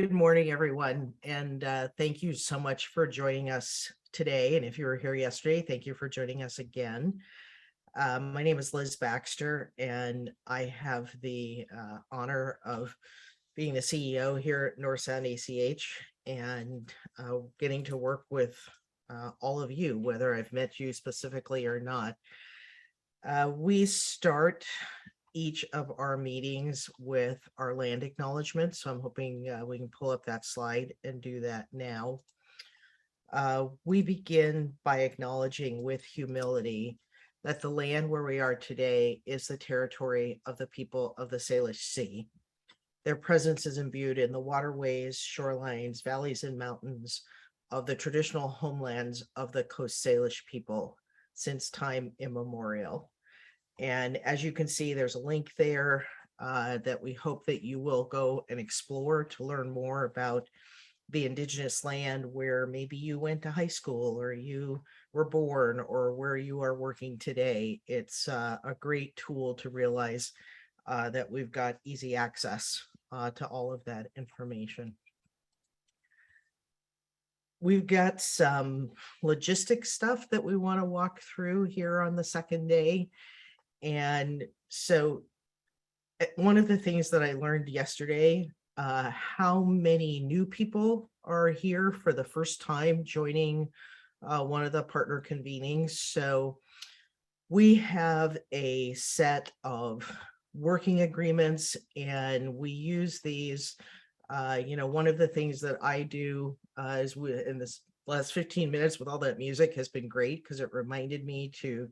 Good morning, everyone, and thank you so much for joining us today. And if you were here yesterday, thank you for joining us again. My name is Liz Baxter, and I have the honor of being the CEO here at North Sound ACH and getting to work with all of you, whether I've met you specifically or not. We start each of our meetings with our land acknowledgement. So I'm hoping we can pull up that slide and do that now. We begin by acknowledging with humility that the land where we are today is the territory of the people of the Salish Sea. Their presence is imbued in the waterways, shorelines, valleys, and mountains of the traditional homelands of the Coast Salish people since time immemorial. And as you can see, there's a link there that we hope that you will go and explore to learn more about the Indigenous land where maybe you went to high school or you were born or where you are working today. It's a great tool to realize that we've got easy access to all of that information. We've got some logistics stuff that we want to walk through here on the second day. And so one of the things that I learned yesterday, how many new people are here for the first time joining one of the partner convenings. So we have a set of working agreements and we use these. One of the things that I do is in this last 15 minutes with all that music has been great because it reminded me to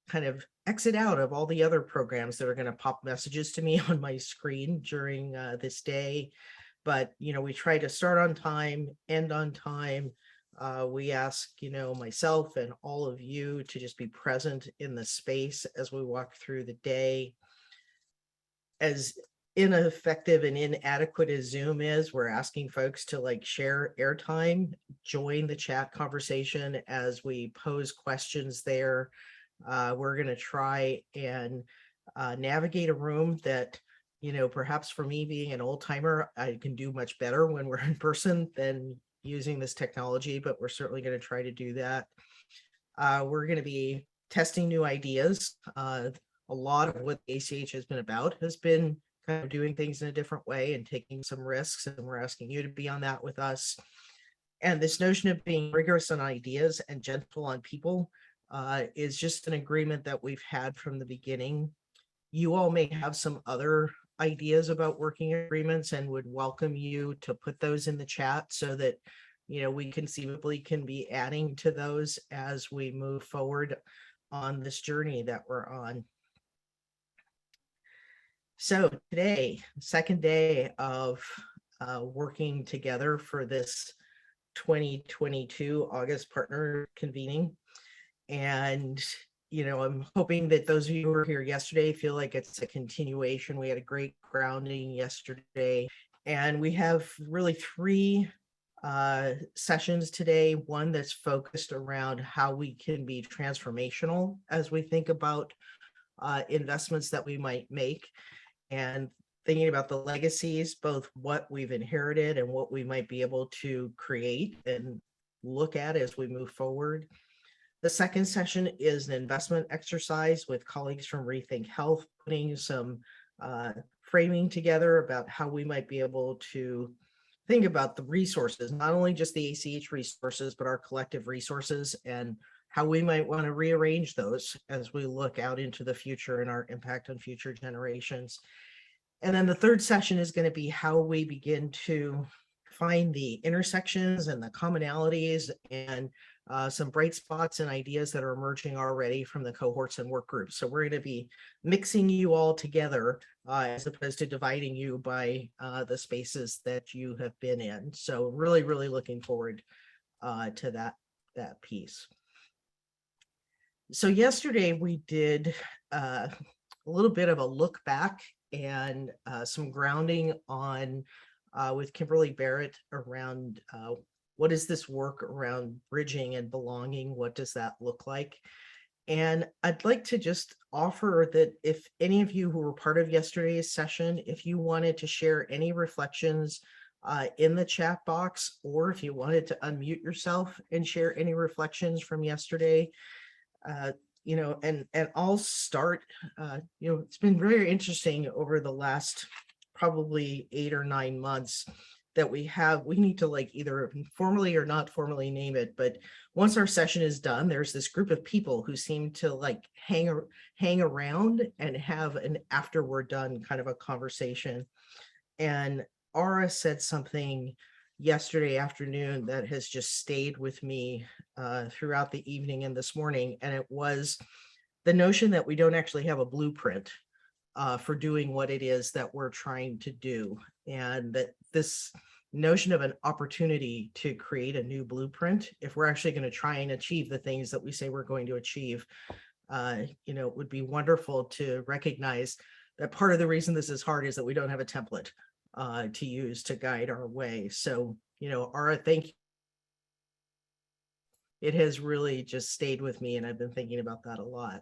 kind of exit out of all the other programs that are going to pop messages to me on my screen during this day. But, we try to start on time, end on time. We ask, myself and all of you to just be present in the space as we walk through the day. As ineffective and inadequate as Zoom is, we're asking folks to share airtime, join the chat conversation as we pose questions there. We're going to try and navigate a room that, perhaps for me being an old timer, I can do much better when we're in person than using this technology, but we're certainly going to try to do that. We're going to be testing new ideas. A lot of what ACH has been about has been kind of doing things in a different way and taking some risks, and we're asking you to be on that with us. And this notion of being rigorous on ideas and gentle on people is just an agreement that we've had from the beginning. You all may have some other ideas about working agreements and would welcome you to put those in the chat so that, we conceivably can be adding to those as we move forward on this journey that we're on. So today, second day of working together for this 2022 August partner convening. And, I'm hoping that those of you who were here yesterday feel like it's a continuation. We had a great grounding yesterday, and we have really three sessions today. One that's focused around how we can be transformational as we think about investments that we might make, and thinking about the legacies, both what we've inherited and what we might be able to create and look at as we move forward. The second session is an investment exercise with colleagues from ReThink Health, putting some framing together about how we might be able to think about the resources, not only just the ACH resources, but our collective resources and how we might want to rearrange those as we look out into the future and our impact on future generations. And then the third session is going to be how we begin to find the intersections and the commonalities and some bright spots and ideas that are emerging already from the cohorts and work groups. So we're going to be mixing you all together as opposed to dividing you by the spaces that you have been in. So really, really looking forward to that piece. So yesterday we did a little bit of a look back and some grounding on with Kimberly Barrett around what is this work around bridging and belonging? What does that look like? And I'd like to just offer that if any of you who were part of yesterday's session, if you wanted to share any reflections in the chat box, or if you wanted to unmute yourself and share any reflections from yesterday. And I'll start, it's been very interesting over the last probably 8 or 9 months that we need to like either formally or not formally name it, but once our session is done, there's this group of people who seem to like hang around and have an after we're done kind of a conversation. And Aura said something yesterday afternoon that has just stayed with me throughout the evening and this morning, and it was the notion that we don't actually have a blueprint for doing what it is that we're trying to do, and that this notion of an opportunity to create a new blueprint, if we're actually going to try and achieve the things that we say we're going to achieve, it would be wonderful to recognize that part of the reason this is hard is that we don't have a template to use to guide our way. So, Aura, thank you. It has really just stayed with me, and I've been thinking about that a lot.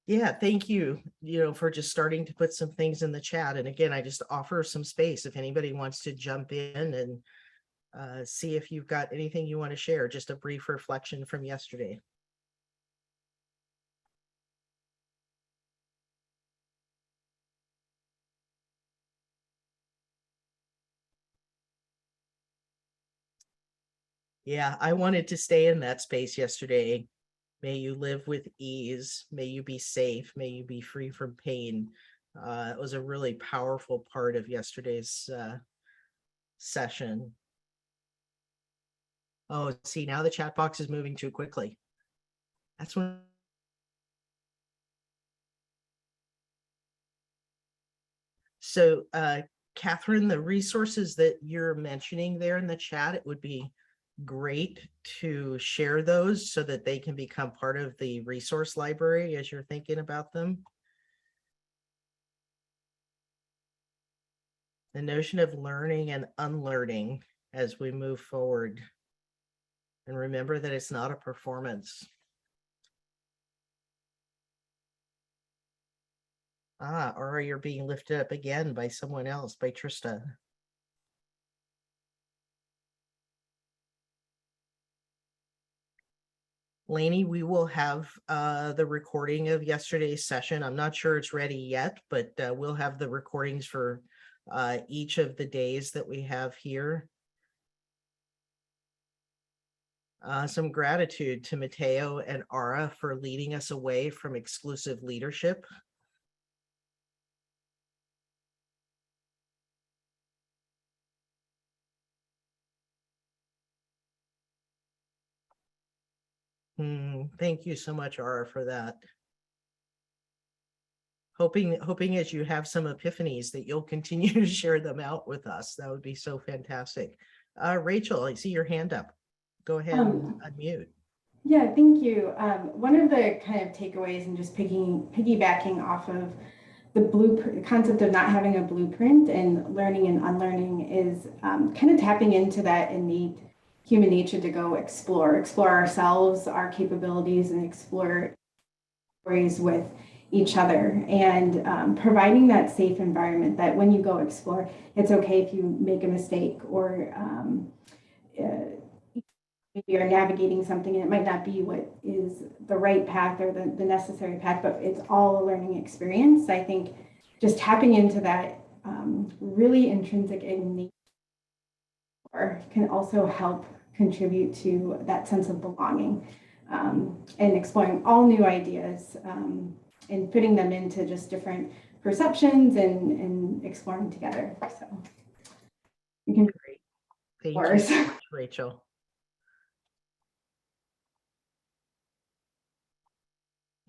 Yeah, thank you, for just starting to put some things in the chat. And again, I just offer some space if anybody wants to jump in and see if you've got anything you want to share, just a brief reflection from yesterday. Yeah, I wanted to stay in that space yesterday. May you live with ease. May you be safe. May you be free from pain. It was a really powerful part of yesterday's session. Oh, see, now the chat box is moving too quickly. That's when. So, Catherine, the resources that you're mentioning there in the chat, it would be great to share those so that they can become part of the resource library as you're thinking about them. The notion of learning and unlearning as we move forward. And remember that it's not a performance. Or you're being lifted up again by someone else, by Trista. Lainey, we will have the recording of yesterday's session. I'm not sure it's ready yet, but we'll have the recordings for each of the days that we have here. Some gratitude to Mateo and Aura for leading us away from exclusive leadership. Thank you so much, Aura, for that. Hoping as you have some epiphanies that you'll continue to share them out with us. That would be so fantastic. Rachel, I see your hand up. Go ahead and unmute. Yeah, thank you. One of the kind of takeaways, and just piggybacking off of the blueprint concept of not having a blueprint and learning and unlearning, is kind of tapping into that innate human nature to go explore ourselves, our capabilities, and explore stories with each other, and providing that safe environment that when you go explore, it's okay if you make a mistake, or maybe you're navigating something and it might not be what is the right path or the necessary path, but it's all a learning experience. I think just tapping into that really intrinsic innate can also help contribute to that sense of belonging, and exploring all new ideas, and fitting them into just different perceptions and exploring together. So you can. Great. Thank you so much, Rachel.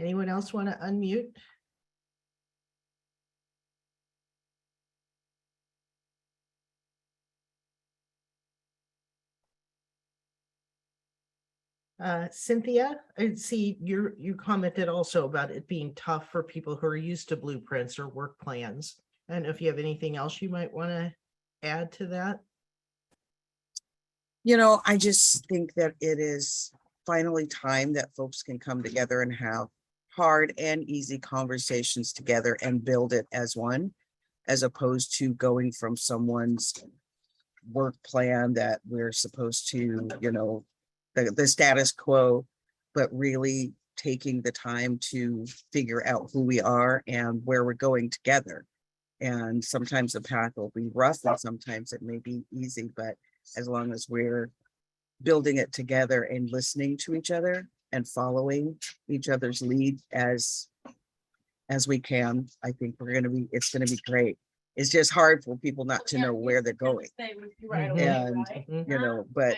Anyone else want to unmute? Cynthia, I see you commented also about it being tough for people who are used to blueprints or work plans. I don't know if you have anything else you might want to add to that. I just think that it is finally time that folks can come together and have hard and easy conversations together and build it as one. as opposed to going from someone's work plan that we're supposed to, the status quo, but really taking the time to figure out who we are and where we're going together. And sometimes the path will be rough and sometimes it may be easy, but as long as we're building it together and listening to each other and following each other's lead as we can, I think it's going to be great. It's just hard for people not to know where they're going. And, but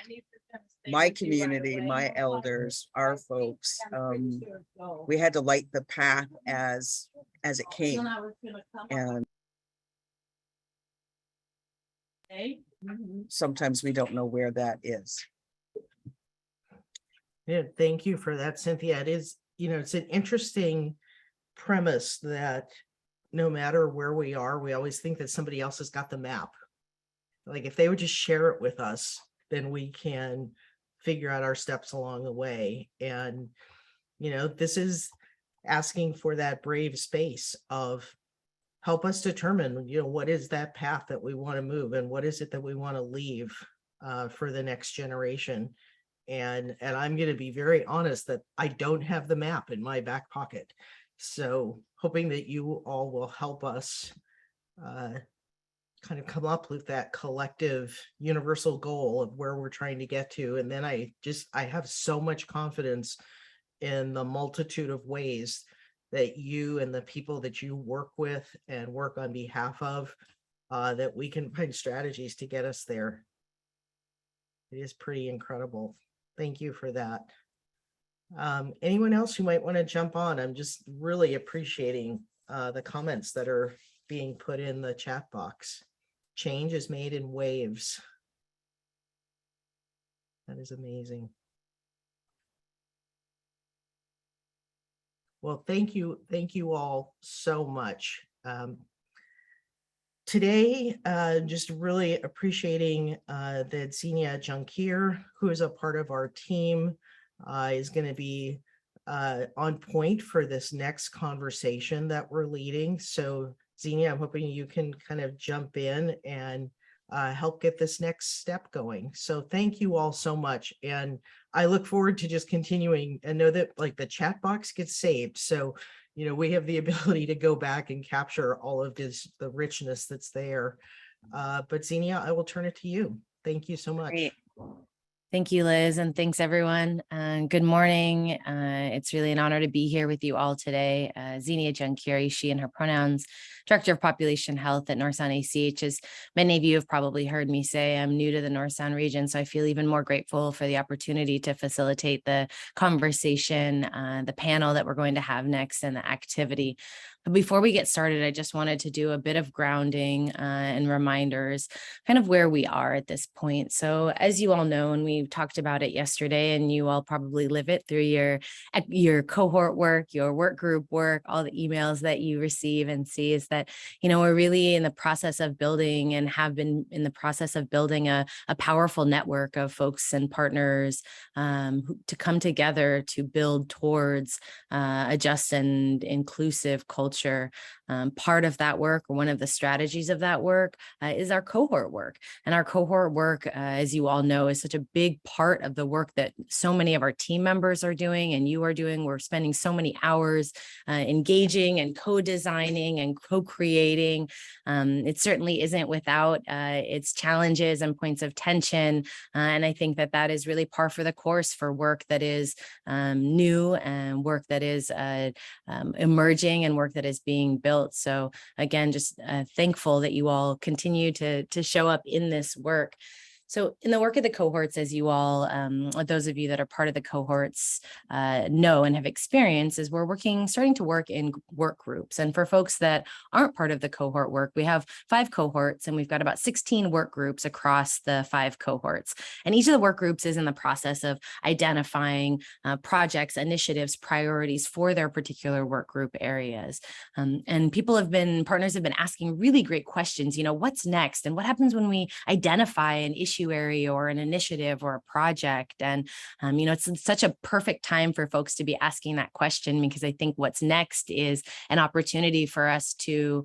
my community, my elders, our folks, we had to light the path as it came. And sometimes we don't know where that is. Yeah, thank you for that, Cynthia. It is, it's an interesting premise that no matter where we are, we always think that somebody else has got the map. Like if they would just share it with us, then we can figure out our steps along the way. And, this is asking for that brave space of help us determine, what is that path that we want to move and what is it that we want to leave for the next generation. And I'm going to be very honest that I don't have the map in my back pocket. So hoping that you all will help us kind of come up with that collective universal goal of where we're trying to get to. And then I have so much confidence in the multitude of ways that you and the people that you work with and work on behalf of, that we can find strategies to get us there. It is pretty incredible. Thank you for that. Anyone else who might want to jump on? I'm just really appreciating the comments that are being put in the chat box. Change is made in waves. That is amazing. Well, thank you all so much. Today, just really appreciating that Xenia Junkier, who is a part of our team, is going to be on point for this next conversation that we're leading. So Xenia, I'm hoping you can kind of jump in and help get this next step going. So thank you all so much. And I look forward to just continuing and know that like the chat box gets saved. So, we have the ability to go back and capture all of the richness that's there. But Xenia, I will turn it to you. Thank you so much. Great. Thank you, Liz, and thanks everyone. Good morning. It's really an honor to be here with you all today. Xenia Junkieri, she and her pronouns, Director of Population Health at North Sound ACH. As many of you have probably heard me say, I'm new to the North Sound region, so I feel even more grateful for the opportunity to facilitate the conversation, the panel that we're going to have next, and the activity. But before we get started, I just wanted to do a bit of grounding and reminders, kind of where we are at this point. So as you all know, and we talked about it yesterday, and you all probably live it through your cohort work, your work group work, all the emails that you receive and see, is that, we're really in the process of building and have been in the process of building a powerful network of folks and partners to come together to build towards a just and inclusive culture. Part of that work, or one of the strategies of that work, is our cohort work. And our cohort work, as you all know, is such a big part of the work that so many of our team members are doing and you are doing. We're spending so many hours engaging and co-designing and co-creating. It certainly isn't without its challenges and points of tension. And I think that is really par for the course for work that is new and work that is emerging and work that is being built. So again, just thankful that you all continue to show up in this work. So in the work of the cohorts, as you all, those of you that are part of the cohorts know and have experienced, is we're starting to work in work groups. And for folks that aren't part of the cohort work, we have 5 cohorts and we've got about 16 work groups across the 5 cohorts. And each of the work groups is in the process of identifying projects, initiatives, priorities for their particular work group areas. And partners have been asking really great questions, what's next? And what happens when we identify an issue area or an initiative or a project? And, it's such a perfect time for folks to be asking that question, because I think what's next is an opportunity for us to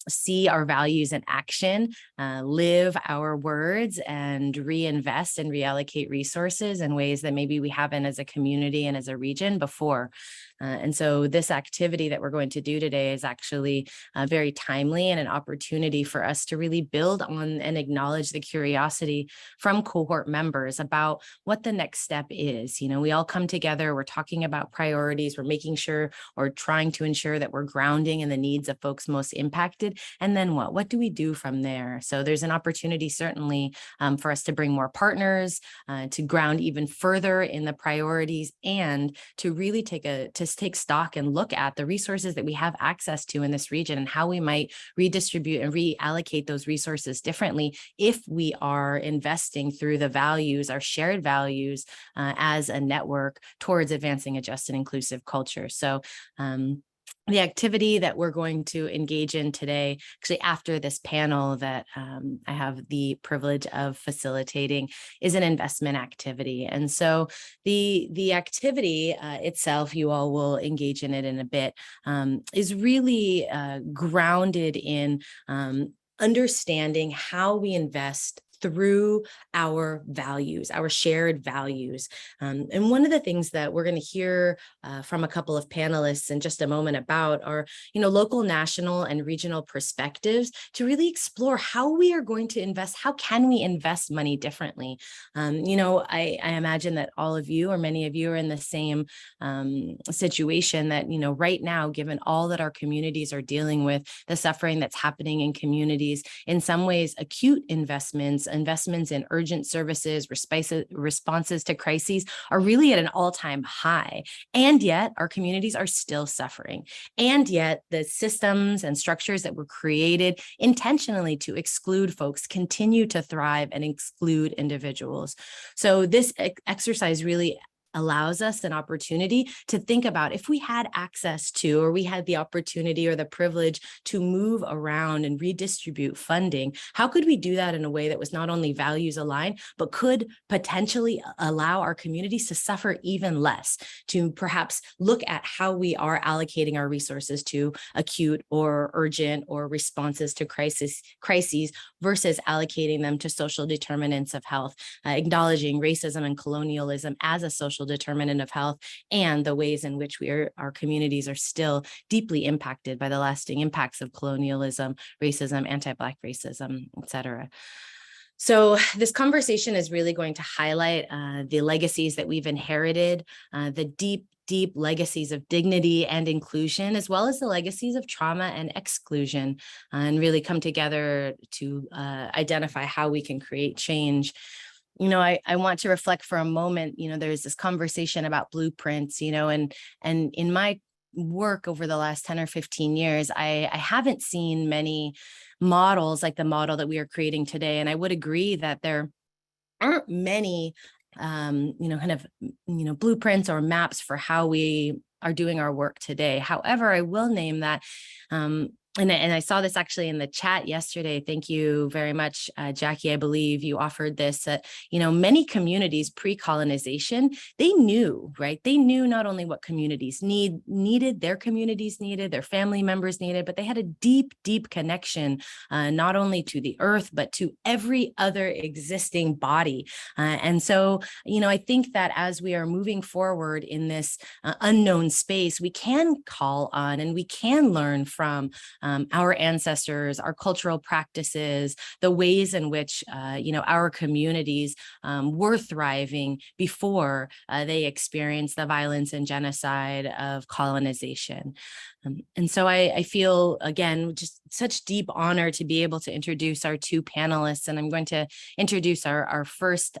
see our values in action, live our words, and reinvest and reallocate resources in ways that maybe we haven't as a community and as a region before. And so this activity that we're going to do today is actually very timely and an opportunity for us to really build on and acknowledge the curiosity from cohort members about what the next step is. You know, we all come together, we're talking about priorities, we're making sure or trying to ensure that we're grounding in the needs of folks most impacted. And then what? What do we do from there? So there's an opportunity certainly for us to bring more partners, to ground even further in the priorities, and to really take stock and look at the resources that we have access to in this region and how we might redistribute and reallocate those resources differently if we are investing through the values, our shared values as a network towards advancing a just and inclusive culture. So the activity that we're going to engage in today, actually after this panel that I have the privilege of facilitating, is an investment activity. And so the activity itself, you all will engage in it in a bit, is really grounded in understanding how we invest through our values, our shared values. And one of the things that we're going to hear from a couple of panelists in just a moment about are, local, national, and regional perspectives to really explore how we are going to invest, how can we invest money differently? I imagine that all of you or many of you are in the same situation that, right now, given all that our communities are dealing with, the suffering that's happening in communities, in some ways, acute investments in urgent services, responses to crises are really at an all-time high. And yet our communities are still suffering. And yet the systems and structures that were created intentionally to exclude folks continue to thrive and exclude individuals. So this exercise really allows us an opportunity to think about, if we had access to, or we had the opportunity or the privilege to move around and redistribute funding, how could we do that in a way that was not only values aligned, but could potentially allow our communities to suffer even less, to perhaps look at how we are allocating our resources to acute or urgent or responses to crises versus allocating them to social determinants of health, acknowledging racism and colonialism as a social determinant of health, and the ways in which our communities are still deeply impacted by the lasting impacts of colonialism, racism, anti-Black racism, et cetera. So this conversation is really going to highlight the legacies that we've inherited, the deep legacies of dignity and inclusion, as well as the legacies of trauma and exclusion, and really come together to identify how we can create change. I want to reflect for a moment, there's this conversation about blueprints, and in my work over the last 10 or 15 years, I haven't seen many models like the model that we are creating today. And I would agree that there aren't many, blueprints or maps for how we are doing our work today. However, I will name that, and I saw this actually in the chat yesterday. Thank you very much, Jackie. I believe you offered this. Many communities pre-colonization, they knew, right? They knew not only what communities needed, their family members needed, but they had a deep connection, not only to the earth, but to every other existing body. And so, I think that as we are moving forward in this unknown space, we can call on and we can learn from our ancestors, our cultural practices, the ways in which, our communities were thriving before they experienced the violence and genocide of colonization. And so I feel, again, just such deep honor to be able to introduce our two panelists. And I'm going to introduce our first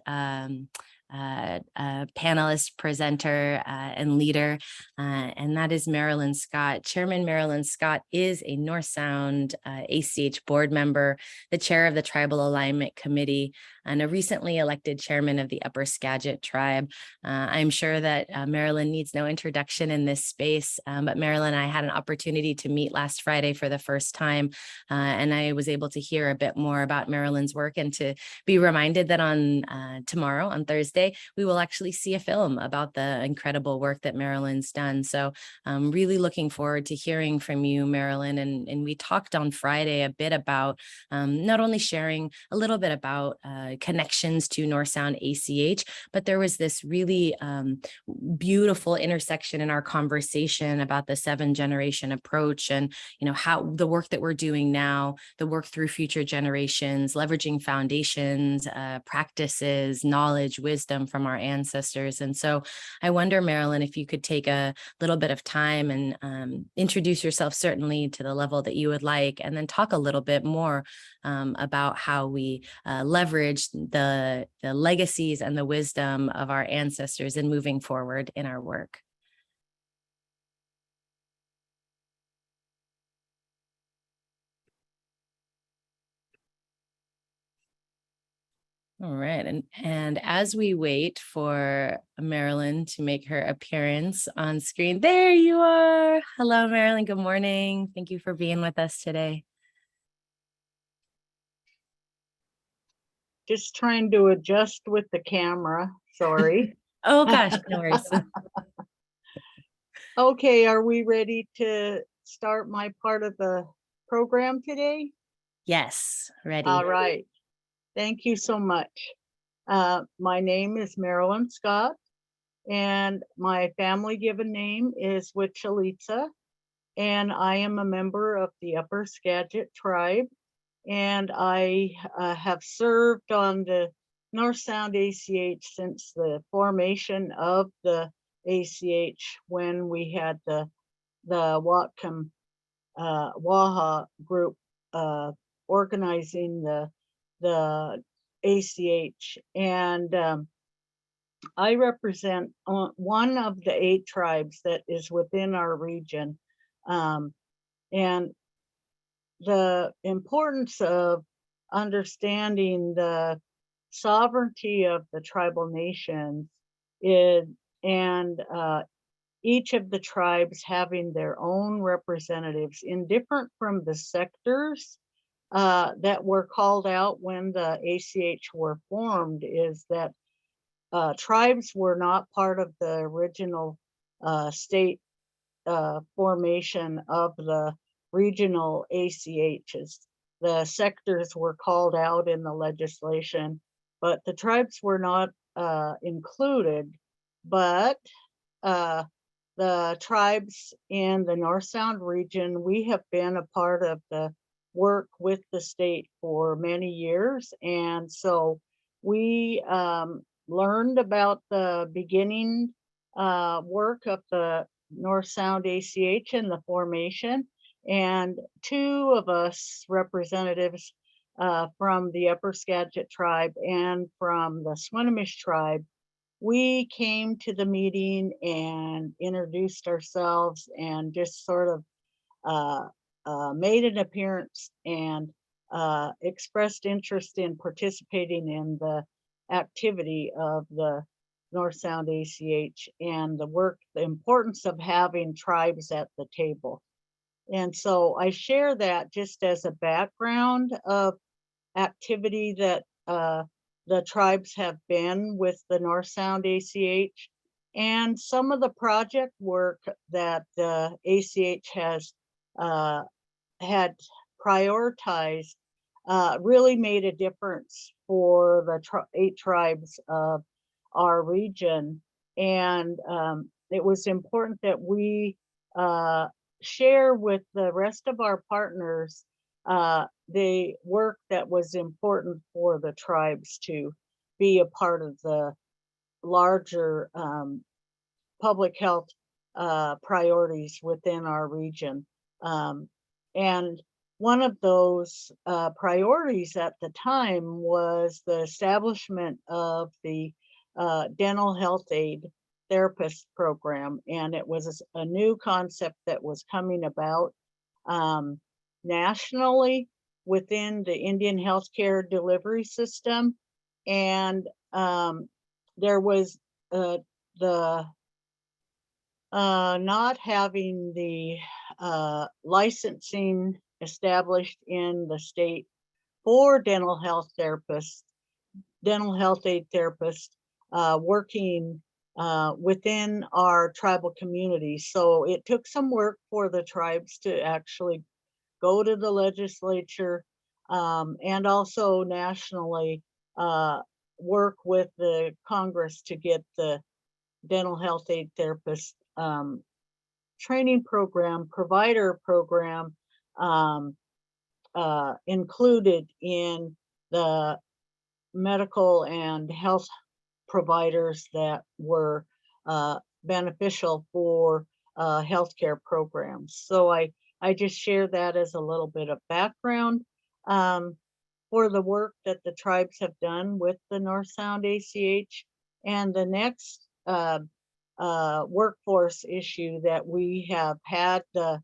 panelist, presenter, and leader, and that is Marilyn Scott. Chairman Marilyn Scott is a North Sound ACH board member, the chair of the Tribal Alignment Committee, and a recently elected chairman of the Upper Skagit tribe. I'm sure that Marilyn needs no introduction in this space, but Marilyn and I had an opportunity to meet last Friday for the first time, and I was able to hear a bit more about Marilyn's work and to be reminded that on tomorrow, on Thursday, Thursday, we will actually see a film about the incredible work that Marilyn's done. So I'm really looking forward to hearing from you, Marilyn. And we talked on Friday a bit about not only sharing a little bit about connections to North Sound ACH, but there was this really beautiful intersection in our conversation about the 7-generation approach and, you know, how the work that we're doing now, the work through future generations, leveraging foundations, practices, knowledge, wisdom from our ancestors. And so I wonder, Marilyn, if you could take a little bit of time and introduce yourself, certainly to the level that you would like, and then talk a little bit more about how we leverage the legacies and the wisdom of our ancestors in moving forward in our work. All right. And as we wait for Marilyn to make her appearance on screen, there you are. Hello, Marilyn. Good morning. Thank you for being with us today. Just trying to adjust with the camera. Sorry. Oh, gosh, no worries. Okay, are we ready to start my part of the program today? Yes, ready. All right. Thank you so much. My name is Marilyn Scott, and my family given name is Witchalitza, and I am a member of the Upper Skagit tribe, and I have served on the North Sound ACH since the formation of the ACH when we had the Whatcom Waha group organizing the ACH, and I represent one of the 8 tribes that is within our region, and the importance of understanding the sovereignty of the tribal nations is, and each of the tribes having their own representatives in different from the sectors that were called out when the ACH were formed, is that tribes were not part of the original state formation of the regional ACHs. The sectors were called out in the legislation, but the tribes were not included. But the tribes in the North Sound region, we have been a part of the work with the state for many years. And so we learned about the beginning work of the North Sound ACH and the formation. And 2 of us representatives from the Upper Skagit tribe and from the Swinomish tribe, we came to the meeting and introduced ourselves and just sort of made an appearance and expressed interest in participating in the activity of the North Sound ACH and the work, the importance of having tribes at the table. And so I share that just as a background of activity that the tribes have been with the North Sound ACH, and some of the project work that the ACH has had prioritized really made a difference for the 8 tribes of our region. And it was important that we share with the rest of our partners the work that was important for the tribes to be a part of the larger public health priorities within our region. And one of those priorities at the time was the establishment of the dental health aid therapist program. And it was a new concept that was coming about nationally within the Indian healthcare delivery system. And there was the not having the licensing established in the state for dental health therapists, dental health aid therapists, working within our tribal community. So it took some work for the tribes to actually go to the legislature and also nationally work with the Congress to get the dental health aid therapist training program, provider program included in the medical and health providers that were beneficial for healthcare programs. So I just share that as a little bit of background for the work that the tribes have done with the North Sound ACH. And the next workforce issue that we have had the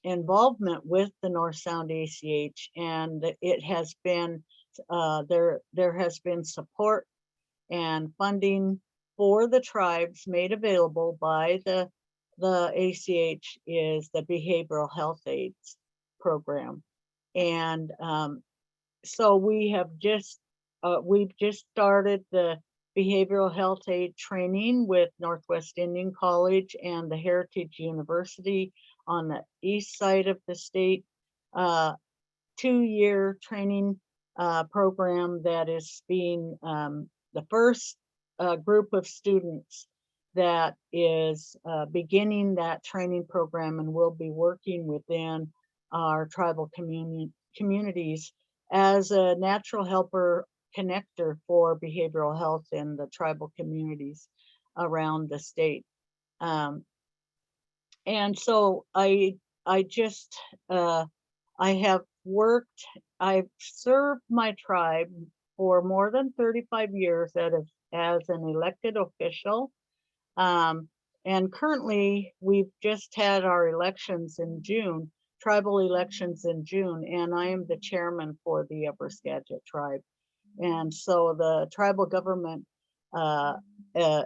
involvement with the North Sound ACH, and it has been there has been support and funding for the tribes made available by the ACH is the behavioral health aids program. And so we have we've just started the behavioral health aid training with Northwest Indian College and the Heritage University on the east side of the state. 2-year training program that is being the first group of students that is beginning that training program and will be working within our tribal communities as a natural helper connector for behavioral health in the tribal communities around the state. And so I just I've served my tribe for more than 35 years as an elected official. And currently we've just had our elections in June, tribal elections in June, and I am the chairman for the Upper Skagit tribe. And so the tribal government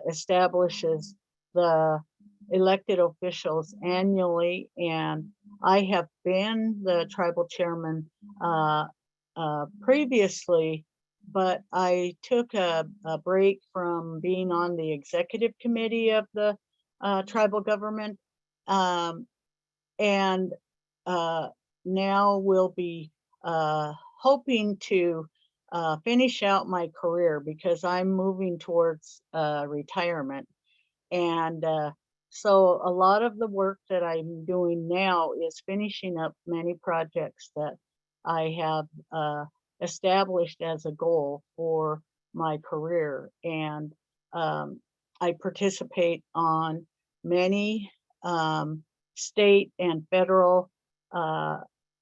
establishes the elected officials annually, and I have been the tribal chairman previously, but I took a break from being on the executive committee of the tribal government, and now we'll be hoping to finish out my career because I'm moving towards retirement. And so a lot of the work that I'm doing now is finishing up many projects that I have established as a goal for my career. And I participate on many state and federal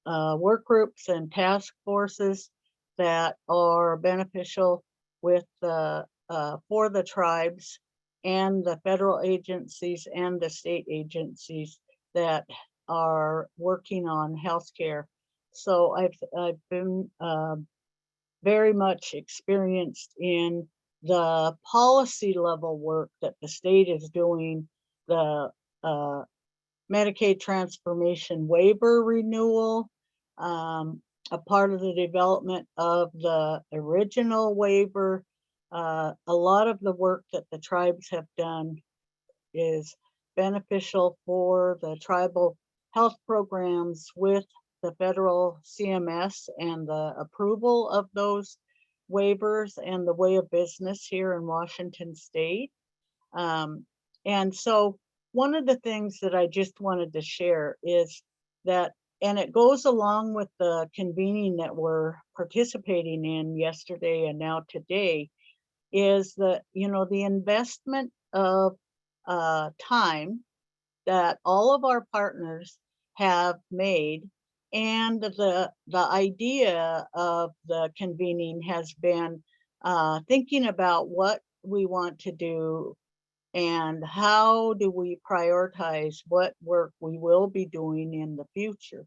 work groups and task forces that are beneficial with for the tribes and the federal agencies and the state agencies that are working on healthcare. So I've been very much experienced in the policy level work that the state is doing, the Medicaid transformation waiver renewal, a part of the development of the original waiver. A lot of the work that the tribes have done is beneficial for the tribal health programs with the federal CMS and the approval of those waivers and the way of business here in Washington state. And so one of the things that I just wanted to share is that, and it goes along with the convening that we're participating in yesterday and now today, is that, you know, the investment of time that all of our partners have made, and the idea of the convening has been thinking about what we want to do and how do we prioritize what work we will be doing in the future.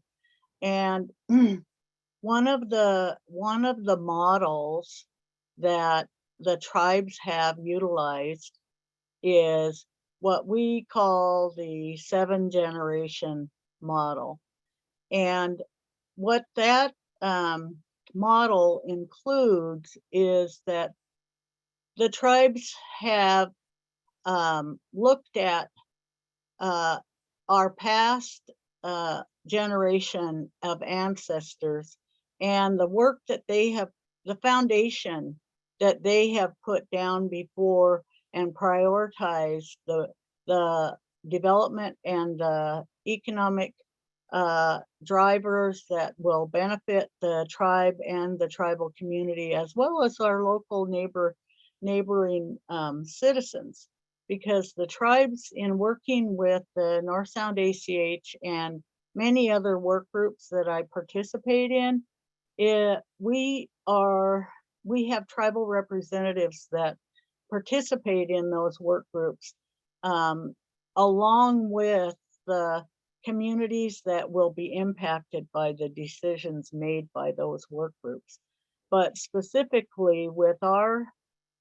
And one of the models that the tribes have utilized is what we call the 7-generation model. And what that model includes is that the tribes have looked at our past generation of ancestors and the work that they have, the foundation that they have put down before and prioritized the development and the economic drivers that will benefit the tribe and the tribal community, as well as our local neighboring citizens. Because the tribes, in working with the North Sound ACH and many other work groups that I participate in, we have tribal representatives that participate in those work groups, along with the communities that will be impacted by the decisions made by those work groups. But specifically with our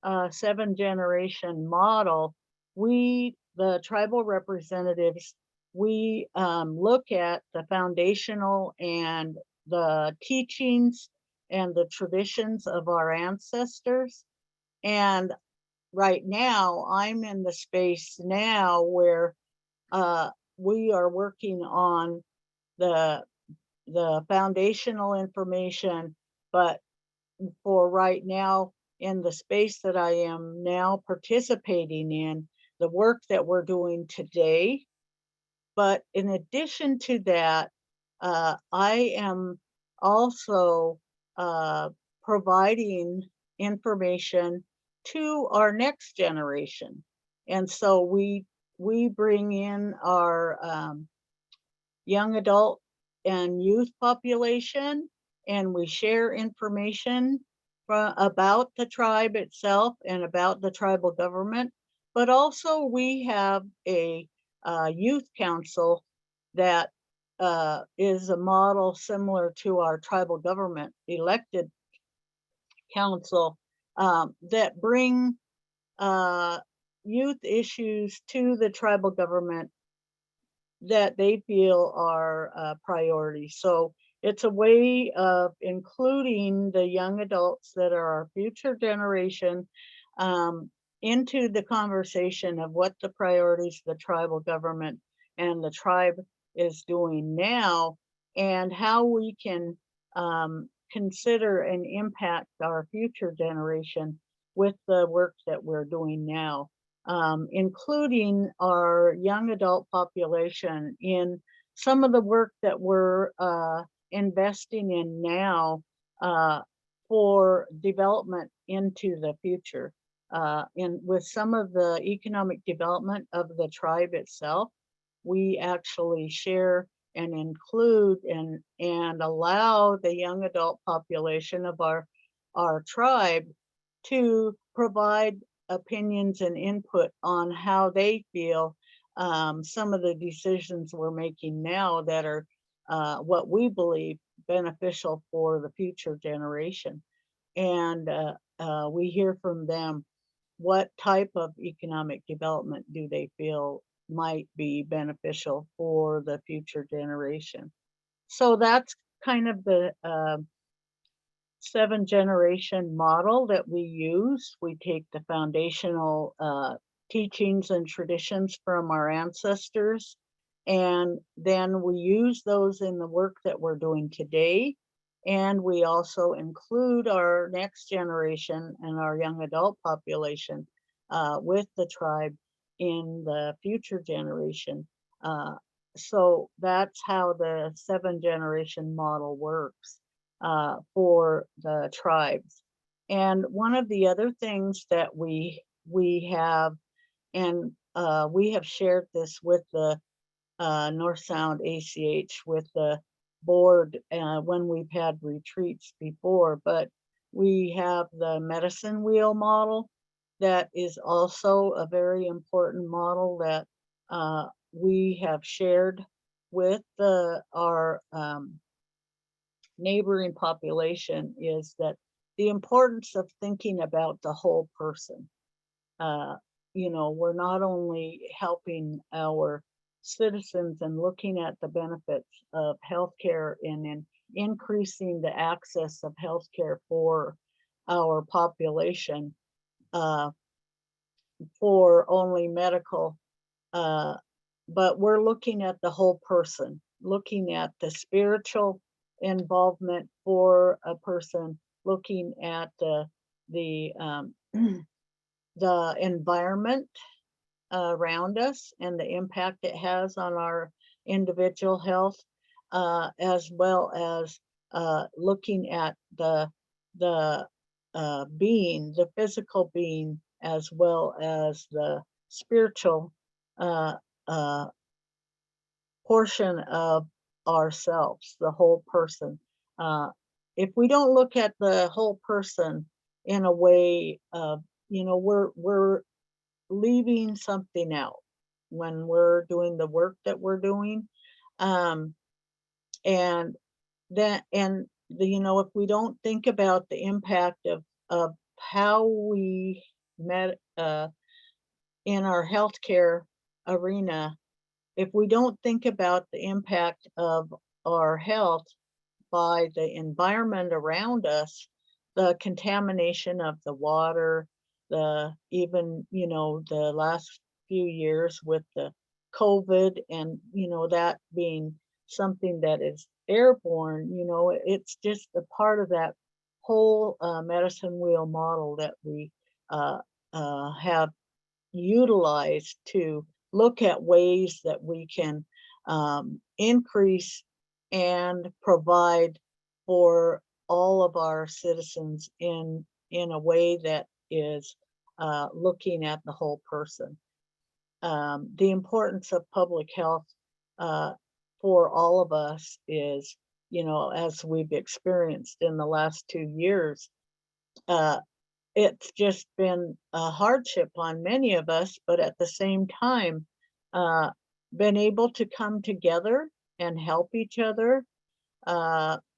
7-generation model, the tribal representatives, we look at the foundational and the teachings and the traditions of our ancestors. And right now, I'm in the space now where we are working on the foundational information, but for right now, in the space that I am now participating in, the work that we're doing today. But in addition to that, I am also providing information to our next generation. And so we bring in our young adult and youth population, and we share information about the tribe itself and about the tribal government. But also we have a youth council that is a model similar to our tribal government elected council, that bring youth issues to the tribal government that they feel are priorities. So it's a way of including the young adults that are our future generation into the conversation of what the priorities of the tribal government and the tribe is doing now, and how we can consider and impact our future generation with the work that we're doing now, including our young adult population in some of the work that we're investing in now for development into the future. With some of the economic development of the tribe itself, we actually share and include and allow the young adult population of our tribe to provide opinions and input on how they feel some of the decisions we're making now that are what we believe beneficial for the future generation. And we hear from them what type of economic development do they feel might be beneficial for the future generation. So that's kind of the 7-generation model that we use. We take the foundational teachings and traditions from our ancestors, and then we use those in the work that we're doing today. And we also include our next generation and our young adult population with the tribe in the future generation. So that's how the 7-generation model works for the tribes. And one of the other things that we have, and we have shared this with the North Sound ACH, with the board when we've had retreats before, but we have the medicine wheel model that is also a very important model that we have shared with our neighboring population, is that the importance of thinking about the whole person. You know, we're not only helping our citizens and looking at the benefits of healthcare and in increasing the access of healthcare for our population, for only medical, but we're looking at the whole person, looking at the spiritual involvement for a person, looking at the the environment around us and the impact it has on our individual health, as well as looking at the being, the physical being, as well as the spiritual uh, portion of ourselves, the whole person. If we don't look at the whole person in a way of, we're leaving something out when we're doing the work that we're doing. Um, and if we don't think about the impact of how we met in our healthcare arena, if we don't think about the impact of our health by the environment around us, the contamination of the water, even the last few years with the COVID, and that being something that is airborne, it's just a part of that whole medicine wheel model that we have utilized to look at ways that we can increase and provide for all of our citizens in a way that is looking at the whole person. The importance of public health for all of us is, as we've experienced in the last 2 years, it's just been a hardship on many of us, but at the same time, been able to come together and help each other,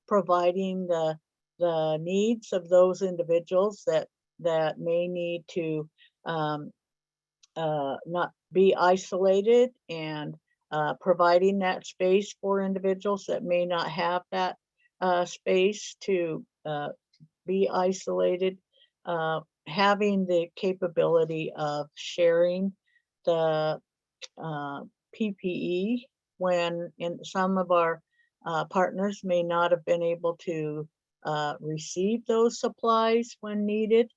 providing the needs of those individuals that may need to not be isolated, and providing that space for individuals that may not have that space to be isolated, having the capability of sharing the PPE when some of our partners may not have been able to receive those supplies when needed.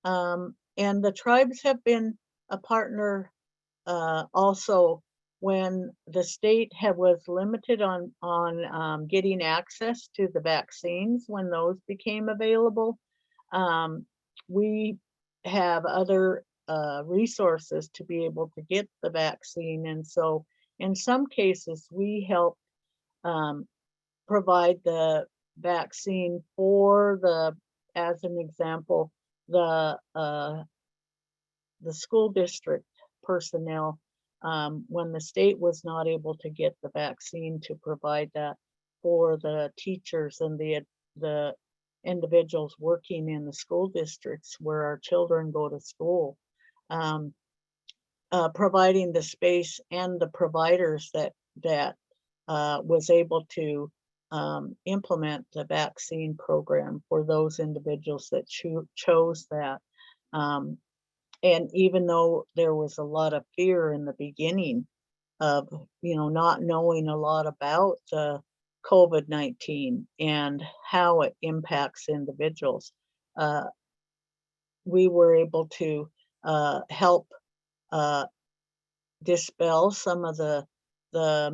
And the tribes have been a partner also when the state was limited on getting access to the vaccines when those became available. We have other resources to be able to get the vaccine, and so in some cases we help provide the vaccine for as an example, the school district personnel, when the state was not able to get the vaccine, to provide that for the teachers and the individuals working in the school districts where our children go to school, providing the space and the providers that was able to implement the vaccine program for those individuals that chose that. And even though there was a lot of fear in the beginning of, not knowing a lot about COVID-19 and how it impacts individuals, we were able to help dispel some of the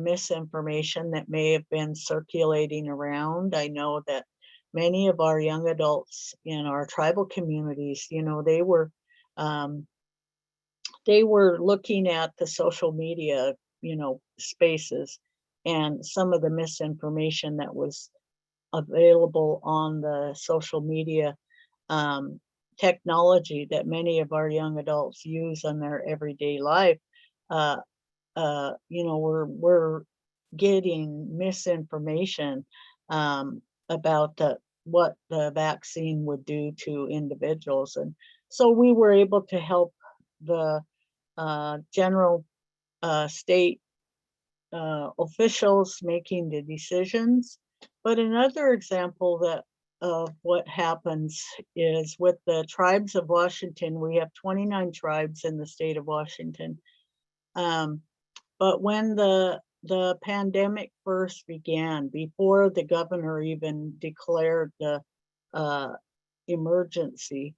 misinformation that may have been circulating around. I know that many of our young adults in our tribal communities, they were looking at the social media, spaces, and some of the misinformation that was available on the social media technology that many of our young adults use in their everyday life. We're getting misinformation about what the vaccine would do to individuals, and so we were able to help the general state officials making the decisions. But another example of what happens is with the tribes of Washington, we have 29 tribes in the state of Washington. But when the pandemic first began, before the governor even declared the emergency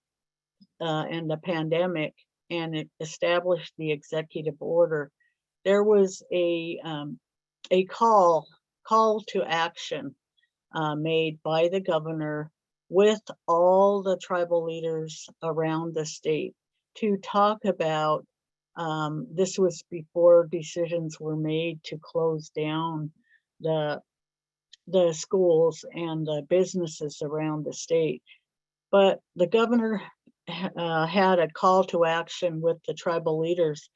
and the pandemic, and it established the executive order, there was a call to action made by the governor with all the tribal leaders around the state to talk about, this was before decisions were made to close down the schools and the businesses around the state. But the governor had a call to action with the tribal leaders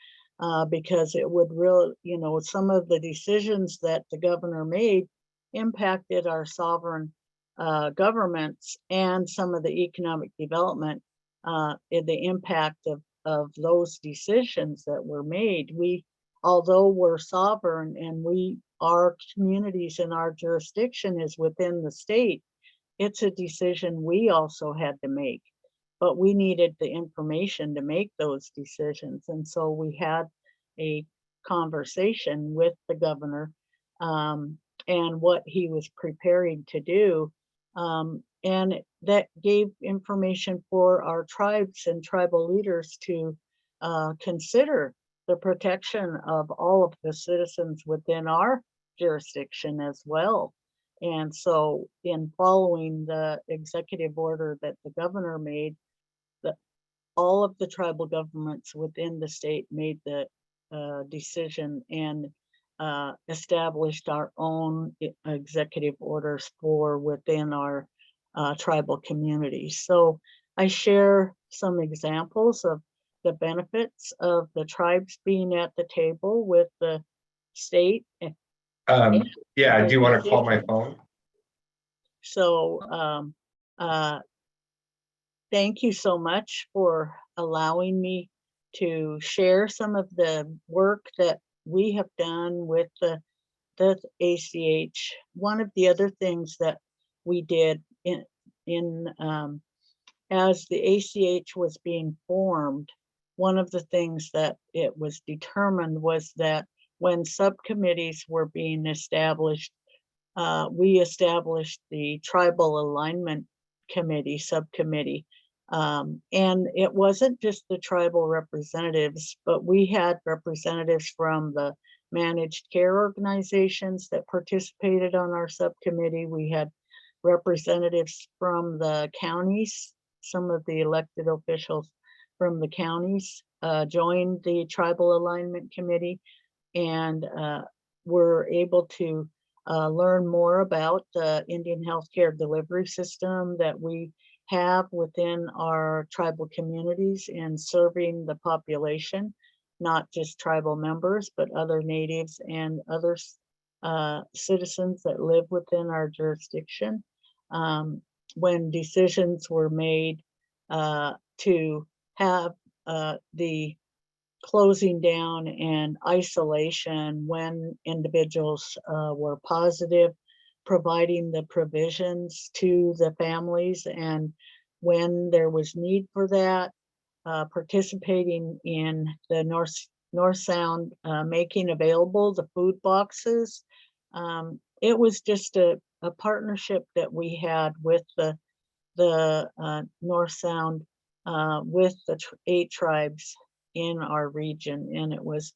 because it would really, some of the decisions that the governor made impacted our sovereign governments and some of the economic development, the impact of those decisions that were made. Although we're sovereign and our communities and our jurisdiction is within the state, it's a decision we also had to make, but we needed the information to make those decisions. And so we had a conversation with the governor and what he was preparing to do. And that gave information for our tribes and tribal leaders to consider the protection of all of the citizens within our jurisdiction as well. And so in following the executive order that the governor made, all of the tribal governments within the state made the decision and established our own executive orders for within our tribal communities. So I share some examples of the benefits of the tribes being at the table with the state. Yeah, do you want to call my phone? So thank you so much for allowing me to share some of the work that we have done with the ACH. One of the other things that we did as the ACH was being formed, one of the things that it was determined was that when subcommittees were being established, we established the Tribal Alignment Committee subcommittee. And it wasn't just the tribal representatives, but we had representatives from the managed care organizations that participated on our subcommittee. We had representatives from the counties. Some of the elected officials from the counties joined the Tribal Alignment Committee and were able to learn more about the Indian healthcare delivery system that we have within our tribal communities in serving the population, not just tribal members, but other natives and other citizens that live within our jurisdiction. When decisions were made to have the closing down and isolation when individuals were positive, providing the provisions to the families, and when there was need for that, participating in the North Sound making available the food boxes. It was just a partnership that we had with the North Sound with the 8 tribes in our region, and it was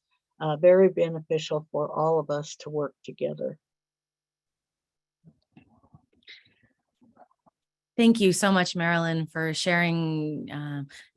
very beneficial for all of us to work together. Thank you so much, Marilyn, for sharing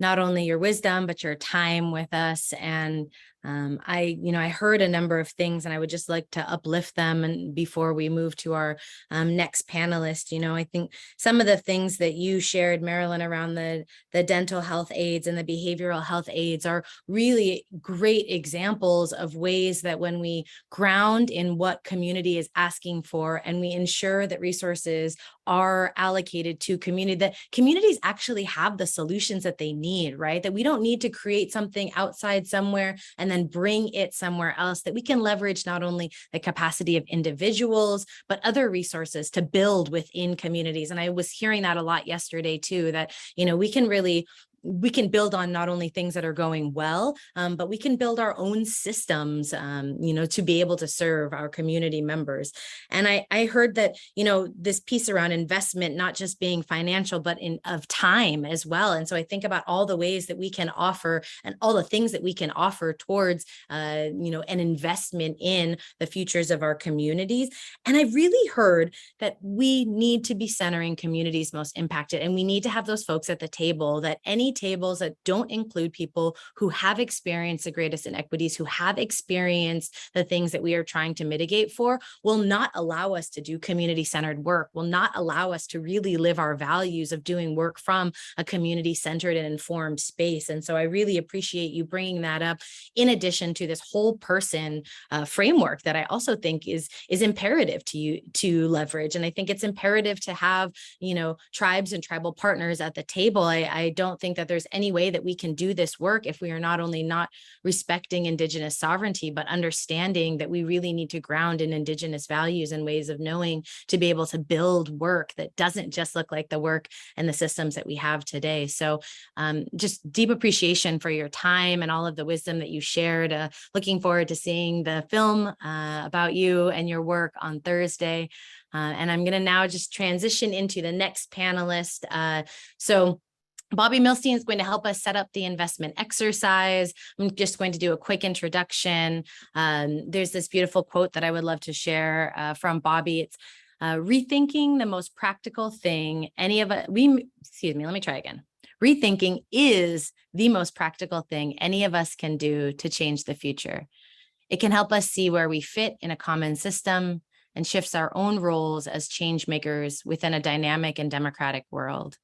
not only your wisdom, but your time with us. And I heard a number of things, and I would just like to uplift them. And before we move to our next panelist, I think some of the things that you shared, Marilyn, around the dental health aides and the behavioral health aides are really great examples of ways that when we ground in what community is asking for, and we ensure that resources are allocated to community, that communities actually have the solutions that they need, right? That we don't need to create something outside somewhere and then then bring it somewhere else, that we can leverage not only the capacity of individuals, but other resources to build within communities. And I was hearing that a lot yesterday too, that, we can build on not only things that are going well, but we can build our own systems, to be able to serve our community members. And I heard that, this piece around investment, not just being financial, but of time as well. And so I think about all the ways that we can offer and all the things that we can offer towards, an investment in the futures of our communities. And I really heard that we need to be centering communities most impacted. And we need to have those folks at the table, that any tables that don't include people who have experienced the greatest inequities, who have experienced the things that we are trying to mitigate for, will not allow us to do community-centered work, will not allow us to really live our values of doing work from a community-centered and informed space. And so I really appreciate you bringing that up, in addition to this whole person framework that I also think is imperative to leverage. And I think it's imperative to have, tribes and tribal partners at the table. I don't think that there's any way that we can do this work if we are not only not respecting Indigenous sovereignty, but understanding that we really need to ground in Indigenous values and ways of knowing to be able to build work that doesn't just look like the work and the systems that we have today. So just deep appreciation for your time and all of the wisdom that you shared. Looking forward to seeing the film about you and your work on Thursday. And I'm going to now just transition into the next panelist. So Bobby Milstein is going to help us set up the investment exercise. I'm just going to do a quick introduction. There's this beautiful quote that I would love to share from Bobby. It's rethinking the most practical thing let me try again. Rethinking is the most practical thing any of us can do to change the future. It can help us see where we fit in a common system and shifts our own roles as change makers within a dynamic and democratic world.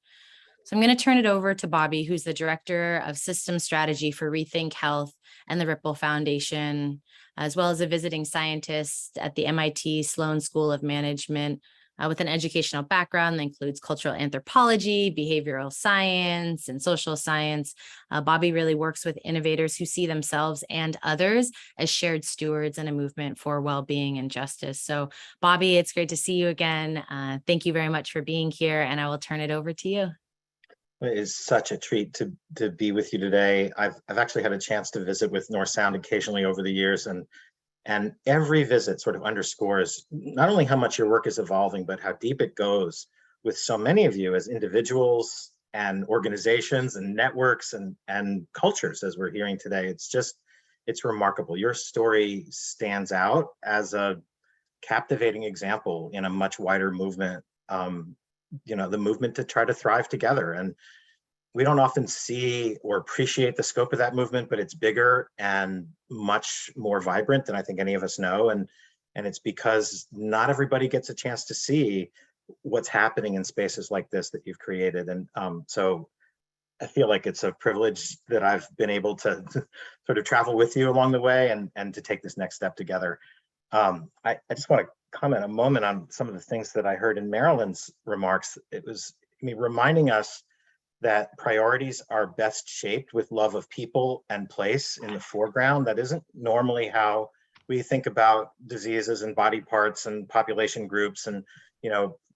So I'm going to turn it over to Bobby, who's the Director of Systems Strategy for ReThink Health and the Rippel Foundation, as well as a visiting scientist at the MIT Sloan School of Management, with an educational background that includes cultural anthropology, behavioral science, and social science. Bobby really works with innovators who see themselves and others as shared stewards in a movement for well-being and justice. So Bobby, it's great to see you again. Thank you very much for being here, and I will turn it over to you. It is such a treat to be with you today. I've actually had a chance to visit with North Sound occasionally over the years, and every visit sort of underscores not only how much your work is evolving, but how deep it goes with so many of you as individuals and organizations and networks and cultures, as we're hearing today. It's remarkable. Your story stands out as a captivating example in a much wider movement. The movement to try to thrive together. And we don't often see or appreciate the scope of that movement, but it's bigger and much more vibrant than I think any of us know. And it's because not everybody gets a chance to see what's happening in spaces like this that you've created. And so I feel like it's a privilege that I've been able to sort of travel with you along the way and to take this next step together. I just want to comment a moment on some of the things that I heard in Marilyn's remarks. It was reminding us that priorities are best shaped with love of people and place in the foreground. That isn't normally how we think about diseases and body parts and population groups and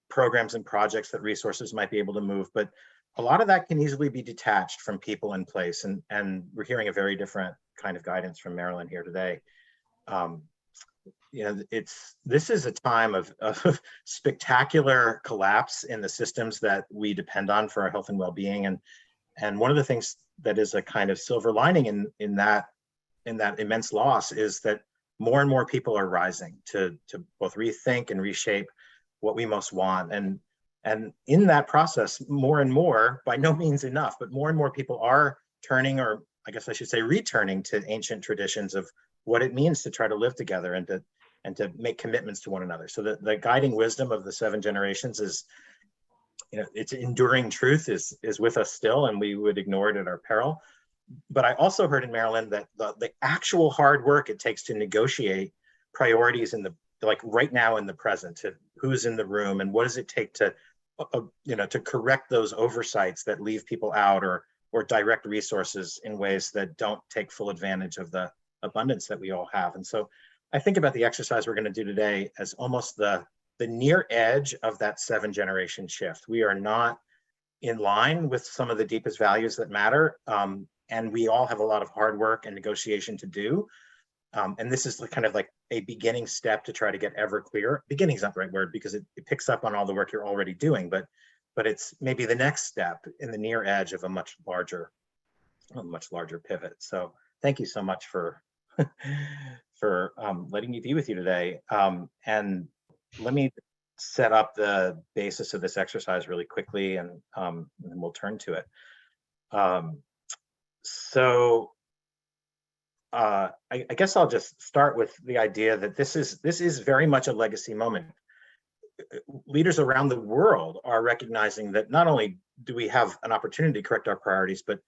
programs and projects that resources might be able to move. But a lot of that can easily be detached from people and place. And we're hearing a very different kind of guidance from Marilyn here today. This is a time of spectacular collapse in the systems that we depend on for our health and well-being. And one of the things that is a kind of silver lining in that immense loss is that more and more people are rising to both rethink and reshape what we most want. And in that process, more and more, by no means enough, but more and more people are turning, or I guess I should say returning, to ancient traditions of what it means to try to live together and to make commitments to one another. So the guiding wisdom of the 7 generations is, its enduring truth is with us still, and we would ignore it at our peril. But I also heard in Marilyn that the actual hard work it takes to negotiate priorities in right now in the present, to who's in the room and what does it take to correct those oversights that leave people out or direct resources in ways that don't take full advantage of the abundance that we all have. And so I think about the exercise we're going to do today as almost the near edge of that 7-generation shift. We are not in line with some of the deepest values that matter. And we all have a lot of hard work and negotiation to do. And this is kind of like a beginning step to try to get ever clearer. Beginning is not the right word because it picks up on all the work you're already doing, but it's maybe the next step in the near edge of a much larger pivot. So thank you so much for for letting me be with you today. And let me set up the basis of this exercise really quickly, and then we'll turn to it. I guess I'll just start with the idea that this is very much a legacy moment. Leaders around the world are recognizing that not only do we have an opportunity to correct our priorities, but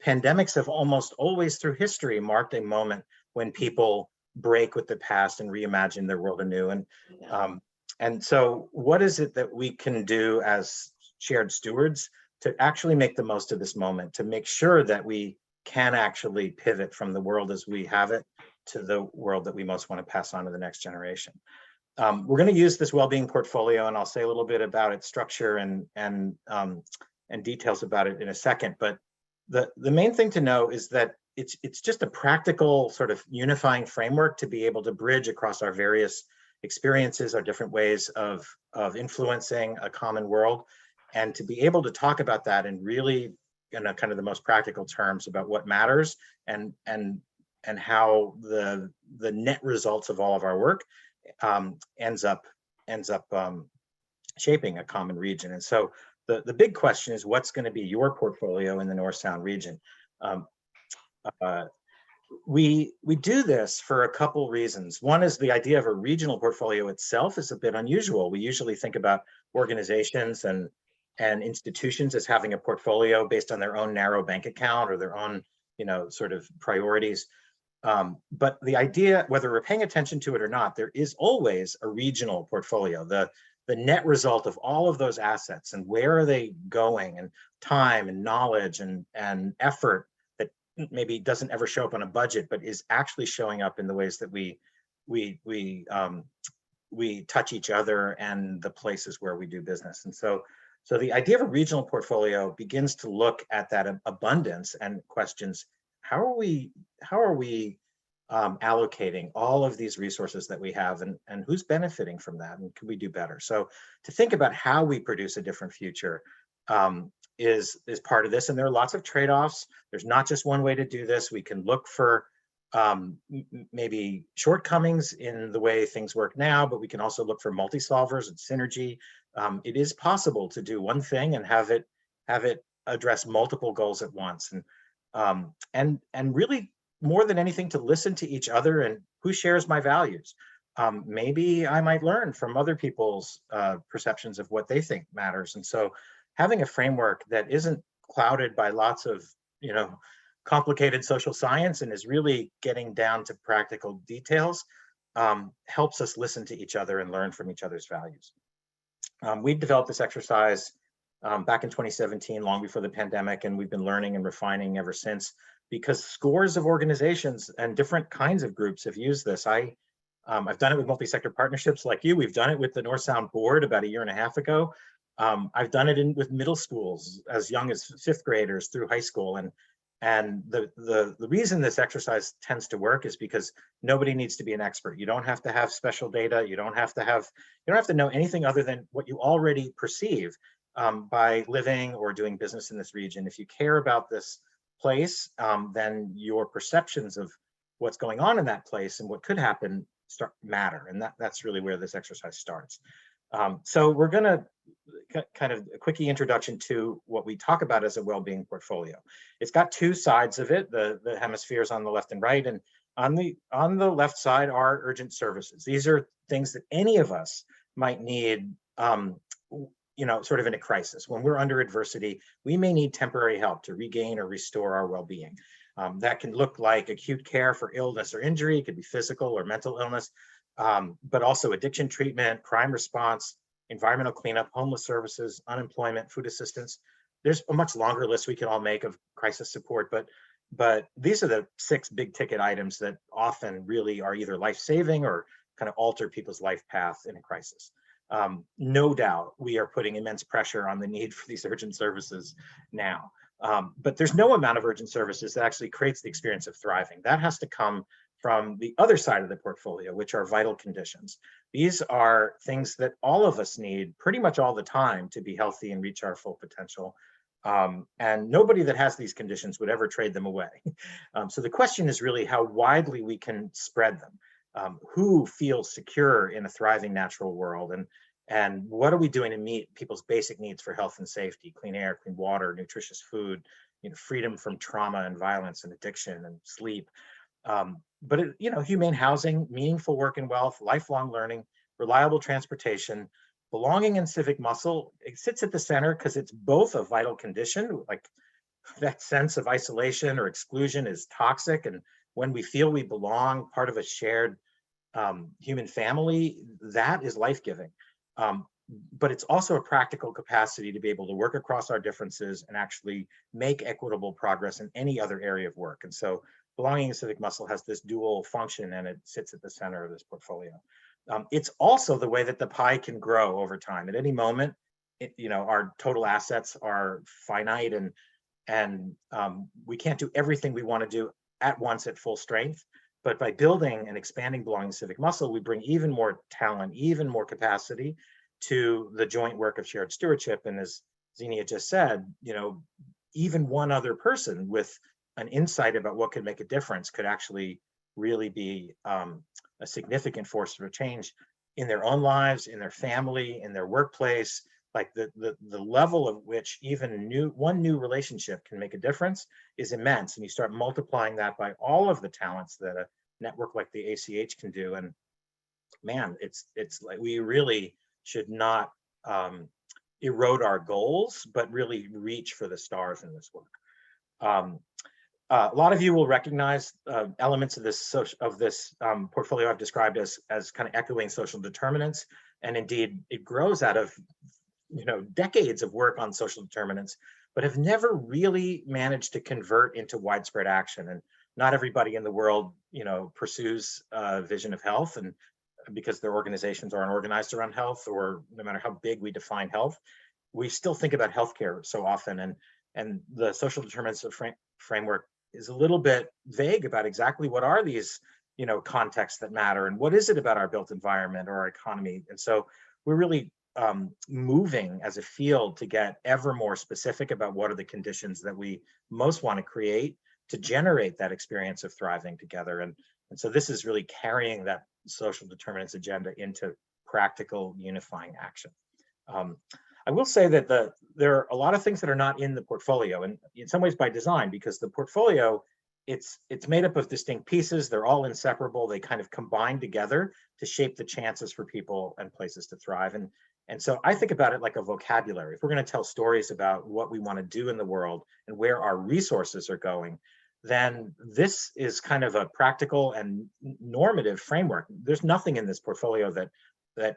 pandemics have almost always through history marked a moment when people break with the past and reimagine their world anew. And so what is it that we can do as shared stewards to actually make the most of this moment, to make sure that we can actually pivot from the world as we have it to the world that we most want to pass on to the next generation? We're going to use this well-being portfolio, and I'll say a little bit about its structure and details about it in a second. But the main thing to know is that it's just a practical sort of unifying framework to be able to bridge across our various experiences, our different ways of influencing a common world, and to be able to talk about that in really kind of the most practical terms about what matters and how the net results of all of our work ends up shaping a common region. And so the big question is, what's going to be your portfolio in the North Sound region? We do this for a couple reasons. One is the idea of a regional portfolio itself is a bit unusual. We usually think about organizations and institutions as having a portfolio based on their own narrow bank account or their own, sort of priorities. But the idea, whether we're paying attention to it or not, there is always a regional portfolio. The net result of all of those assets and where are they going, and time and knowledge and effort that maybe doesn't ever show up on a budget, but is actually showing up in the ways that we touch each other and the places where we do business. And so the idea of a regional portfolio begins to look at that abundance and questions, how are we allocating all of these resources that we have, and who's benefiting from that, and can we do better? So to think about how we produce a different future is part of this, and there are lots of trade-offs. There's not just one way to do this. We can look for maybe shortcomings in the way things work now, but we can also look for multi-solvers and synergy. It is possible to do one thing and have it address multiple goals at once, and really more than anything to listen to each other and who shares my values. Maybe I might learn from other people's perceptions of what they think matters, and so having a framework that isn't clouded by lots of complicated social science and is really getting down to practical details helps us listen to each other and learn from each other's values. We developed this exercise back in 2017, long before the pandemic, and we've been learning and refining ever since, because scores of organizations and different kinds of groups have used this. I've done it with multi-sector partnerships like you. We've done it with the North Sound board about 1.5 years ago. I've done it with middle schools as young as 5th graders through high school. And the reason this exercise tends to work is because nobody needs to be an expert. You don't have to have special data. You don't have to know anything other than what you already perceive by living or doing business in this region. If you care about this place, then your perceptions of what's going on in that place and what could happen matter. And that's really where this exercise starts. So we're going to kind of a quickie introduction to what we talk about as a well-being portfolio. It's got two sides of it, the hemispheres on the left and right, and on the left side are urgent services. These are things that any of us might need, sort of in a crisis. When we're under adversity, we may need temporary help to regain or restore our well-being. That can look like acute care for illness or injury. It could be physical or mental illness, but also addiction treatment, crime response, environmental cleanup, homeless services, unemployment, food assistance. There's a much longer list we can all make of crisis support, but But these are the 6 big ticket items that often really are either life-saving or kind of alter people's life path in a crisis. No doubt we are putting immense pressure on the need for these urgent services now. But there's no amount of urgent services that actually creates the experience of thriving. That has to come from the other side of the portfolio, which are vital conditions. These are things that all of us need pretty much all the time to be healthy and reach our full potential. And nobody that has these conditions would ever trade them away. So the question is really how widely we can spread them. Who feels secure in a thriving natural world, and what are we doing to meet people's basic needs for health and safety: clean air, clean water, nutritious food, freedom from trauma and violence and addiction and sleep. But humane housing, meaningful work and wealth, lifelong learning, reliable transportation, belonging and civic muscle. It sits at the center because it's both a vital condition. Like, that sense of isolation or exclusion is toxic, and when we feel we belong, part of a shared human family, that is life-giving. But it's also a practical capacity to be able to work across our differences and actually make equitable progress in any other area of work. And so belonging and civic muscle has this dual function, and it sits at the center of this portfolio. It's also the way that the pie can grow over time. At any moment, our total assets are finite, and we can't do everything we want to do at once at full strength. But by building and expanding belonging and civic muscle, we bring even more talent, even more capacity to the joint work of shared stewardship. And as Xenia just said, even one other person with an insight about what could make a difference could actually really be a significant force for change in their own lives, in their family, in their workplace. Like the level of which even one new relationship can make a difference is immense. And you start multiplying that by all of the talents that a network like the ACH can do. And man, it's like we really should not erode our goals, but really reach for the stars in this work. A lot of you will recognize elements of this portfolio I've described as kind of echoing social determinants, and indeed it grows out of decades of work on social determinants, but have never really managed to convert into widespread action. And not everybody in the world pursues a vision of health, and because their organizations aren't organized around health, or no matter how big we define health, we still think about healthcare so often, and the social determinants of framework is a little bit vague about exactly what are these contexts that matter, and what is it about our built environment or our economy. And so we're really moving as a field to get ever more specific about what are the conditions that we most want to create to generate that experience of thriving together. And so this is really carrying that social determinants agenda into practical unifying action. I will say that there are a lot of things that are not in the portfolio, and in some ways by design, because the portfolio, it's made up of distinct pieces. They're all inseparable. They kind of combine together to shape the chances for people and places to thrive. And so I think about it like a vocabulary. If we're going to tell stories about what we want to do in the world and where our resources are going, then this is kind of a practical and normative framework. There's nothing in this portfolio that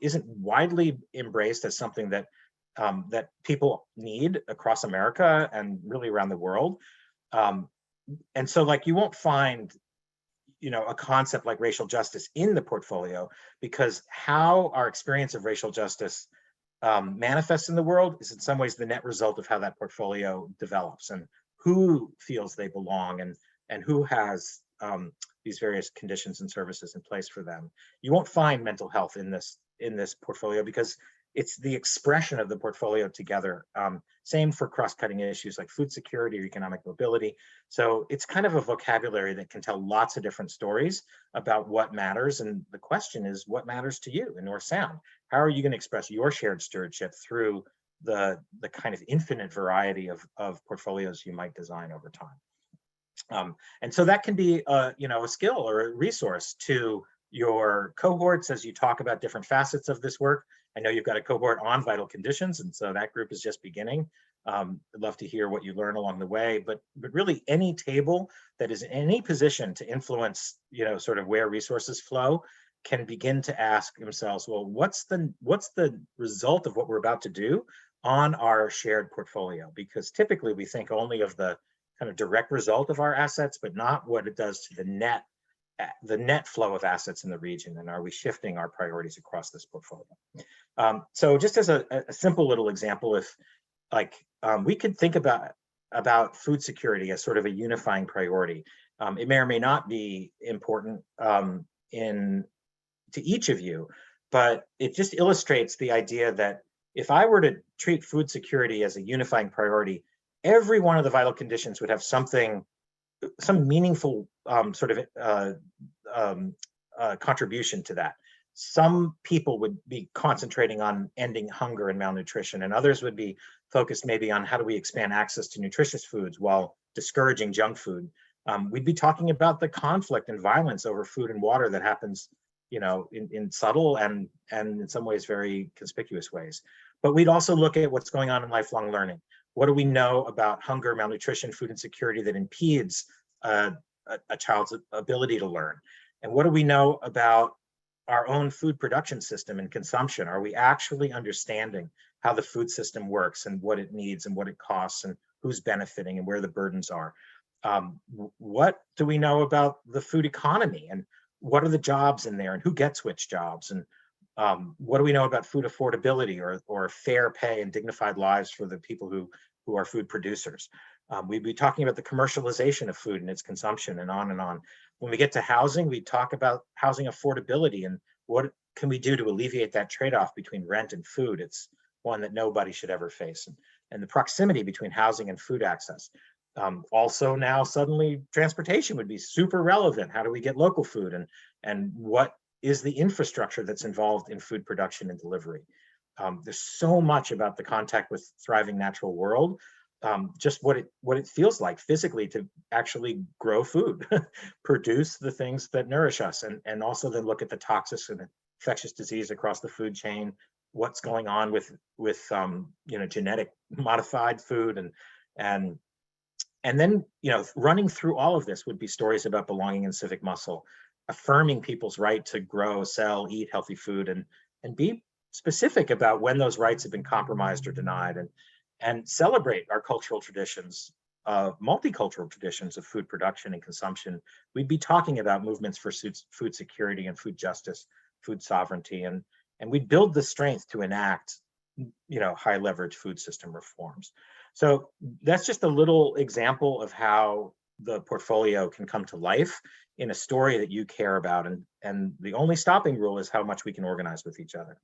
isn't widely embraced as something that that people need across America and really around the world. And so, like, you won't find a concept like racial justice in the portfolio, because how our experience of racial justice manifests in the world is in some ways the net result of how that portfolio develops, and who feels they belong, and who has these various conditions and services in place for them. You won't find mental health in this portfolio because it's the expression of the portfolio together. Same for cross-cutting issues like food security or economic mobility. So it's kind of a vocabulary that can tell lots of different stories about what matters. And the question is, what matters to you in North Sound? How are you going to express your shared stewardship through the kind of infinite variety of portfolios you might design over time? And so that can be a skill or a resource to your cohorts as you talk about different facets of this work. I know you've got a cohort on vital conditions, and so that group is just beginning. I'd love to hear what you learn along the way, but really any table that is in any position to influence, sort of where resources flow, can begin to ask themselves, well, what's the result of what we're about to do on our shared portfolio? Because typically we think only of the kind of direct result of our assets, but not what it does to the net flow of assets in the region, and are we shifting our priorities across this portfolio? So just as a simple little example, if like we could think about food security as sort of a unifying priority. It may or may not be important to each of you, but it just illustrates the idea that if I were to treat food security as a unifying priority, every one of the vital conditions would have some meaningful sort of contribution to that. Some people would be concentrating on ending hunger and malnutrition, and others would be focused maybe on how do we expand access to nutritious foods while discouraging junk food. We'd be talking about the conflict and violence over food and water that happens, you know, in subtle and in some ways very conspicuous ways. But we'd also look at what's going on in lifelong learning. What do we know about hunger, malnutrition, food insecurity that impedes a child's ability to learn? And what do we know about our own food production system and consumption? Are we actually understanding how the food system works and what it needs and what it costs and who's benefiting and where the burdens are? What do we know about the food economy and what are the jobs in there and who gets which jobs? And what do we know about food affordability or fair pay and dignified lives for the people who are food producers? We'd be talking about the commercialization of food and its consumption and on and on. When we get to housing, we talk about housing affordability and what can we do to alleviate that trade-off between rent and food. It's one that nobody should ever face. And the proximity between housing and food access. Also now suddenly transportation would be super relevant. How do we get local food and what is the infrastructure that's involved in food production and delivery? There's so much about the contact with thriving natural world, just what it feels like physically to actually grow food, produce the things that nourish us, and also then look at the toxics and infectious disease across the food chain, what's going on with you know, genetic modified food, and then, you know, running through all of this would be stories about belonging and civic muscle, affirming people's right to grow, sell, eat healthy food, and be specific about when those rights have been compromised or denied, and celebrate our cultural traditions, multicultural traditions of food production and consumption. We'd be talking about movements for food security and food justice, food sovereignty, and we'd build the strength to enact, you know, high leverage food system reforms. So that's just a little example of how the portfolio can come to life in a story that you care about. And the only stopping rule is how much we can organize with each other.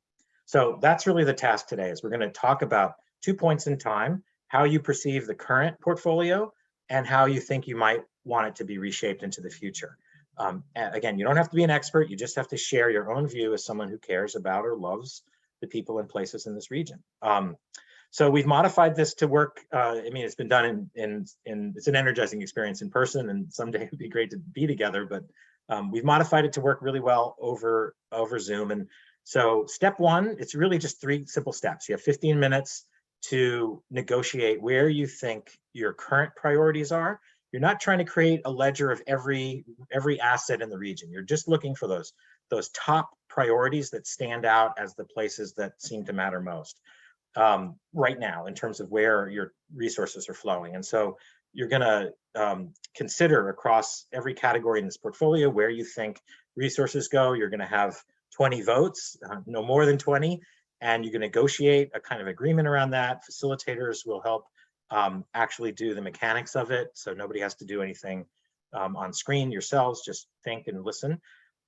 So that's really the task today, is we're going to talk about 2 points in time, how you perceive the current portfolio and how you think you might want it to be reshaped into the future. Again, you don't have to be an expert. You just have to share your own view as someone who cares about or loves the people and places in this region. So we've modified this to work. I mean, it's been done in it's an energizing experience in person, and someday it'd be great to be together, but we've modified it to work really well over Zoom. And so step one, it's really just 3 simple steps. You have 15 minutes to negotiate where you think your current priorities are. You're not trying to create a ledger of every asset in the region. You're just looking for those top priorities that stand out as the places that seem to matter most right now in terms of where your resources are flowing. And so you're going to consider across every category in this portfolio where you think resources go. You're going to have 20 votes, no more than 20, and you can negotiate a kind of agreement around that. Facilitators will help actually do the mechanics of it, so nobody has to do anything on screen yourselves, just think and listen.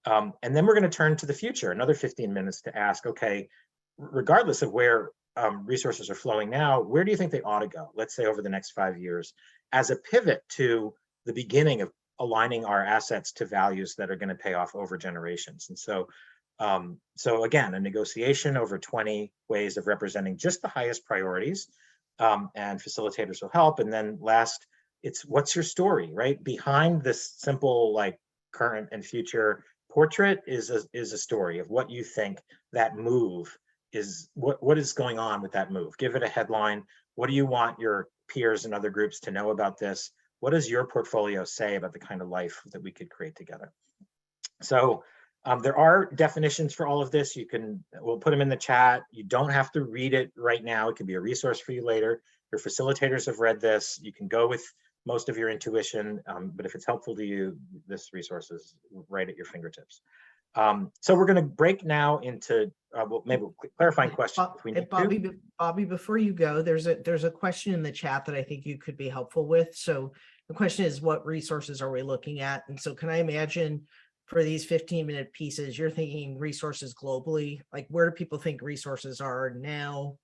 And then we're going to turn to the future, another 15 minutes to ask, okay, regardless of where resources are flowing now, where do you think they ought to go? Let's say over the next 5 years, as a pivot to the beginning of aligning our assets to values that are going to pay off over generations. And so, so again, a negotiation over 20 ways of representing just the highest priorities, and facilitators will help. And then last, it's what's your story, right? Behind this simple like current and future portrait is a story of what you think that move is, what is going on with that move. Give it a headline. What do you want your peers and other groups to know about this? What does your portfolio say about the kind of life that we could create together? So there are definitions for all of this. We'll put them in the chat. You don't have to read it right now. It could be a resource for you later. Your facilitators have read this. You can go with most of your intuition, but if it's helpful to you, this resource is right at your fingertips. So we're going to break now into well, maybe clarifying questions. If we need to. Bobby, before you go, there's a question in the chat that I think you could be helpful with. So the question is, what resources are we looking at? And so can I imagine for these 15-minute pieces, you're thinking resources globally? Like, where do people think resources are now?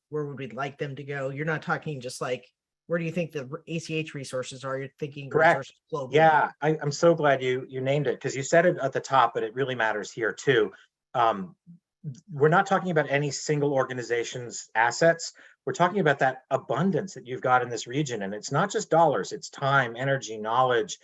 Where would we like them to go? You're not talking just like, where do you think the ACH resources are? You're thinking Correct. resources globally. Yeah, I'm so glad you named it, because you said it at the top, but it really matters here too. We're not talking about any single organization's assets. We're talking about that abundance that you've got in this region. And it's not just dollars, it's time, energy, knowledge,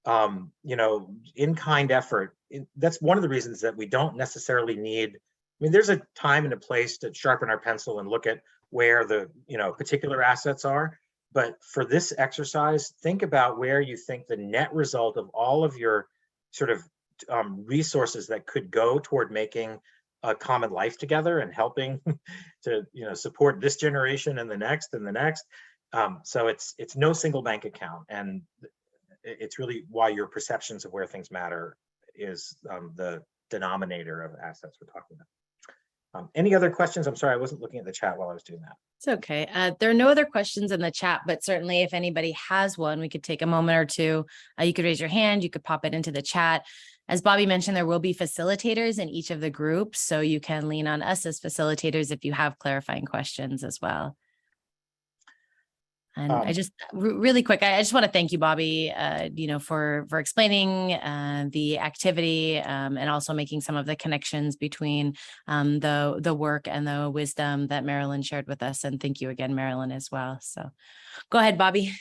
you know, in-kind effort. That's one of the reasons that we don't necessarily need, I mean, there's a time and a place to sharpen our pencil and look at where the, you know, particular assets are. But for this exercise, think about where you think the net result of all of your sort of resources that could go toward making a common life together and helping to, you know, support this generation and the next and the next. So it's no single bank account, and it's really why your perceptions of where things matter is the denominator of assets we're talking about. Any other questions? I'm sorry, I wasn't looking at the chat while I was doing that. It's okay. There are no other questions in the chat, but certainly if anybody has one, we could take a moment or two. You could raise your hand, you could pop it into the chat. As Bobby mentioned, there will be facilitators in each of the groups, so you can lean on us as facilitators if you have clarifying questions as well. And I just really quick, I just want to thank you, Bobby, you know, for explaining the activity and also making some of the connections between the work and the wisdom that Marilyn shared with us. And thank you again, Marilyn, as well. So go ahead, Bobby.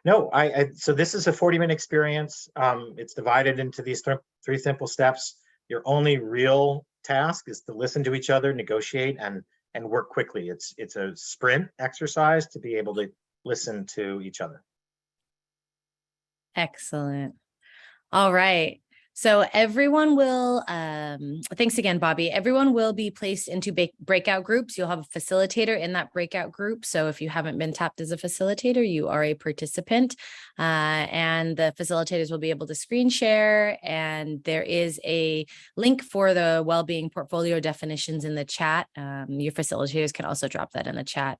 No, so this is a 40-minute experience. It's divided into these three simple steps. Your only real task is to listen to each other, negotiate, and work quickly. It's a sprint exercise to be able to listen to each other. Excellent. All right. So everyone will, thanks again, Bobby. Everyone will be placed into breakout groups. You'll have a facilitator in that breakout group. So if you haven't been tapped as a facilitator, you are a participant, and the facilitators will be able to screen share. And there is a link for the well-being portfolio definitions in the chat. Your facilitators can also drop that in the chat.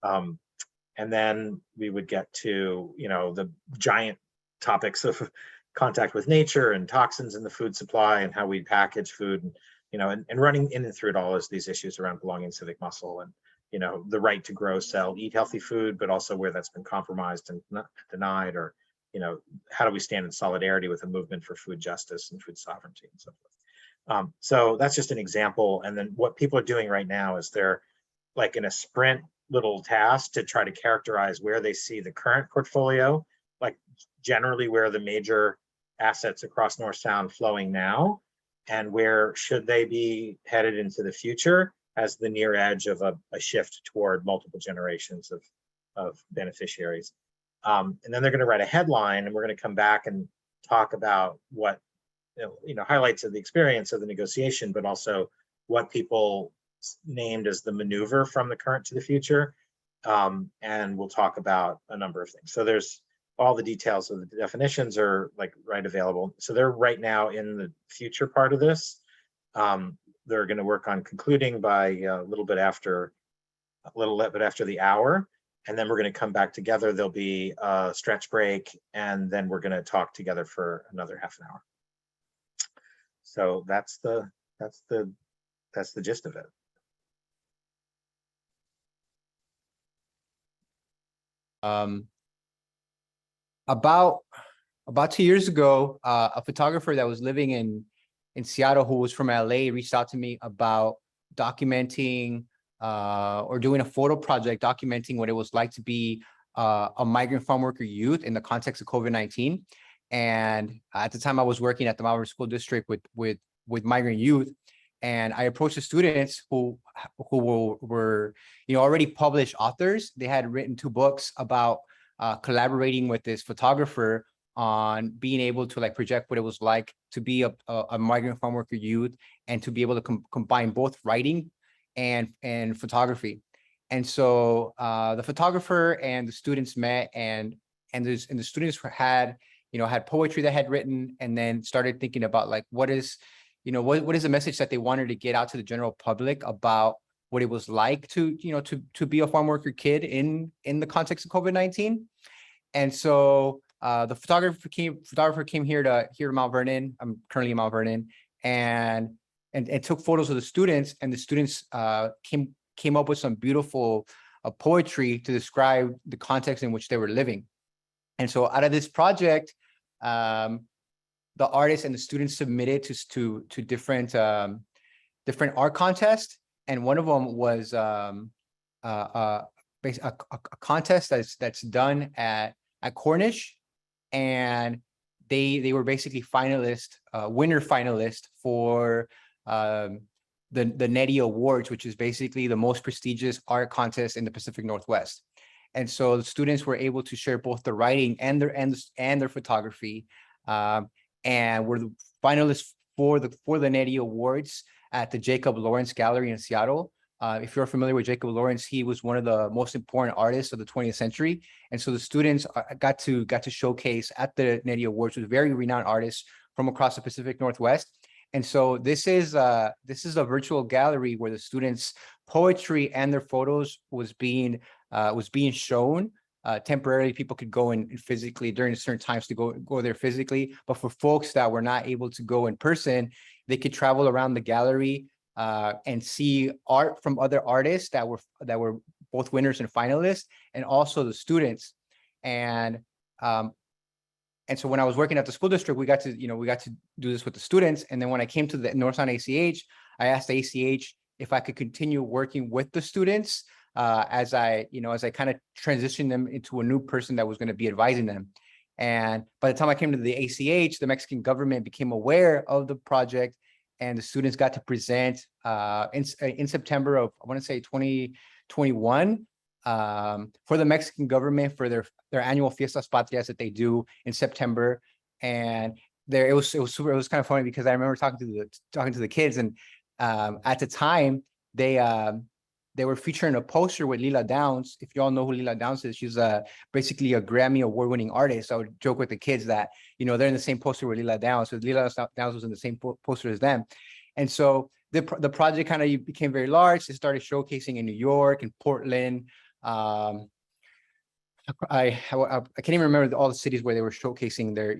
And then we would get to, you know, the giant topics of contact with nature and toxins in the food supply and how we package food, and, you know, and running in and through it all is these issues around belonging, civic muscle, and, you know, the right to grow, sell, eat healthy food, but also where that's been compromised and not denied, or, you know, how do we stand in solidarity with a movement for food justice and food sovereignty and so forth. So that's just an example. And then what people are doing right now is they're like in a sprint little task to try to characterize where they see the current portfolio, like generally where the major assets across North Sound flowing now, and where should they be headed into the future as the near edge of a shift toward multiple generations of beneficiaries. And then they're going to write a headline, and we're going to come back and talk about what, you know, highlights of the experience of the negotiation, but also what people named as the maneuver from the current to the future. And we'll talk about a number of things. So there's all the details of the definitions are like right available. So they're right now in the future part of this. They're going to work on concluding by a little bit after the hour. And then we're going to come back together. There'll be a stretch break, and then we're going to talk together for another half an hour. So that's the gist of it. About 2 years ago, a photographer that was living in Seattle, who was from LA, reached out to me about documenting or doing a photo project documenting what it was like to be a migrant farm worker youth in the context of COVID-19. And at the time I was working at the Mount Vernon School District with migrant youth. And I approached the students who were, you know, already published authors. They had written 2 books about collaborating with this photographer on being able to like project what it was like to be a migrant farm worker youth, and to be able to combine both writing and photography. And so the photographer and the students met, and the students had, had poetry that had written, and then started thinking about like, what is the message that they wanted to get out to the general public about what it was like to be a farm worker kid in the context of COVID-19. And so the photographer came here to Mount Vernon. I'm currently in Mount Vernon, and took photos of the students, and the students came up with some beautiful poetry to describe the context in which they were living. And so out of this project, the artists and the students submitted to different art contests, and one of them was a contest that's done at Cornish, and they were basically winner finalist for the NETI Awards, which is basically the most prestigious art contest in the Pacific Northwest. And so the students were able to share both the writing and their photography, and were the finalists for the NETI Awards at the Jacob Lawrence Gallery in Seattle. If you're familiar with Jacob Lawrence, he was one of the most important artists of the 20th century. And so the students got to showcase at the NETI Awards with very renowned artists from across the Pacific Northwest. And so this is a virtual gallery where the students' poetry and their photos was being shown. Temporarily, people could go in physically during certain times to go there physically. But for folks that were not able to go in person, they could travel around the gallery and see art from other artists that were both winners and finalists, and also the students. And so when I was working at the school district, we got to do this with the students. And then when I came to the Northtown ACH, I asked the ACH if I could continue working with the students as I kind of transitioned them into a new person that was going to be advising them. And by the time I came to the ACH, the Mexican government became aware of the project, and the students got to present in September of, I want to say 2021, for the Mexican government for their annual Fiestas Patrias that they do in September. And it was kind of funny because I remember talking to the kids, and at the time they were featuring a poster with Lila Downs. If you all know who Lila Downs is, she's basically a Grammy award-winning artist. I would joke with the kids that, they're in the same poster with Lila Downs. So Lila Downs was in the same poster as them. And so the project kind of became very large. It started showcasing in New York and Portland. I can't even remember all the cities where they were showcasing their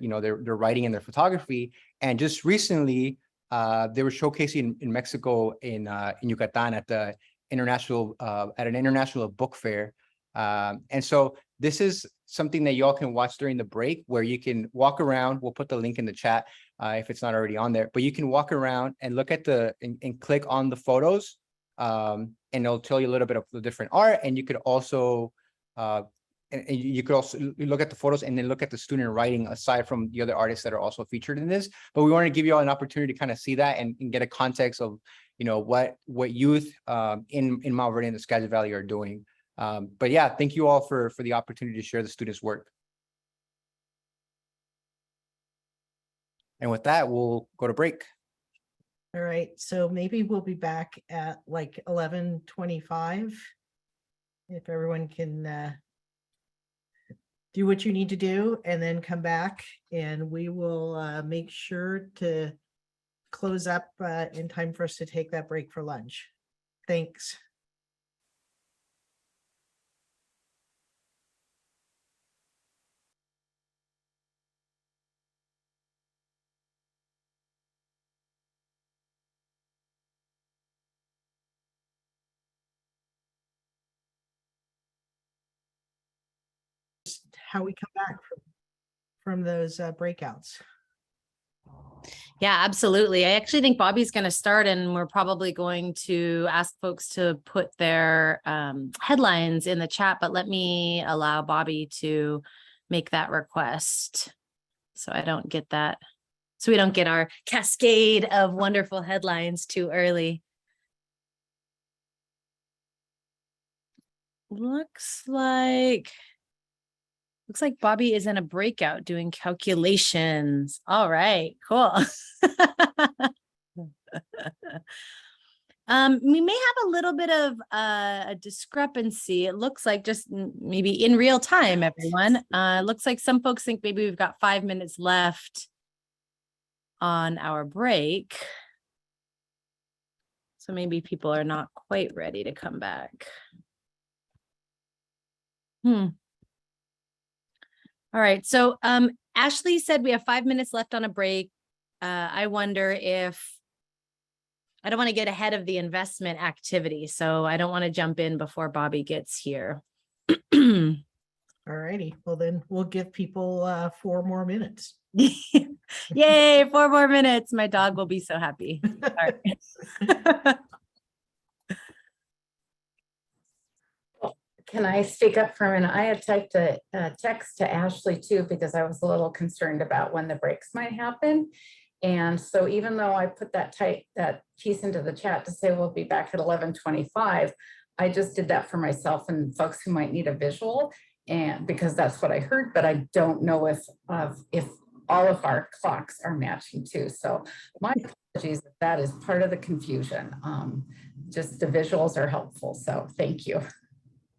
writing and their photography. And just recently, they were showcasing in Mexico, in Yucatan at an international book fair. And so this is something that y'all can watch during the break, where you can walk around. We'll put the link in the chat if it's not already on there, but you can walk around and look at and click on the photos, and it'll tell you a little bit of the different art. And you could also look at the photos and then look at the student writing aside from the other artists that are also featured in this. But we want to give you all an opportunity to kind of see that and get a context of what youth in Mount Vernon and the Skagit Valley are doing. But yeah, thank you all for the opportunity to share the students' work. And with that, we'll go to break. All right, so maybe we'll be back at like 11:25. If everyone can do what you need to do and then come back, and we will make sure to close up in time for us to take that break for lunch. Thanks. How we come back from those breakouts. Yeah, absolutely. I actually think Bobby's going to start, and we're probably going to ask folks to put their headlines in the chat, but let me allow Bobby to make that request so I don't get that. So we don't get our cascade of wonderful headlines too early. Looks like Bobby is in a breakout doing calculations. All right, cool. We may have a little bit of a discrepancy. It looks like just maybe in real time, everyone. Looks like some folks think maybe we've got 5 minutes left on our break. So maybe people are not quite ready to come back. All right, so Ashley said we have 5 minutes left on a break. I wonder if, I don't want to get ahead of the investment activity, so I don't want to jump in before Bobby gets here. All righty, well then we'll give people 4 more minutes. Yay, 4 more minutes. My dog will be so happy. All right. Can I speak up for a minute? I had typed a text to Ashley too, because I was a little concerned about when the breaks might happen. And so even though I put that piece into the chat to say we'll be back at 11:25, I just did that for myself and folks who might need a visual, and because that's what I heard, but I don't know if all of our clocks are matching too. So my apologies if that is part of the confusion. Just the visuals are helpful, so thank you.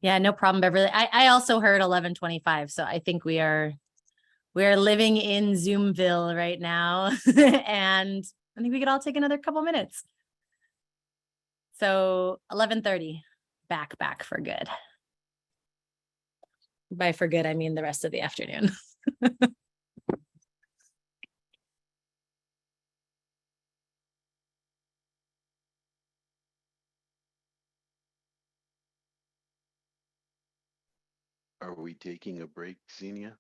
Yeah, no problem, Beverly. I also heard 11:25, so I think we are living in Zoomville right now, and I think we could all take another couple minutes. So 11:30, back for good. By for good, I mean the rest of the afternoon. Are we taking a break, Xenia?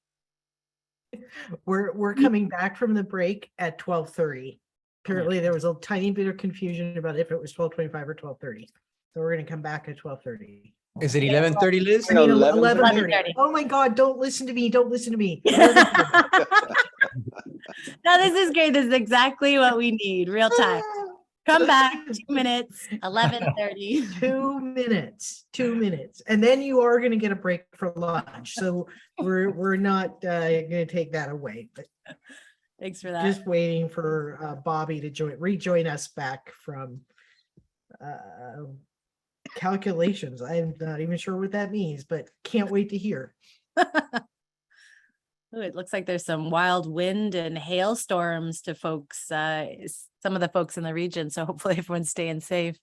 We're coming back from the break at 12:30. Apparently there was a tiny bit of confusion about if it was 12:25 or 12:30. So we're going to come back at 12:30. Is it 11:30, Liz? I mean, 11:30. 11:30. Oh my God, don't listen to me. Don't listen to me. No, this is great. This is exactly what we need. Real time. Come back, 2 minutes, 11:30. 2 minutes, 2 minutes. And then you are going to get a break for lunch. So we're not going to take that away, but Thanks for that. just waiting for Bobby to rejoin us back from calculations. I'm not even sure what that means, but can't wait to hear. Ooh, it looks like there's some wild wind and hailstorms to folks, some of the folks in the region. So hopefully everyone's staying safe.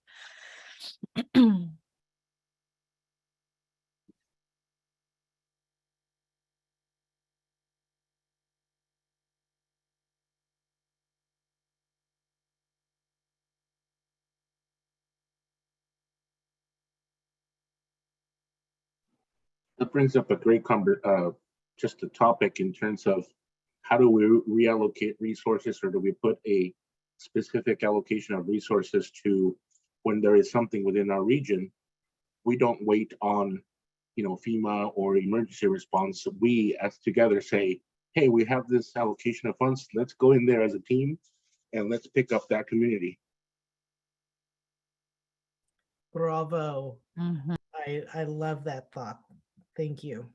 That brings up a great just a topic in terms of how do we reallocate resources, or do we put a specific allocation of resources to when there is something within our region? We don't wait on, FEMA or emergency response. We as together say, hey, we have this allocation of funds. Let's go in there as a team and let's pick up that community. Bravo. Mhm. I love that thought. Thank you.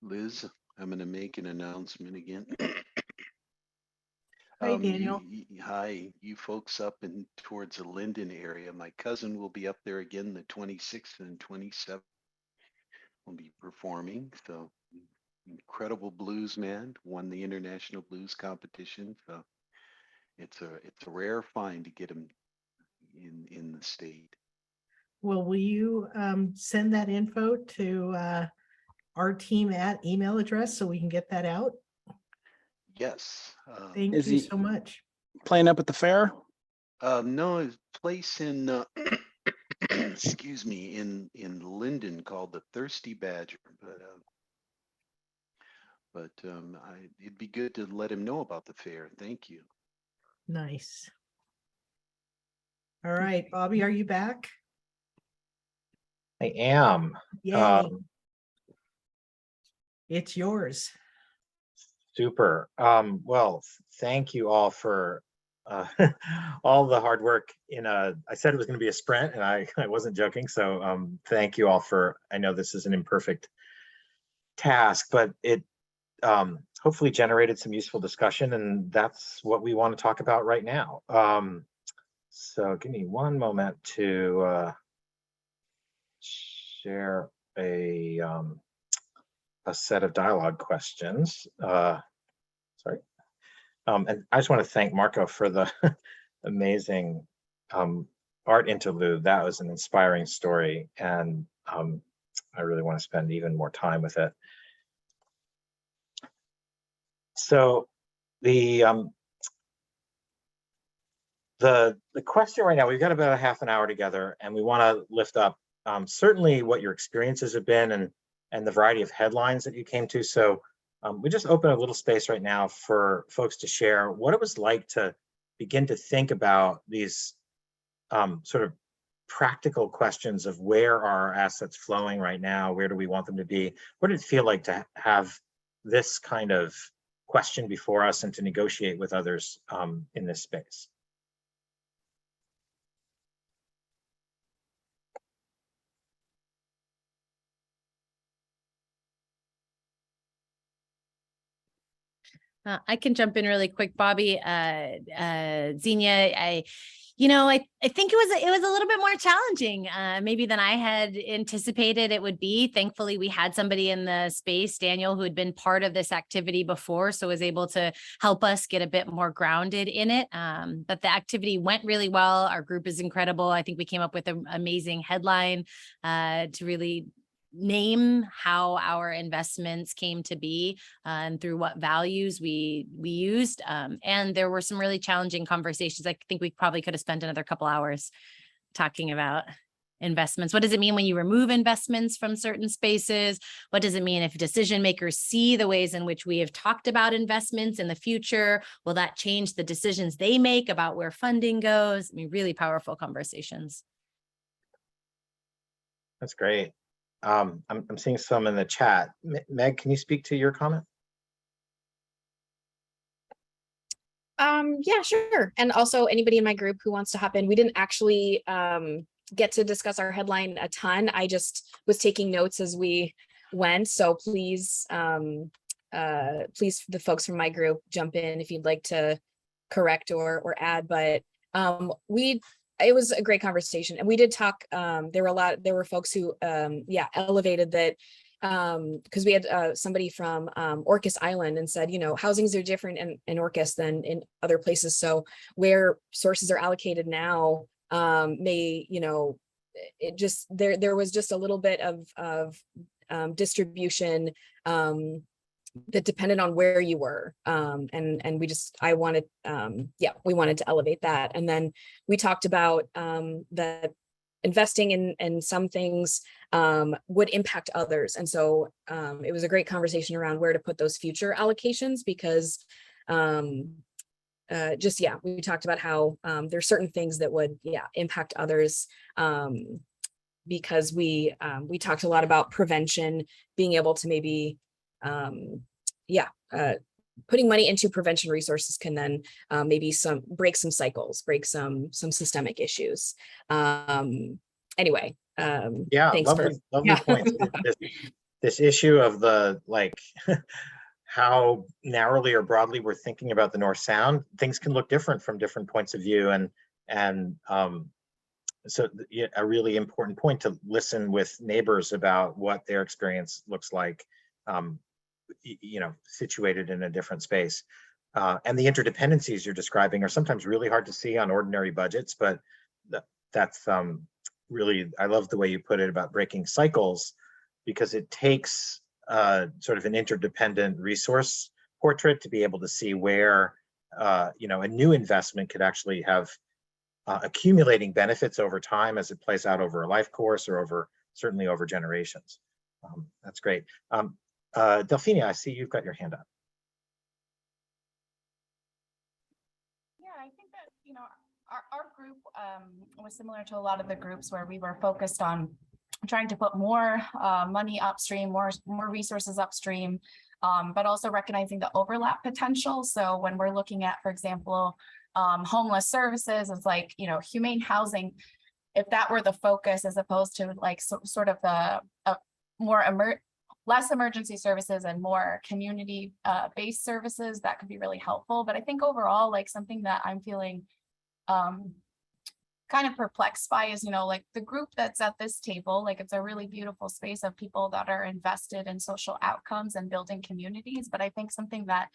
Liz, I'm going to make an announcement again. Hi, Daniel. Hi, you folks up in towards the Linden area. My cousin will be up there again the 26th and 27th. Will be performing. So incredible blues man, won the international blues competition. So it's a rare find to get him in the state. Well, will you send that info to our team at email address so we can get that out? Yes. Thank Is you he- so much. Playing up at the fair? No, his place in excuse me, in Linden called the Thirsty Badger, but it'd be good to let him know about the fair. Thank you. Nice. All right, Bobby, are you back? I am. Yay. It's yours. Super. Well, thank you all for all the hard work I said it was going to be a sprint, and I wasn't joking. So thank you all I know this is an imperfect task, but it hopefully generated some useful discussion, and that's what we want to talk about right now. So give me one moment to share a set of dialogue questions. Sorry. And I just want to thank Marco for the amazing art interlude. That was an inspiring story, and I really want to spend even more time with it. So the question right now, we've got about a half an hour together, and we want to lift up certainly what your experiences have been and the variety of headlines that you came to. So we just open a little space right now for folks to share what it was like to begin to think about these sort of practical questions of where are our assets flowing right now? Where do we want them to be? What did it feel like to have this kind of question before us and to negotiate with others in this space? I can jump in really quick, Bobby. Xenia, I think it was a little bit more challenging, maybe than I had anticipated it would be. Thankfully, we had somebody in the space, Daniel, who had been part of this activity before, so was able to help us get a bit more grounded in it. But the activity went really well. Our group is incredible. I think we came up with an amazing headline to really name how our investments came to be and through what values we used. And there were some really challenging conversations. I think we probably could have spent another couple hours talking about investments. What does it mean when you remove investments from certain spaces? What does it mean if decision makers see the ways in which we have talked about investments in the future? Will that change the decisions they make about where funding goes? I mean, really powerful conversations. That's great. I'm seeing some in the chat. Meg, can you speak to your comment? Yeah, sure. And also anybody in my group who wants to hop in. We didn't actually get to discuss our headline a ton. I just was taking notes as we went. So please, please, the folks from my group, jump in if you'd like to correct or add. But it was a great conversation, and we did talk. There were folks who elevated that, because we had somebody from Orcas Island and said, housings are different in Orcas than in other places. So where sources are allocated now may, it just there was just a little bit of distribution that depended on where you were. And we wanted to elevate that. And then we talked about that investing in some things would impact others. And so it was a great conversation around where to put those future allocations, because we talked about how there's certain things that would impact others, because we talked a lot about prevention, being able to maybe putting money into prevention resources can then maybe break some cycles, break some systemic issues. Anyway, thanks lovely points. This issue of the how narrowly or broadly we're thinking about the North Sound, things can look different from different points of view, and so a really important point to listen with neighbors about what their experience looks like, situated in a different space. And the interdependencies you're describing are sometimes really hard to see on ordinary budgets, but that's really, I love the way you put it about breaking cycles, because it takes sort of an interdependent resource portrait to be able to see where a new investment could actually have accumulating benefits over time as it plays out over a life course or certainly over generations. That's great. Delphina, I see you've got your hand up. Yeah, I think that, our group was similar to a lot of the groups where we were focused on trying to put more money upstream, more resources upstream, but also recognizing the overlap potential. So when we're looking at, for example, homeless services, it's like, you know, humane housing, if that were the focus as opposed to like sort of the less emergency services and more community based services, that could be really helpful. But I think overall, like something that I'm feeling kind of perplexed by is, you know, like the group that's at this table, like it's a really beautiful space of people that are invested in social outcomes and building communities. But I think something that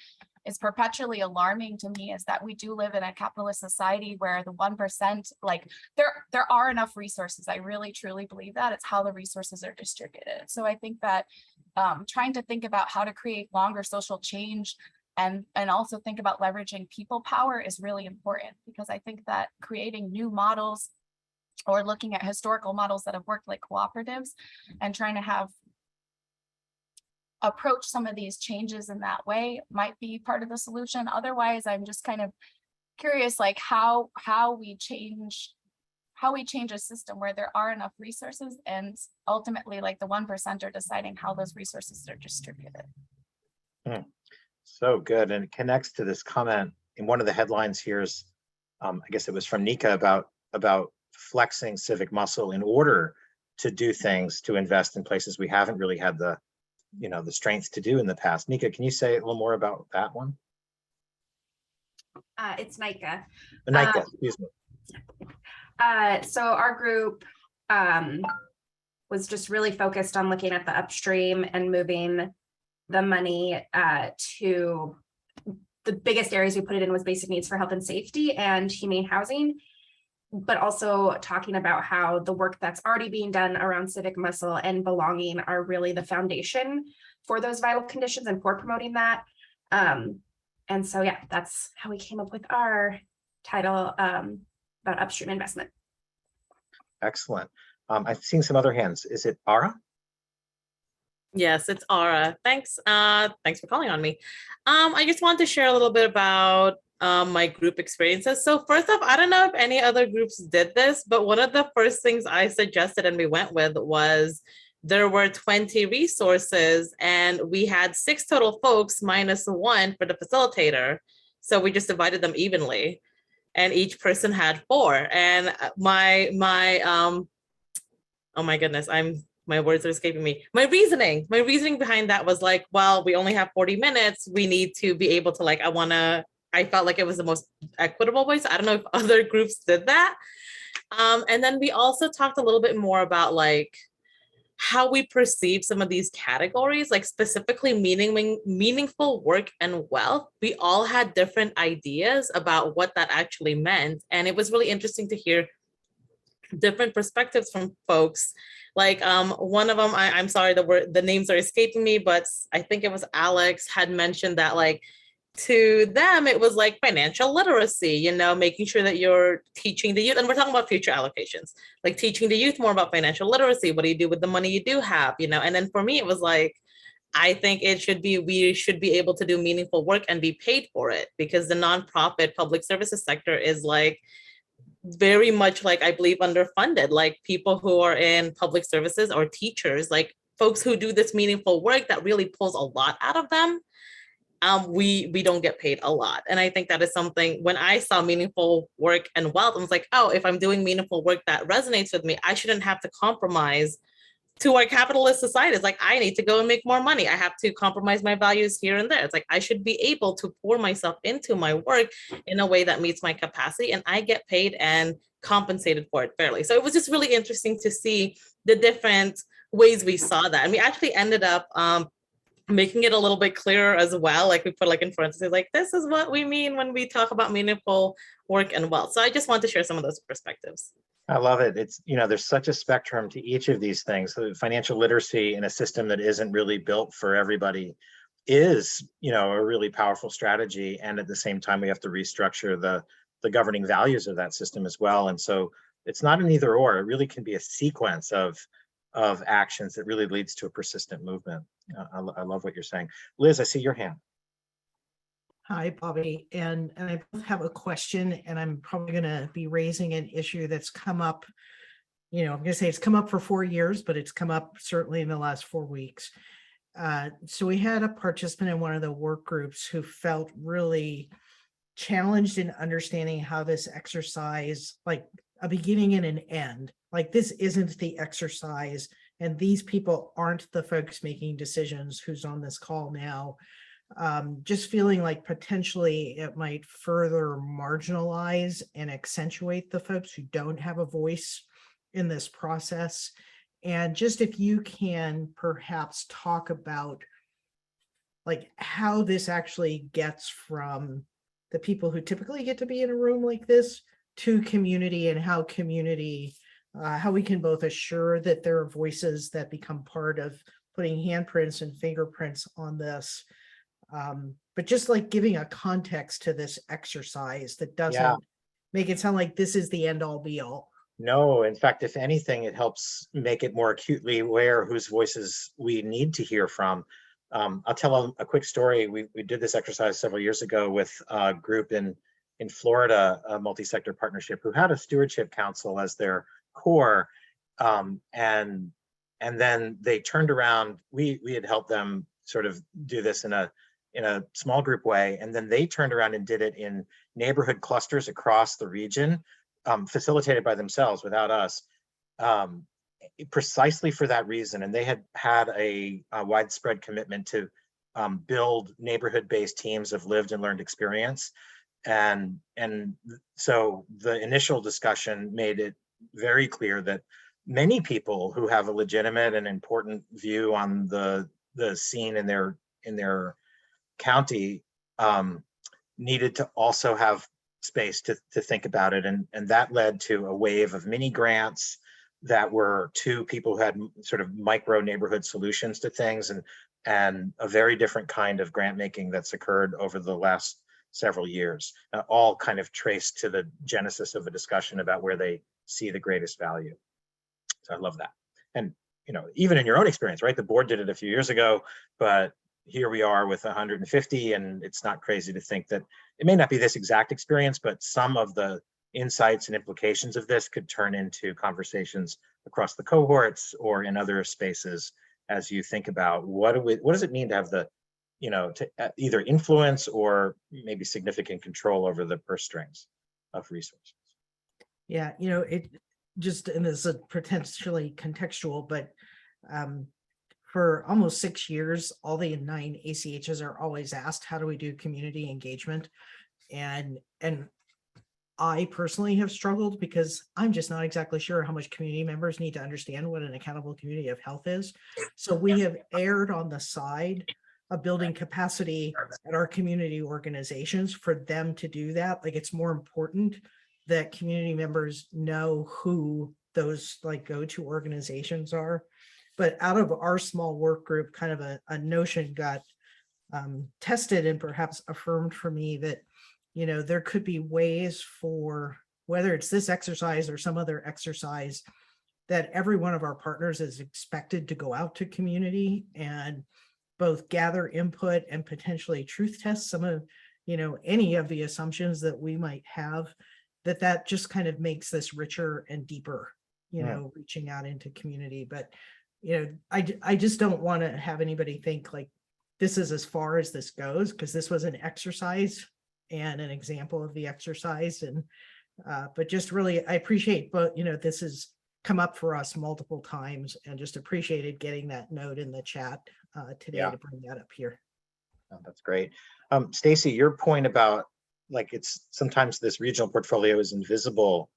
is perpetually alarming to me is that we do live in a capitalist society where the 1%, like there are enough resources. I really truly believe that. It's how the resources are distributed. So I think that trying to think about how to create longer social change and also think about leveraging people power is really important, because I think that creating new models or looking at historical models that have worked like cooperatives and trying to have approach some of these changes in that way might be part of the solution. Otherwise, I'm just kind of curious, like how we change a system where there are enough resources and ultimately like the 1% are deciding how those resources are distributed. So good. And it connects to this comment in one of the headlines here is, I guess it was from Nika about flexing civic muscle in order to do things, to invest in places we haven't really had the, you know, the strength to do in the past. Nika, can you say a little more about that one? It's Nika. Nika, excuse me. So our group was just really focused on looking at the upstream and moving the money to the biggest areas we put it in was basic needs for health and safety and humane housing, but also talking about how the work that's already being done around civic muscle and belonging are really the foundation for those vital conditions and for promoting that. And so, yeah, that's how we came up with our title about upstream investment. Excellent. I've seen some other hands. Is it Ara? Yes, it's Ara. Thanks. Thanks for calling on me. I just wanted to share a little bit about my group experiences. So first off, I don't know if any other groups did this, but one of the first things I suggested and we went with was there were 20 resources and we had 6 total folks minus 1 for the facilitator. So we just divided them evenly and each person had 4. And oh my goodness, my words are escaping me. My reasoning behind that was like, well, we only have 40 minutes. We need to be able to like, I felt like it was the most equitable way. So I don't know if other groups did that. And then we also talked a little bit more about like how we perceive some of these categories, like specifically meaningful work and wealth. We all had different ideas about what that actually meant. And it was really interesting to hear different perspectives from folks. Like one of them, I'm sorry, the names are escaping me, but I think it was Alex had mentioned that like to them, it was like financial literacy, you know, making sure that you're teaching the youth, and we're talking about future allocations, like teaching the youth more about financial literacy. What do you do with the money you do have, you know? And then for me, it was like, I think we should be able to do meaningful work and be paid for it, because the nonprofit public services sector is like, very much like I believe underfunded, like people who are in public services or teachers, like folks who do this meaningful work that really pulls a lot out of them. We don't get paid a lot. And I think that is something, when I saw meaningful work and wealth, I was like, oh, if I'm doing meaningful work that resonates with me, I shouldn't have to compromise to our capitalist society. It's like, I need to go and make more money. I have to compromise my values here and there. It's like, I should be able to pour myself into my work in a way that meets my capacity, and I get paid and compensated for it fairly. So it was just really interesting to see the different ways we saw that. And we actually ended up making it a little bit clearer as well. Like we put like in parentheses, like this is what we mean when we talk about meaningful work and wealth. So I just want to share some of those perspectives. I love it. It's, you know, there's such a spectrum to each of these things. So financial literacy in a system that isn't really built for everybody is, you know, a really powerful strategy. And at the same time, we have to restructure the governing values of that system as well. And so it's not an either or. It really can be a sequence of actions that really leads to a persistent movement. I love what you're saying. Liz, I see your hand. Hi, Bobby, and I both have a question, and I'm probably going to be raising an issue that's come up you know, I'm gonna say it's come up for 4 years, but it's come up certainly in the last 4 weeks. So we had a participant in one of the work groups who felt really challenged in understanding how this exercise, like a beginning and an end, like this isn't the exercise, and these people aren't the folks making decisions who's on this call now. Just feeling like potentially it might further marginalize and accentuate the folks who don't have a voice in this process. And just if you can perhaps talk about like how this actually gets from the people who typically get to be in a room like this to community, and how community, how we can both assure that there are voices that become part of putting handprints and fingerprints on this. But just like giving a context to this exercise that doesn't make it sound like this is the end all be all. No, in fact, if anything, it helps make it more acutely aware whose voices we need to hear from. I'll tell a quick story. We did this exercise several years ago with a group in Florida, a multi-sector partnership, who had a stewardship council as their core. And then they turned around, we had helped them sort of do this in a small group way. And then they turned around and did it in neighborhood clusters across the region, facilitated by themselves without us, precisely for that reason. And they had a widespread commitment to build neighborhood-based teams of lived and learned experience. And so the initial discussion made it very clear that many people who have a legitimate and important view on the scene in their county needed to also have space to think about it. And that led to a wave of mini grants that were to people who had sort of micro neighborhood solutions to things, and a very different kind of grant making that's occurred over the last several years, all kind of traced to the genesis of a discussion about where they see the greatest value. So I love that. And, you know, even in your own experience, right? The board did it a few years ago, but here we are with 150, and it's not crazy to think that it may not be this exact experience, but some of the insights and implications of this could turn into conversations across the cohorts or in other spaces as you think about what does it mean to have the, you know, to either influence or maybe significant control over the purse strings of resources. Yeah, you know, it just, and this is potentially contextual, but for almost 6 years, all the 9 ACHs are always asked, how do we do community engagement? And I personally have struggled because I'm just not exactly sure how much community members need to understand what an accountable community of health is. So we have erred on the side of building capacity at our community organizations for them to do that. Like, it's more important that community members know who those like go-to organizations are. But out of our small work group, kind of a notion got tested and perhaps affirmed for me that, you know, there could be ways for, whether it's this exercise or some other exercise, that every one of our partners is expected to go out to community and both gather input and potentially truth test some of, you know, any of the assumptions that we might have, that just kind of makes this richer and deeper, you know, reaching out into community. But, you know, I just don't want to have anybody think like this is as far as this goes, because this was an exercise and an example of the exercise. And but just really, I appreciate, but you know, this has come up for us multiple times, and just appreciated getting that note in the chat today to bring that up here. Oh, that's great. Stacy, your point about like it's sometimes this regional portfolio is invisible.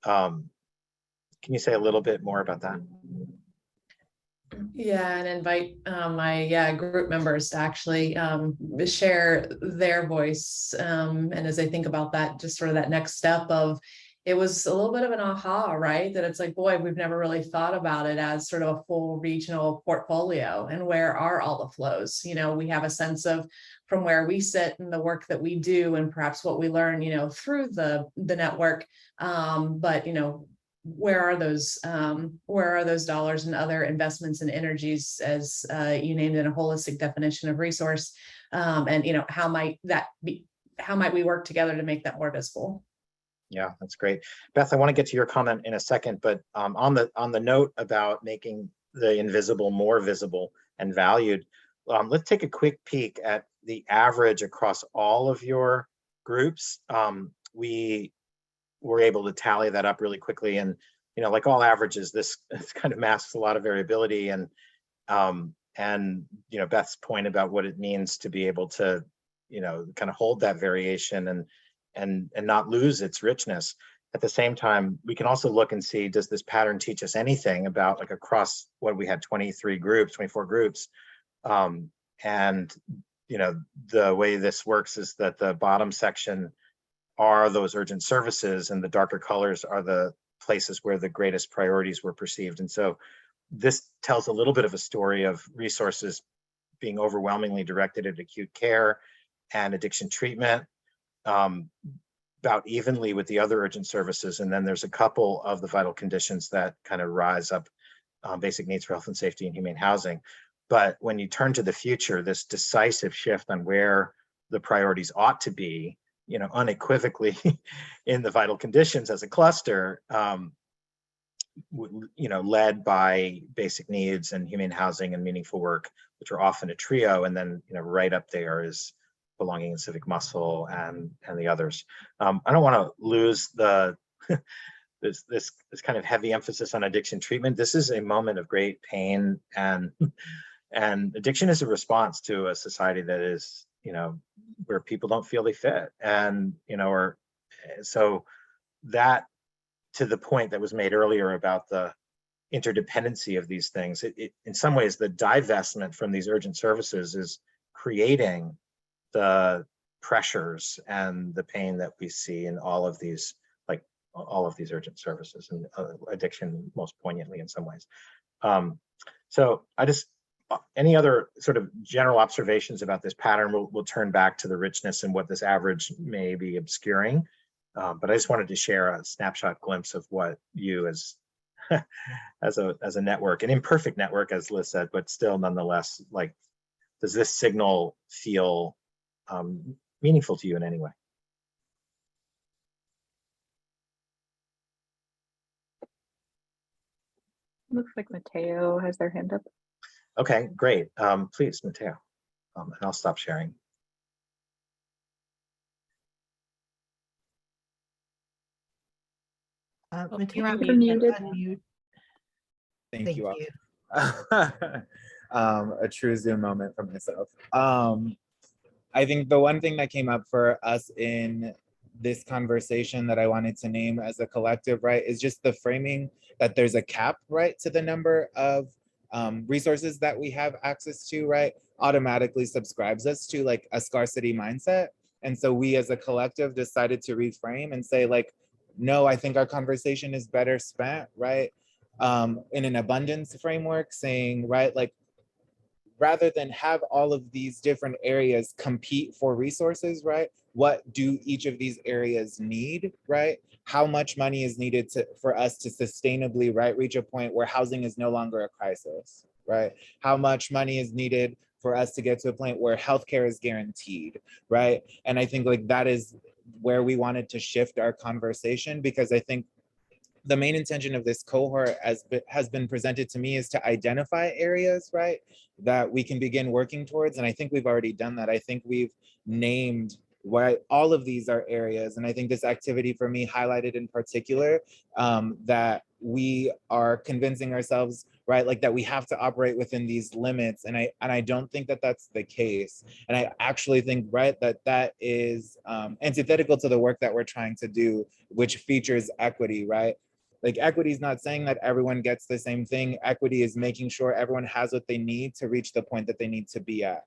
Can you say a little bit more about that? Yeah, and invite my group members to actually share their voice. And as I think about that, just sort of that next step of, it was a little bit of an aha, right? That it's like, boy, we've never really thought about it as sort of a full regional portfolio, and where are all the flows? You know, we have a sense of from where we sit and the work that we do, and perhaps what we learn, you know, through the network. But, you know, where are those dollars and other investments and energies, as you named in a holistic definition of resource, and you know, how might we work together to make that more visible? Yeah, that's great. Beth, I want to get to your comment in a second, but on the note about making the invisible more visible and valued, let's take a quick peek at the average across all of your groups. We were able to tally that up really quickly, and like all averages, this kind of masks a lot of variability. And Beth's point about what it means to be able to kind of hold that variation and not lose its richness. At the same time, we can also look and see, does this pattern teach us anything about, like, across what we had 23 groups, 24 groups. And the way this works is that the bottom section are those urgent services, and the darker colors are the places where the greatest priorities were perceived. And so this tells a little bit of a story of resources being overwhelmingly directed at acute care and addiction treatment, about evenly with the other urgent services. And then there's a couple of the vital conditions that kind of rise up, basic needs for health and safety and humane housing. But when you turn to the future, this decisive shift on where the priorities ought to be, unequivocally in the vital conditions as a cluster, led by basic needs and humane housing and meaningful work, which are often a trio. And then, right up there is belonging and civic muscle and the others. I don't want to lose the this kind of heavy emphasis on addiction treatment. This is a moment of great pain, and addiction is a response to a society that is, where people don't feel they fit. And, or so that, to the point that was made earlier about the interdependency of these things, it in some ways, the divestment from these urgent services is creating the pressures and the pain that we see in all of these urgent services, and addiction most poignantly in some ways. So I just, any other sort of general observations about this pattern, we'll turn back to the richness and what this average may be obscuring. But I just wanted to share a snapshot glimpse of what you as a network, an imperfect network, as Liz said, but still nonetheless, like, does this signal feel meaningful to you in any way? Looks like Mateo has their hand up. Okay, great. Please, Mateo, and I'll stop sharing. Mateo, you're you can muted. unmute. Thank you. A true Zoom moment for myself. I think the one thing that came up for us in this conversation that I wanted to name as a collective, right, is just the framing that there's a cap, right, to the number of resources that we have access to, right, automatically subscribes us to like a scarcity mindset. And so we as a collective decided to reframe and say, like, no, I think our conversation is better spent, right, in an abundance framework, saying, right, like, rather than have all of these different areas compete for resources, right, what do each of these areas need, right? How much money is needed for us to sustainably, right, reach a point where housing is no longer a crisis, right? How much money is needed for us to get to a point where healthcare is guaranteed, right? And I think, like, that is where we wanted to shift our conversation, because I think the main intention of this cohort has been presented to me is to identify areas, right, that we can begin working towards. And I think we've already done that. I think we've named why all of these are areas. And I think this activity for me highlighted in particular that we are convincing ourselves, right, like, that we have to operate within these limits. And I don't think that that's the case. And I actually think, right, that is antithetical to the work that we're trying to do, which features equity, right? Like, equity is not saying that everyone gets the same thing. Equity is making sure everyone has what they need to reach the point that they need to be at.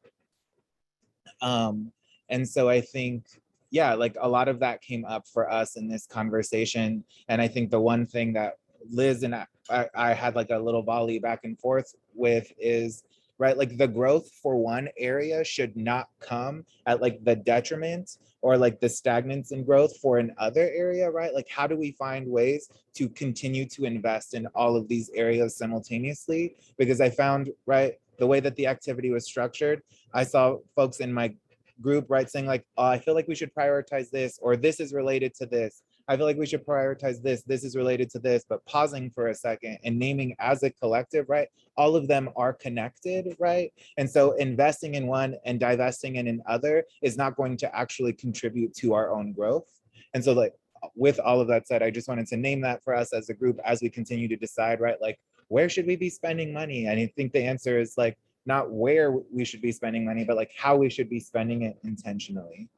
And so I think, yeah, like, a lot of that came up for us in this conversation. And I think the one thing that Liz and I had like a little volley back and forth with is, right, like, the growth for one area should not come at like the detriment or like the stagnance in growth for another area, right? Like, how do we find ways to continue to invest in all of these areas simultaneously? Because I found, right, the way that the activity was structured, I saw folks in my group, right, saying like, oh, I feel like we should prioritize this, or this is related to this. I feel like we should prioritize this. This is related to this, but pausing for a second and naming as a collective, right? All of them are connected, right? And so investing in one and divesting in another is not going to actually contribute to our own growth. And so like, with all of that said, I just wanted to name that for us as a group as we continue to decide, right? Like, where should we be spending money? And I think the answer is like, not where we should be spending money, but like how we should be spending it intentionally.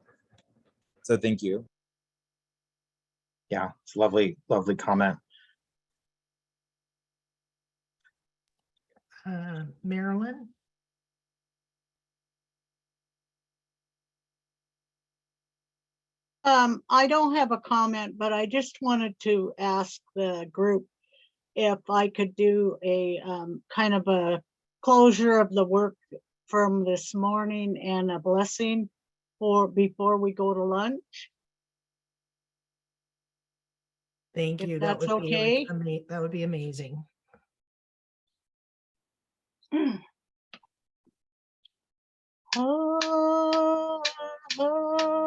So thank you. Yeah, it's lovely, lovely comment. Marilyn? I don't have a comment, but I just wanted to ask the group if I could do a kind of a closure of the work from this morning and a blessing for before we go to lunch. Thank If you. that's That would be okay. that would be amazing. Oh, oh,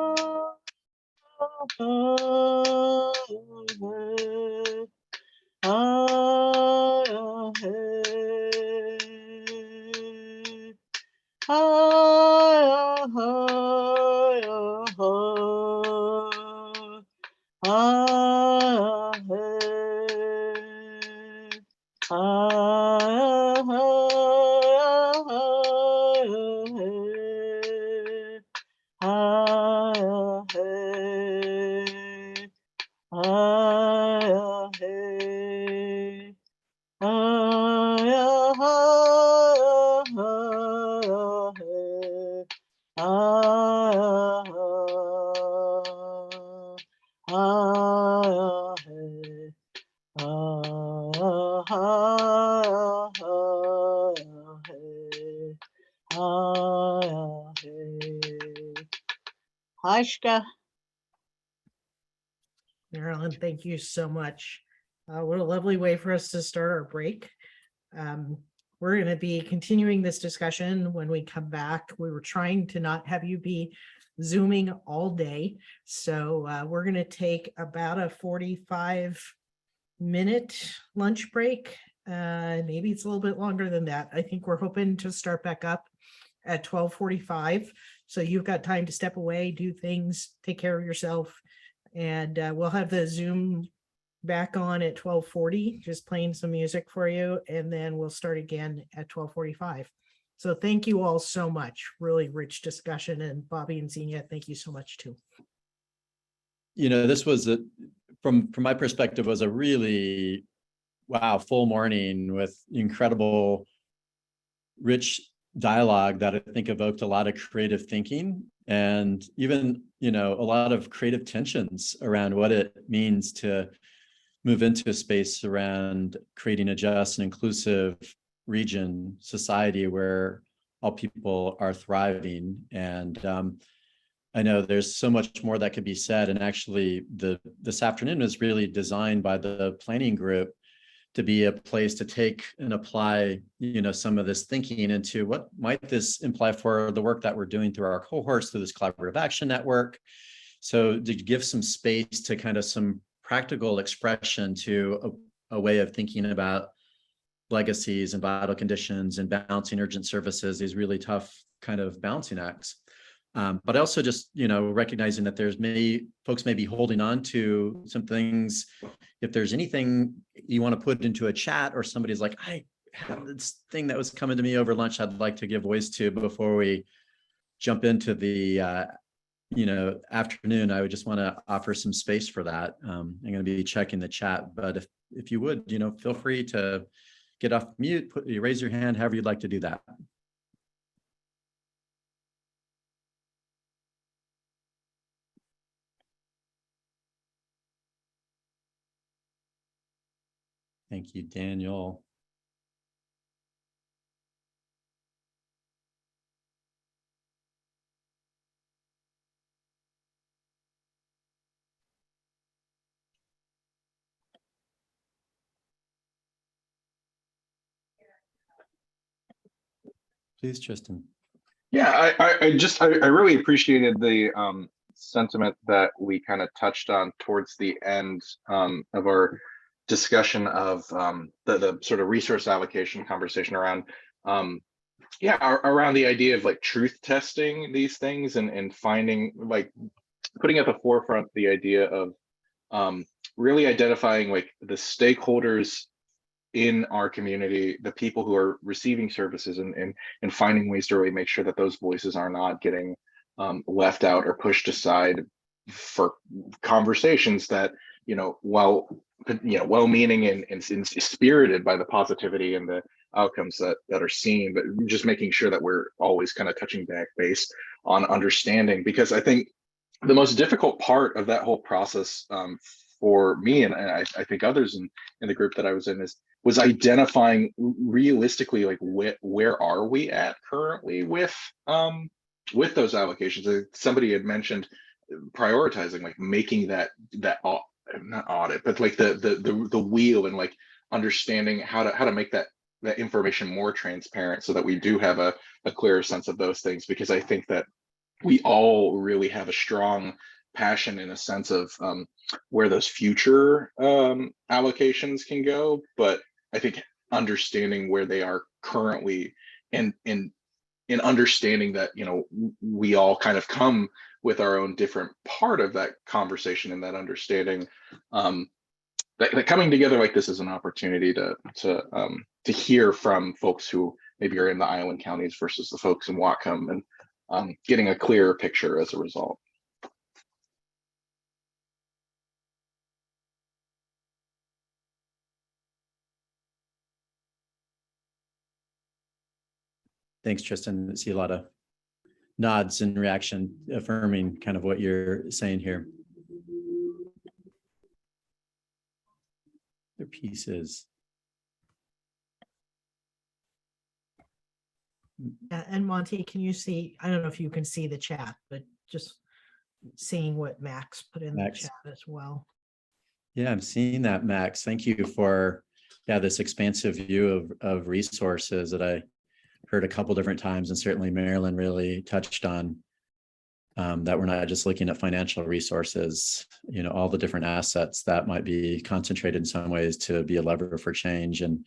Aishka. Marilyn, thank you so much. What a lovely way for us to start our break. We're going to be continuing this discussion when we come back. We were trying to not have you be Zooming all day. So we're going to take about a 45-minute lunch break. Maybe it's a little bit longer than that. I think we're hoping to start back up at 12:45. So you've got time to step away, do things, take care of yourself. And we'll have the Zoom back on at 12:40, just playing some music for you. And then we'll start again at 12:45. So thank you all so much. Really rich discussion. And Bobby and Xenia, thank you so much too. You know, this was from my perspective, was a really, wow, full morning with incredible, rich dialogue that I think evoked a lot of creative thinking and even, you know, a lot of creative tensions around what it means to move into a space around creating a just and inclusive region, society where all people are thriving. And I know there's so much more that could be said. And actually this afternoon was really designed by the planning group to be a place to take and apply, you know, some of this thinking into what might this imply for the work that we're doing through our cohorts, through this collaborative action network. So to give some space to kind of some practical expression to a way of thinking about legacies and vital conditions and balancing urgent services, these really tough kind of balancing acts. But also just, you know, recognizing that folks may be holding on to some things. If there's anything you want to put into a chat or somebody's like, I have this thing that was coming to me over lunch, I'd like to give voice to before we jump into the, you know, afternoon, I would just want to offer some space for that. I'm going to be checking the chat, but if you would, you know, feel free to get off mute, raise your hand, however you'd like to do that. Thank you, Daniel. Please, Tristan. Yeah, I really appreciated the sentiment that we kind of touched on towards the end of our discussion of the sort of resource allocation conversation around around the idea of like truth testing these things and finding, like, putting at the forefront the idea of really identifying like the stakeholders in our community, the people who are receiving services, and finding ways to really make sure that those voices are not getting left out or pushed aside for conversations that, well-meaning and spirited by the positivity and the outcomes that are seen, but just making sure that we're always kind of touching back base on understanding, because I think the most difficult part of that whole process for me, and I think others in the group that I was in, was identifying realistically, like, where are we at currently with those allocations. Somebody had mentioned prioritizing, like making that not audit, but like the wheel, and like understanding how to make that information more transparent so that we do have a clearer sense of those things, because I think that we all really have a strong passion in a sense of where those future allocations can go, but I think understanding where they are currently and understanding that, we all kind of come with our own different part of that conversation and that understanding, that coming together like this is an opportunity to hear from folks who maybe are in the island counties versus the folks in Whatcom, and getting a clearer picture as a result. Thanks, Tristan. I see a lot of nods and reaction affirming kind of what you're saying here. Their pieces. Yeah, and Monty, can you see, I don't know if you can see the chat, but just seeing what Max put in the chat as well. Yeah, I'm seeing that, Max. Thank you for this expansive view of resources that I heard a couple different times, and certainly Marilyn really touched on, that we're not just looking at financial resources, all the different assets that might be concentrated in some ways to be a lever for change. And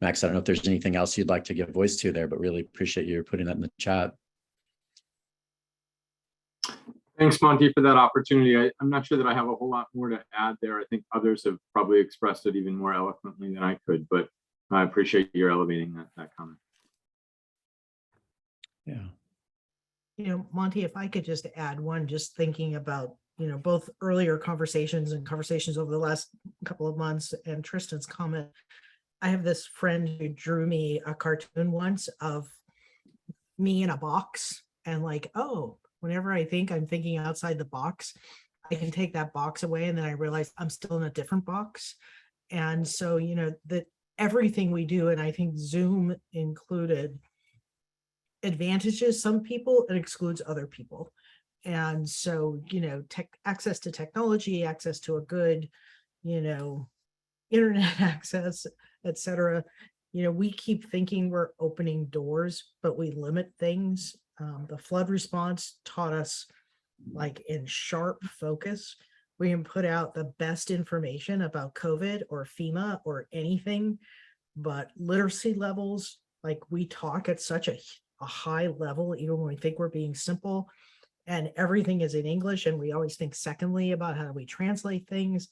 Max, I don't know if there's anything else you'd like to give voice to there, but really appreciate you putting that in the chat. Thanks, Monty, for that opportunity. I'm not sure that I have a whole lot more to add there. I think others have probably expressed it even more eloquently than I could, but I appreciate your elevating that comment. Yeah. Monty, if I could just add one, just thinking about, both earlier conversations and conversations over the last couple of months, and Tristan's comment. I have this friend who drew me a cartoon once of me in a box, and like, oh, whenever I think I'm thinking outside the box, I can take that box away, and then I realize I'm still in a different box. And so, that everything we do, and I think Zoom included, advantages some people and excludes other people. And so, access to technology, access to a good, internet access, etc. We keep thinking we're opening doors, but we limit things. The flood response taught us, like, in sharp focus, we can put out the best information about COVID or FEMA or anything, but literacy levels, like, we talk at such a high level, even when we think we're being simple, and everything is in English, and we always think secondly about how do we translate things.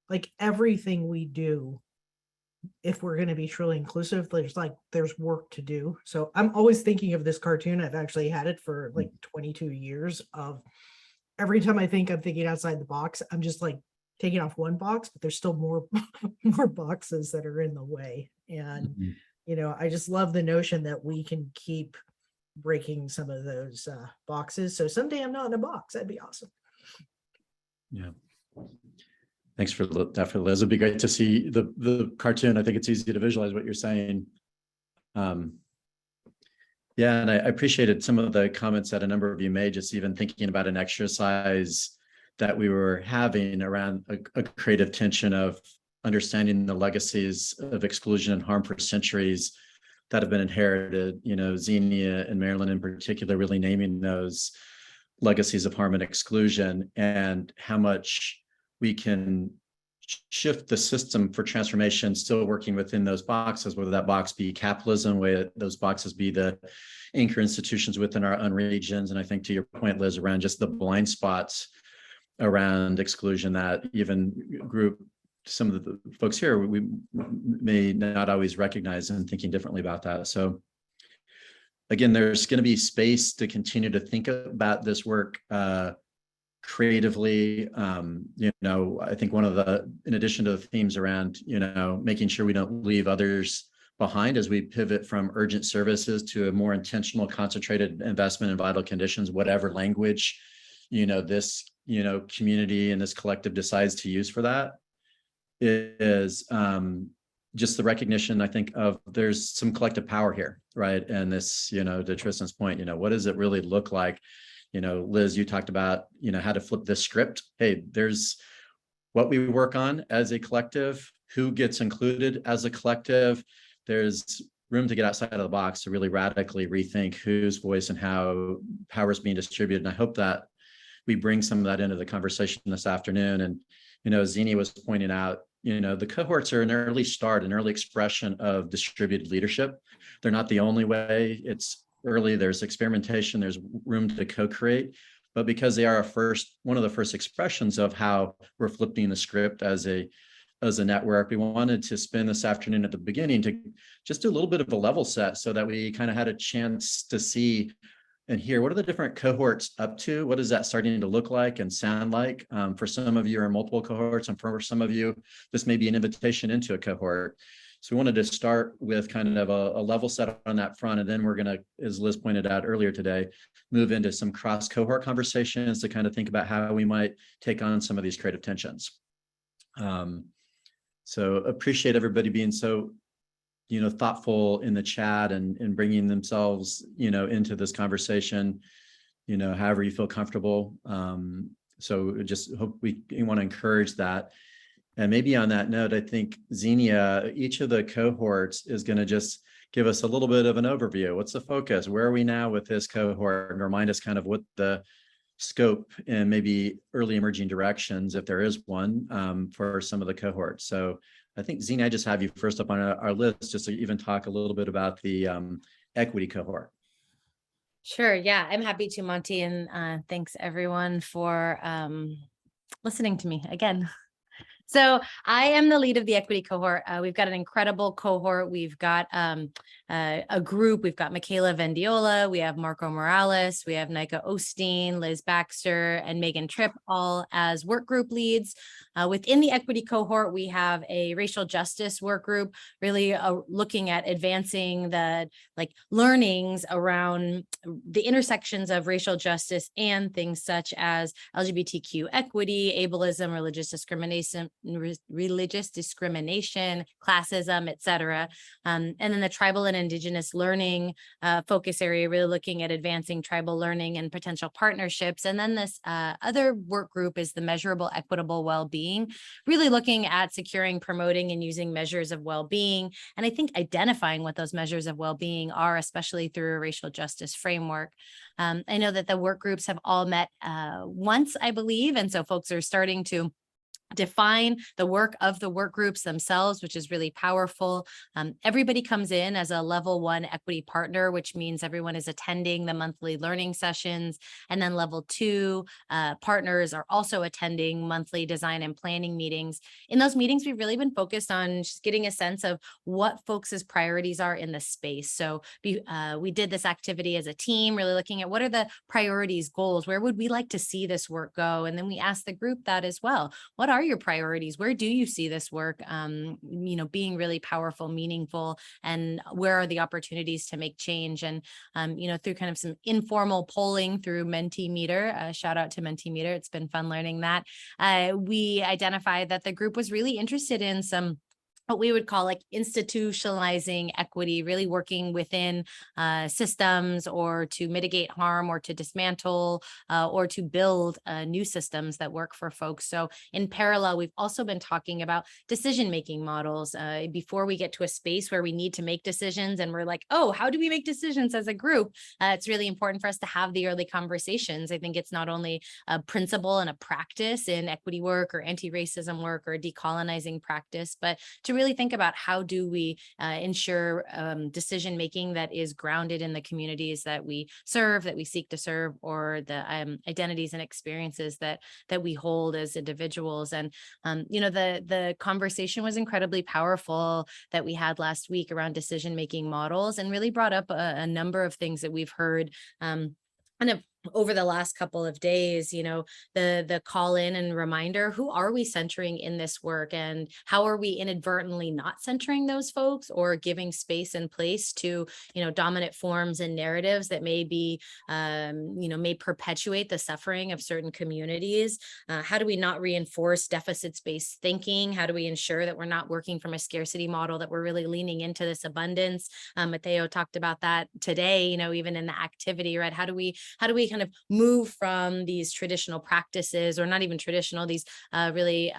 Like, everything we do, if we're going to be truly inclusive, there's work to do. So I'm always thinking of this cartoon. I've actually had it for like 22 years of every time I think I'm thinking outside the box, I'm just like taking off one box, but there's still more boxes that are in the way. And I just love the notion that we can keep breaking some of those boxes. So someday I'm not in a box. That'd be awesome. Yeah. Thanks for that, Liz. It'd be great to see the cartoon. I think it's easy to visualize what you're saying. And I appreciated some of the comments that a number of you made, just even thinking about an exercise that we were having around a creative tension of understanding the legacies of exclusion and harm for centuries that have been inherited, Xenia and Marilyn in particular, really naming those. legacies of harm and exclusion, and how much we can shift the system for transformation, still working within those boxes, whether that box be capitalism, whether those boxes be the anchor institutions within our own regions. And I think to your point, Liz, around just the blind spots around exclusion that even group some of the folks here, we may not always recognize and thinking differently about that. So again, there's going to be space to continue to think about this work creatively. You know, I think one of the, in addition to the themes around, you know, making sure we don't leave others behind as we pivot from urgent services to a more intentional, concentrated investment in vital conditions, whatever language, you know, this, you know, community and this collective decides to use for that, is just the recognition, I think, of there's some collective power here, right? And this, you know, to Tristan's point, you know, what does it really look like? You know, Liz, you talked about, you know, how to flip this script. Hey, there's what we work on as a collective, who gets included as a collective. There's room to get outside of the box to really radically rethink whose voice and how power is being distributed. And I hope that we bring some of that into the conversation this afternoon. And, you know, Zini was pointing out, you know, the cohorts are an early start, an early expression of distributed leadership. They're not the only way. It's early, there's experimentation, there's room to co-create, but because they are one of the first expressions of how we're flipping the script as a network, we wanted to spend this afternoon at the beginning to just do a little bit of a level set so that we kind of had a chance to see and hear what are the different cohorts up to, what is that starting to look like and sound like. For some of you are multiple cohorts, and for some of you, this may be an invitation into a cohort. So we wanted to start with kind of a level set on that front, and then we're going to, as Liz pointed out earlier today, move into some cross-cohort conversations to kind of think about how we might take on some of these creative tensions. So appreciate everybody being so, you know, thoughtful in the chat and bringing themselves, you know, into this conversation, you know, however you feel comfortable. So just hope we want to encourage that. And maybe on that note, I think Xenia, each of the cohorts is going to just give us a little bit of an overview. What's the focus? Where are we now with this cohort? And remind us kind of what the scope and maybe early emerging directions, if there is one, for some of the cohorts. So I think Xenia, I just have you first up on our list, just to even talk a little bit about the equity cohort. Sure. Yeah, I'm happy to, Monty. And thanks everyone for listening to me again. So I am the lead of the equity cohort. We've got an incredible cohort. We've got a group. We've got Michaela Vendiola. We have Marco Morales. We have Nika Osteen, Liz Baxter, and Megan Tripp, all as work group leads. Within the equity cohort, we have a racial justice work group, really looking at advancing the learnings around the intersections of racial justice and things such as LGBTQ equity, ableism, religious discrimination, classism, et cetera. And then the tribal and indigenous learning focus area, really looking at advancing tribal learning and potential partnerships. And then this other work group is the measurable equitable well-being, really looking at securing, promoting, and using measures of well-being. And I think identifying what those measures of well-being are, especially through a racial justice framework. I know that the work groups have all met once, I believe, and so folks are starting to define the work of the work groups themselves, which is really powerful. Everybody comes in as a level 1 equity partner, which means everyone is attending the monthly learning sessions. And then level 2 partners are also attending monthly design and planning meetings. In those meetings, we've really been focused on just getting a sense of what folks' priorities are in the space. So we did this activity as a team, really looking at what are the priorities, goals, where would we like to see this work go? And then we asked the group that as well. What are your priorities? Where do you see this work, being really powerful, meaningful, and where are the opportunities to make change? And, through kind of some informal polling through Mentimeter, shout out to Mentimeter. It's been fun learning that. We identified that the group was really interested in some what we would call like institutionalizing equity, really working within systems or to mitigate harm or to dismantle or to build new systems that work for folks. So in parallel, we've also been talking about decision-making models before we get to a space where we need to make decisions and we're like, oh, how do we make decisions as a group? It's really important for us to have the early conversations. I think it's not only a principle and a practice in equity work or anti-racism work or decolonizing practice, but to really think about how do we ensure decision-making that is grounded in the communities that we serve, that we seek to serve, or the identities and experiences that we hold as individuals. And, you know, the conversation was incredibly powerful that we had last week around decision-making models and really brought up a number of things that we've heard kind of over the last couple of days, you know, the call in and reminder, who are we centering in this work and how are we inadvertently not centering those folks or giving space and place to, you know, dominant forms and narratives that may be, you know, may perpetuate the suffering of certain communities? How do we not reinforce deficits-based thinking? How do we ensure that we're not working from a scarcity model, that we're really leaning into this abundance? Mateo talked about that today, you know, even in the activity, right? How do we kind of move from these traditional practices, or not even traditional, these really,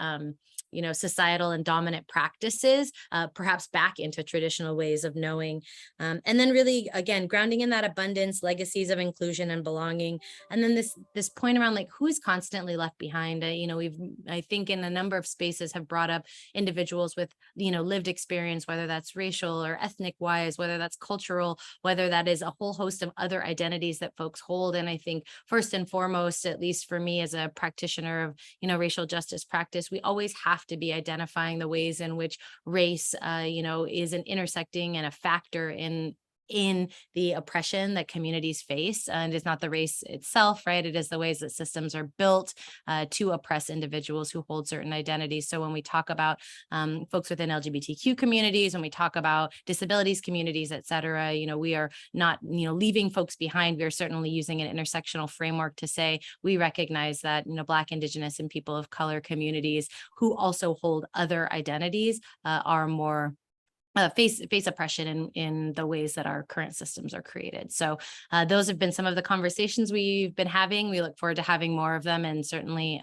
you know, societal and dominant practices, perhaps back into traditional ways of knowing. And then really, again, grounding in that abundance, legacies of inclusion and belonging. And then this point around like, who is constantly left behind? You know, I think in a number of spaces have brought up individuals with, you know, lived experience, whether that's racial or ethnic wise, whether that's cultural, whether that is a whole host of other identities that folks hold. And I think first and foremost, at least for me as a practitioner of, you know, racial justice practice, we always have to be identifying the ways in which race, you know, is an intersecting and a factor in the oppression that communities face. And it's not the race itself, right? It is the ways that systems are built to oppress individuals who hold certain identities. So when we talk about folks within LGBTQ communities, when we talk about disabilities communities, et cetera, you know, we are not, you know, leaving folks behind. We are certainly using an intersectional framework to say, we recognize that, you know, Black, Indigenous, and people of color communities who also hold other identities are more face oppression in the ways that our current systems are created. So those have been some of the conversations we've been having. We look forward to having more of them, and certainly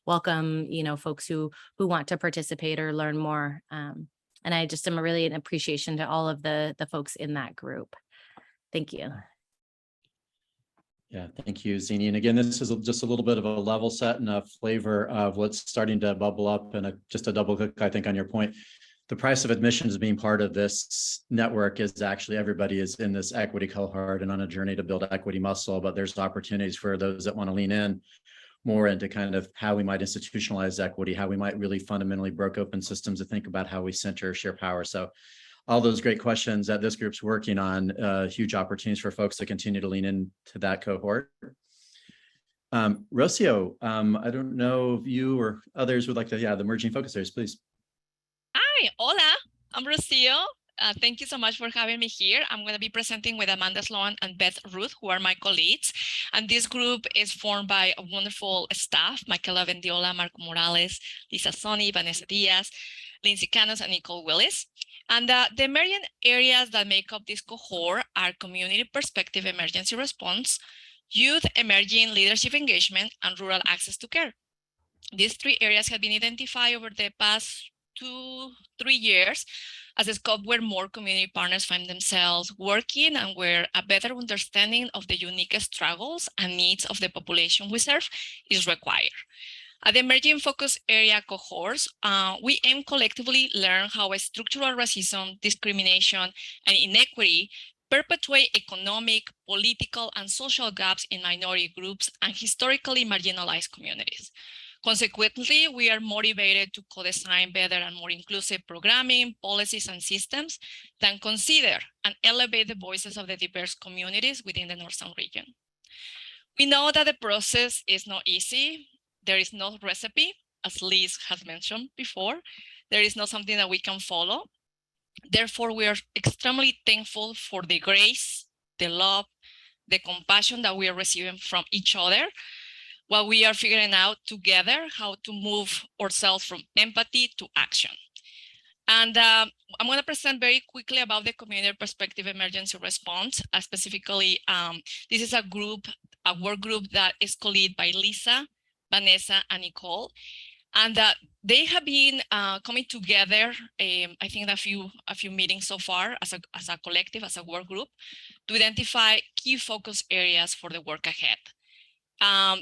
welcome, you know, folks who want to participate or learn more. And I just am really an appreciation to all of the folks in that group. Thank you. Yeah, thank you, Zini. And again, this is just a little bit of a level set and a flavor of what's starting to bubble up, and just a double click, I think, on your point. The price of admission as being part of this network is actually everybody is in this equity cohort and on a journey to build equity muscle, but there's opportunities for those that want to lean in more into kind of how we might institutionalize equity, how we might really fundamentally break open systems to think about how we center share power. So all those great questions that this group's working on, huge opportunities for folks to continue to lean into that cohort. Rocio, I don't know if you or others would like to, the emerging focus areas, please. Hi, hola, I'm Rocio. Thank you so much for having me here. I'm going to be presenting with Amanda Sloan and Beth Ruth, who are my colleagues. And this group is formed by a wonderful staff, Michaela Vendiola, Marco Morales, Lisa Soni, Vanessa Diaz, Lindsay Canos, and Nicole Willis. And the emerging areas that make up this cohort are community perspective emergency response, youth emerging leadership engagement, and rural access to care. These three areas have been identified over the past 2-3 years as a scope where more community partners find themselves working and where a better understanding of the unique struggles and needs of the population we serve is required. At the emerging focus area cohorts, we aim collectively learn how structural racism, discrimination, and inequity perpetuate economic, political, and social gaps in minority groups and historically marginalized communities. Consequently, we are motivated to co-design better and more inclusive programming, policies, and systems that consider and elevate the voices of the diverse communities within the Northern region. We know that the process is not easy. There is no recipe, as Liz has mentioned before. There is not something that we can follow. Therefore, we are extremely thankful for the grace, the love, the compassion that we are receiving from each other, while we are figuring out together how to move ourselves from empathy to action. And I'm going to present very quickly about the community perspective emergency response. Specifically, this is a work group that is co-led by Lisa, Vanessa, and Nicole. And they have been coming together, I think a few meetings so far as a collective, as a work group, to identify key focus areas for the work ahead.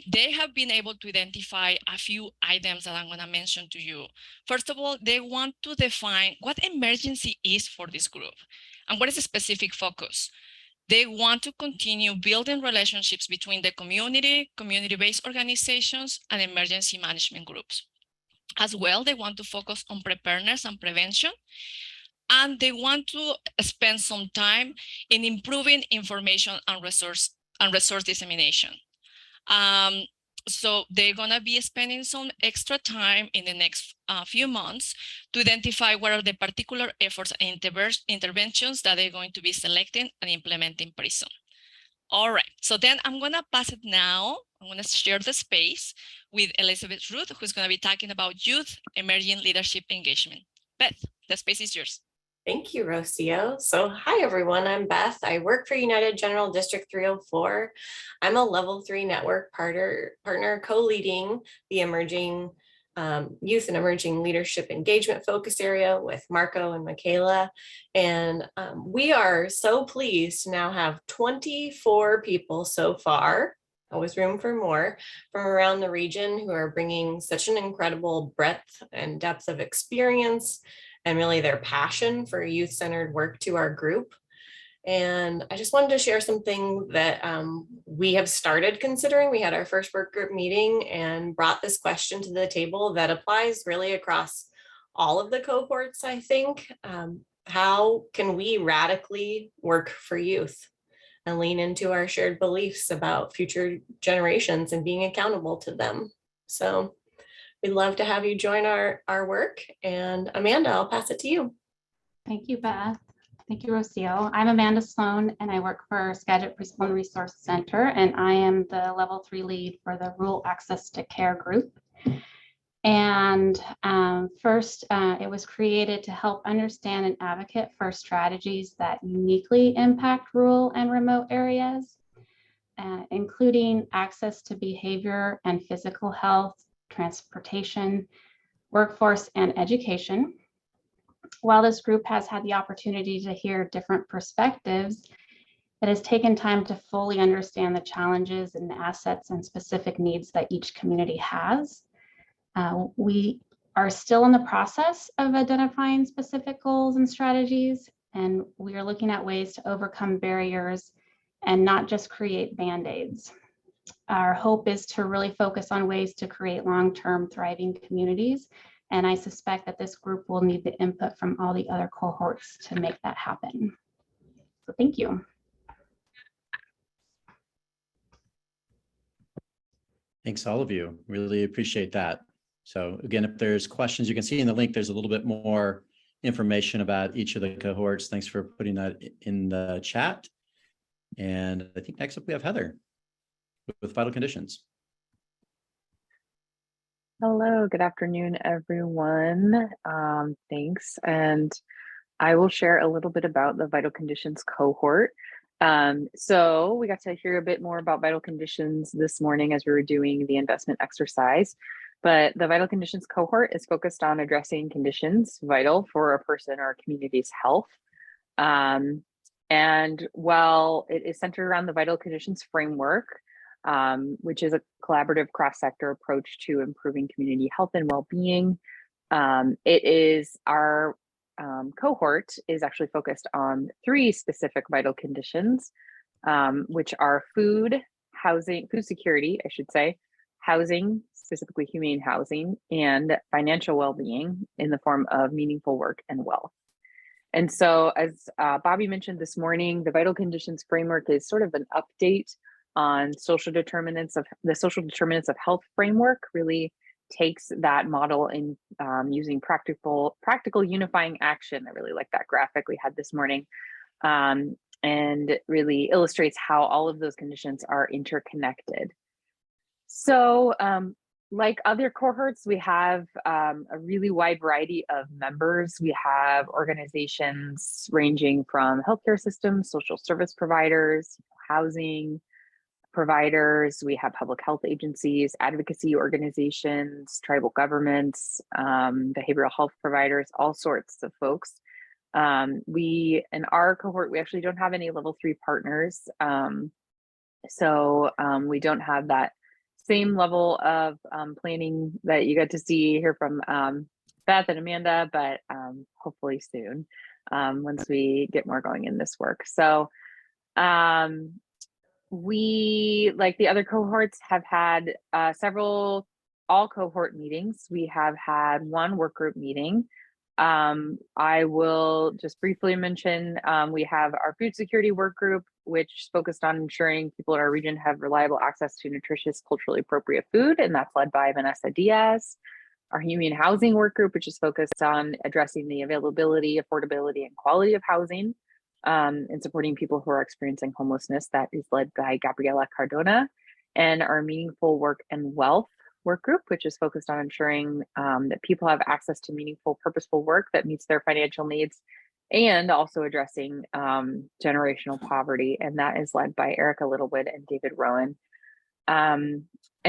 They have been able to identify a few items that I'm going to mention to you. First of all, they want to define what emergency is for this group and what is the specific focus. They want to continue building relationships between the community, community-based organizations, and emergency management groups. As well, they want to focus on preparedness and prevention, and they want to spend some time in improving information and resource dissemination. So they're going to be spending some extra time in the next few months to identify what are the particular efforts and interventions that they're going to be selecting and implementing pretty soon. All right, so then I'm going to pass it now. I'm going to share the space with Elizabeth Ruth, who's going to be talking about youth emerging leadership engagement. Beth, the space is yours. Thank you, Rocio. So hi, everyone. I'm Beth. I work for United General District 304. I'm a level 3 network partner co-leading the emerging youth and emerging leadership engagement focus area with Marco and Michaela. And we are so pleased to now have 24 people so far, always room for more, from around the region who are bringing such an incredible breadth and depth of experience and really their passion for youth-centered work to our group. And I just wanted to share something that we have started considering. We had our first work group meeting and brought this question to the table that applies really across all of the cohorts, I think. How can we radically work for youth and lean into our shared beliefs about future generations and being accountable to them? So we'd love to have you join our work. And Amanda, I'll pass it to you. Thank you, Beth. Thank you, Rocio. I'm Amanda Sloan, and I work for Skagit Preschool and Resource Center, and I am the level 3 lead for the Rural Access to Care group. And first, it was created to help understand and advocate for strategies that uniquely impact rural and remote areas, including access to behavior and physical health, transportation, workforce, and education. While this group has had the opportunity to hear different perspectives, it has taken time to fully understand the challenges and assets and specific needs that each community has. We are still in the process of identifying specific goals and strategies, and we are looking at ways to overcome barriers and not just create Band-Aids. Our hope is to really focus on ways to create long-term thriving communities. And I suspect that this group will need the input from all the other cohorts to make that happen. So thank you. Thanks, all of you. Really appreciate that. So again, if there's questions, you can see in the link, there's a little bit more information about each of the cohorts. Thanks for putting that in the chat. And I think next up we have Heather with Vital Conditions. Hello, good afternoon, everyone. Thanks. And I will share a little bit about the Vital Conditions cohort. So we got to hear a bit more about Vital Conditions this morning as we were doing the investment exercise. But the Vital Conditions cohort is focused on addressing conditions vital for a person or a community's health. And while it is centered around the Vital Conditions framework, which is a collaborative cross-sector approach to improving community health and well-being. It is our cohort is actually focused on 3 specific vital conditions, which are food, housing, food security, I should say, housing, specifically humane housing, and financial well-being in the form of meaningful work and wealth. And so as Bobby mentioned this morning, the Vital Conditions framework is sort of an update on social determinants of health framework. Really takes that model in using practical unifying action. I really like that graphic we had this morning, and really illustrates how all of those conditions are interconnected. So like other cohorts, we have a really wide variety of members. We have organizations ranging from healthcare systems, social service providers, housing providers. We have public health agencies, advocacy organizations, tribal governments, behavioral health providers, all sorts of folks. We, in our cohort, we actually don't have any level 3 partners. So we don't have that same level of planning that you get to see here from Beth and Amanda, but hopefully soon once we get more going in this work. So we, like the other cohorts, have had several all cohort meetings. We have had one work group meeting. I will just briefly mention we have our food security work group, which is focused on ensuring people in our region have reliable access to nutritious, culturally appropriate food, and that's led by Vanessa Diaz. Our human housing work group, which is focused on addressing the availability, affordability, and quality of housing and supporting people who are experiencing homelessness, that is led by Gabriela Cardona. And our meaningful work and wealth work group, which is focused on ensuring that people have access to meaningful, purposeful work that meets their financial needs, and also addressing generational poverty. And that is led by Erica Littlewood and David Rowan. And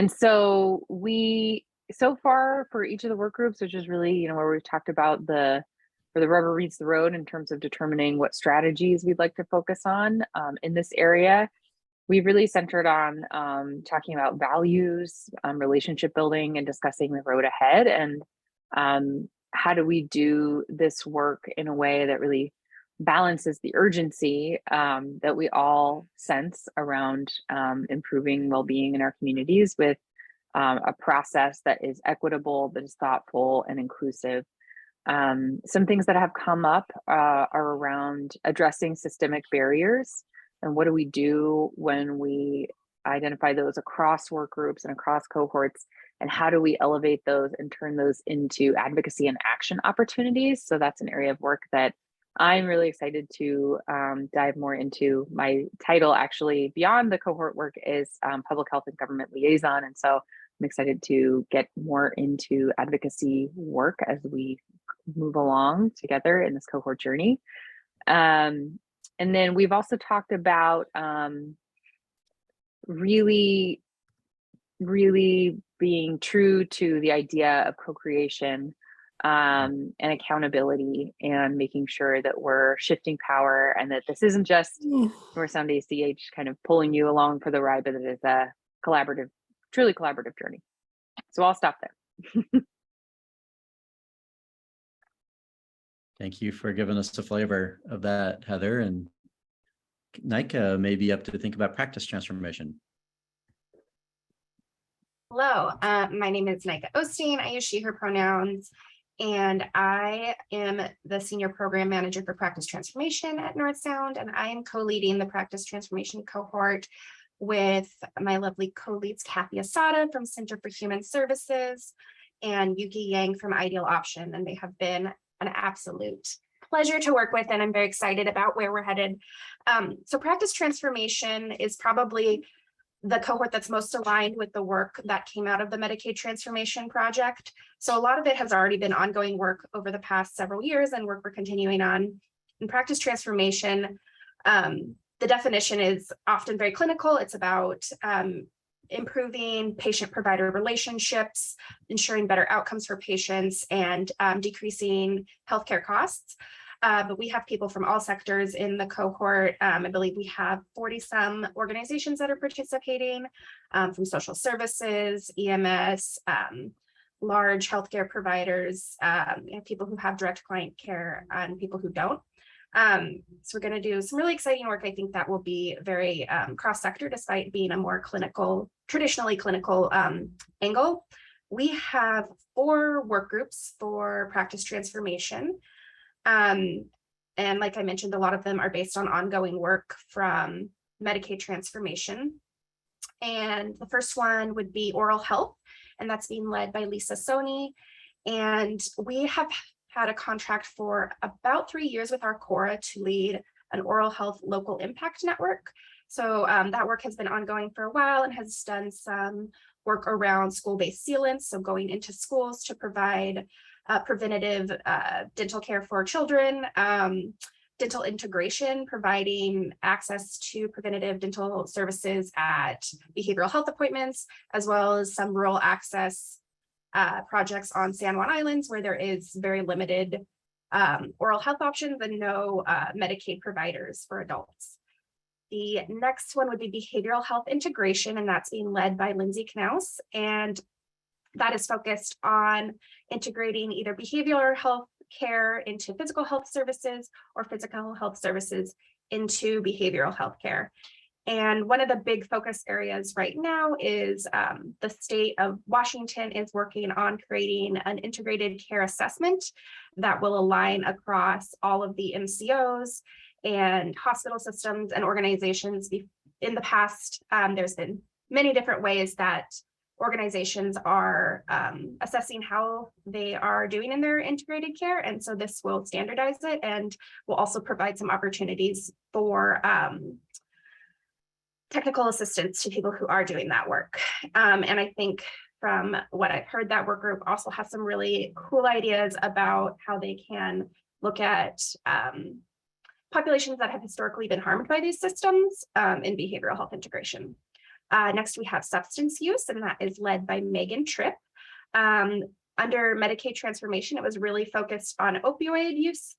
so we, so far for each of the work groups, which is really, you know, where we've talked about where the rubber meets the road in terms of determining what strategies we'd like to focus on in this area. We've really centered on talking about values, relationship building, and discussing the road ahead, and how do we do this work in a way that really balances the urgency that we all sense around improving well-being in our communities with a process that is equitable, that is thoughtful and inclusive. Some things that have come up are around addressing systemic barriers. And what do we do when we identify those across work groups and across cohorts? And how do we elevate those and turn those into advocacy and action opportunities? So that's an area of work that I'm really excited to dive more into. My title, actually, beyond the cohort work, is Public Health and Government Liaison. And so I'm excited to get more into advocacy work as we move along together in this cohort journey. And then we've also talked about really being true to the idea of co-creation and accountability, and making sure that we're shifting power, and that this isn't just North Sound ACH kind of pulling you along for the ride, but it is a collaborative, truly collaborative journey. So I'll stop there. Thank you for giving us a flavor of that, Heather. And Nika may be up to think about practice transformation. Hello, my name is Nika Osteen. I use she, her pronouns, and I am the Senior Program Manager for Practice Transformation at North Sound, and I am co-leading the Practice Transformation cohort with my lovely co-leads, Kathy Asada from Center for Human Services and Yuki Yang from Ideal Option, and they have been an absolute pleasure to work with, and I'm very excited about where we're headed. So Practice Transformation is probably the cohort that's most aligned with the work that came out of the Medicaid Transformation Project. So a lot of it has already been ongoing work over the past several years, and work we're continuing on. In Practice Transformation, the definition is often very clinical. It's about improving patient-provider relationships, ensuring better outcomes for patients, and decreasing healthcare costs. But we have people from all sectors in the cohort. I believe we have 40-some organizations that are participating, from social services, EMS, large healthcare providers, people who have direct client care, and people who don't. So we're going to do some really exciting work. I think that will be very cross-sector, despite being a more clinical, traditionally clinical angle. We have 4 work groups for Practice Transformation. And like I mentioned, a lot of them are based on ongoing work from Medicaid Transformation. And the first one would be oral health, and that's being led by Lisa Soni. And we have had a contract for about 3 years with our Cora to lead an oral health local impact network. So that work has been ongoing for a while and has done some work around school-based sealants, so going into schools to provide preventative dental care for children, dental integration, providing access to preventative dental services at behavioral health appointments, as well as some rural access projects on San Juan Islands where there is very limited oral health options and no Medicaid providers for adults. The next one would be behavioral health integration, and that's being led by Lindsay Knaus, and that is focused on integrating either behavioral health care into physical health services or physical health services into behavioral health care. And one of the big focus areas right now is the state of Washington is working on creating an integrated care assessment that will align across all of the MCOs and hospital systems and organizations. In the past, there's been many different ways that organizations are assessing how they are doing in their integrated care. And so this will standardize it and will also provide some opportunities for technical assistance to people who are doing that work. And I think from what I've heard, that work group also has some really cool ideas about how they can look at populations that have historically been harmed by these systems in behavioral health integration. Next, we have substance use, and that is led by Megan Tripp. Under Medicaid transformation, it was really focused on opioid use.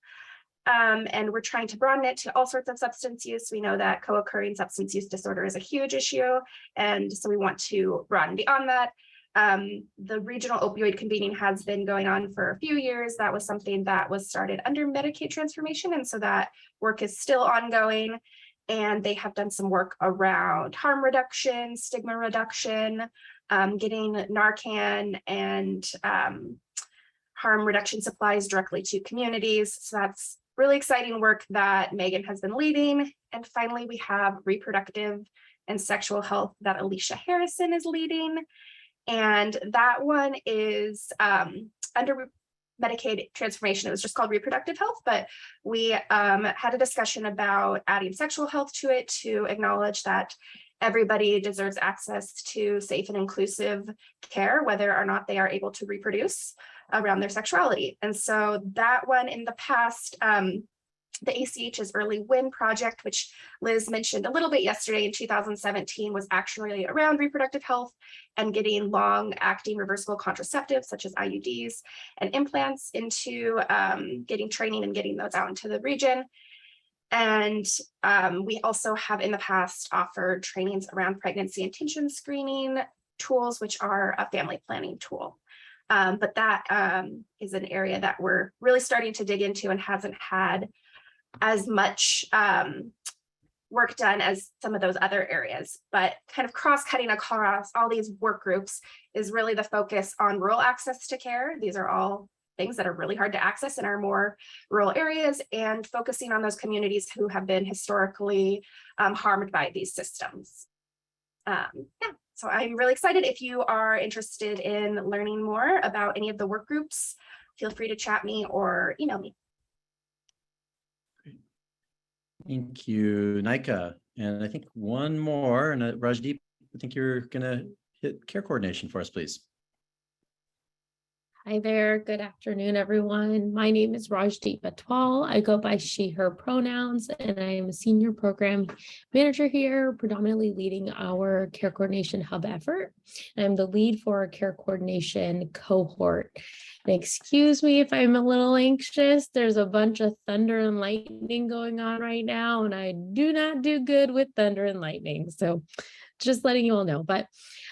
And we're trying to broaden it to all sorts of substance use. We know that co-occurring substance use disorder is a huge issue. And so we want to broaden beyond that. The regional opioid convening has been going on for a few years. That was something that was started under Medicaid transformation. And so that work is still ongoing. And they have done some work around harm reduction, stigma reduction, getting Narcan and harm reduction supplies directly to communities. So that's really exciting work that Megan has been leading. And finally, we have reproductive and sexual health that Alicia Harrison is leading. And that one is under Medicaid transformation. It was just called reproductive health, but we had a discussion about adding sexual health to it to acknowledge that everybody deserves access to safe and inclusive care, whether or not they are able to reproduce around their sexuality. And so that one in the past, the ACH's Early Win project, which Liz mentioned a little bit yesterday in 2017, was actually around reproductive health and getting long-acting reversible contraceptives such as IUDs and implants into getting training and getting those out into the region. And we also have in the past offered trainings around pregnancy intention screening tools, which are a family planning tool. But that is an area that we're really starting to dig into and hasn't had as much work done as some of those other areas, but kind of cross-cutting across all these work groups is really the focus on rural access to care. These are all things that are really hard to access in our more rural areas, and focusing on those communities who have been historically harmed by these systems. Yeah, so I'm really excited. If you are interested in learning more about any of the work groups, feel free to chat me or email me. Thank you, Nika. And I think one more, and Rajdeep, I think you're gonna hit care coordination for us, please. Hi there. Good afternoon, everyone. My name is Rajdeep Atwal. I go by she, her pronouns, and I am a senior program manager here, predominantly leading our care coordination hub effort. I'm the lead for our care coordination cohort. And excuse me if I'm a little anxious. There's a bunch of thunder and lightning going on right now, and I do not do good with thunder and lightning. So just letting you all know. But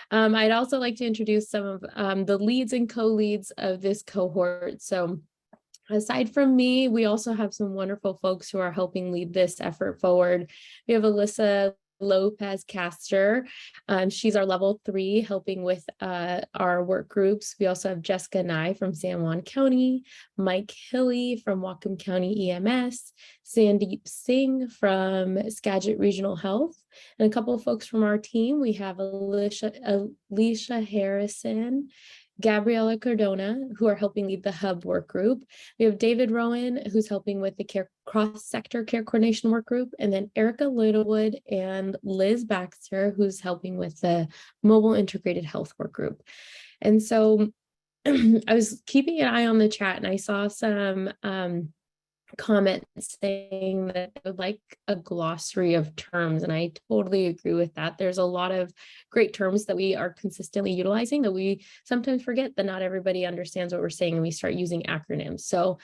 I'd also like to introduce some of the leads and co-leads of this cohort. So aside from me, we also have some wonderful folks who are helping lead this effort forward. We have Alyssa Lopez Caster. She's our level 3 helping with our work groups. We also have Jessica Nye from San Juan County, Mike Hilly from Whatcom County EMS, Sandeep Singh from Skagit Regional Health, and a couple of folks from our team. We have Alicia Harrison Gabriela Cardona, who are helping lead the hub work group. We have David Rowan, who's helping with the cross-sector care coordination work group, and then Erica Littlewood and Liz Baxter, who's helping with the mobile integrated health work group. And so I was keeping an eye on the chat and I saw some comments saying that they would like a glossary of terms, and I totally agree with that. There's a lot of great terms that we are consistently utilizing that we sometimes forget that not everybody understands what we're saying, and we start using acronyms. So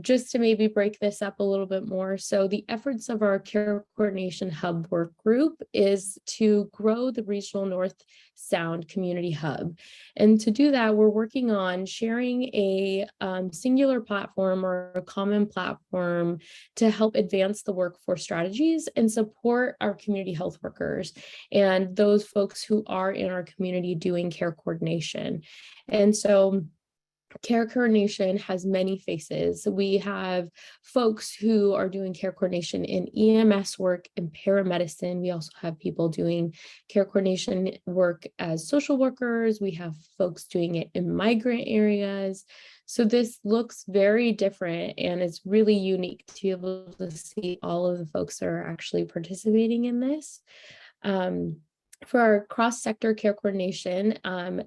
just to maybe break this up a little bit more. So the efforts of our Care Coordination Hub work group is to grow the Regional North Sound Community Hub. And to do that, we're working on sharing a singular platform or a common platform to help advance the workforce strategies and support our community health workers and those folks who are in our community doing care coordination. And so care coordination has many faces. We have folks who are doing care coordination in EMS work and paramedicine. We also have people doing care coordination work as social workers. We have folks doing it in migrant areas. So this looks very different, and it's really unique to be able to see all of the folks that are actually participating in this. For our cross-sector care coordination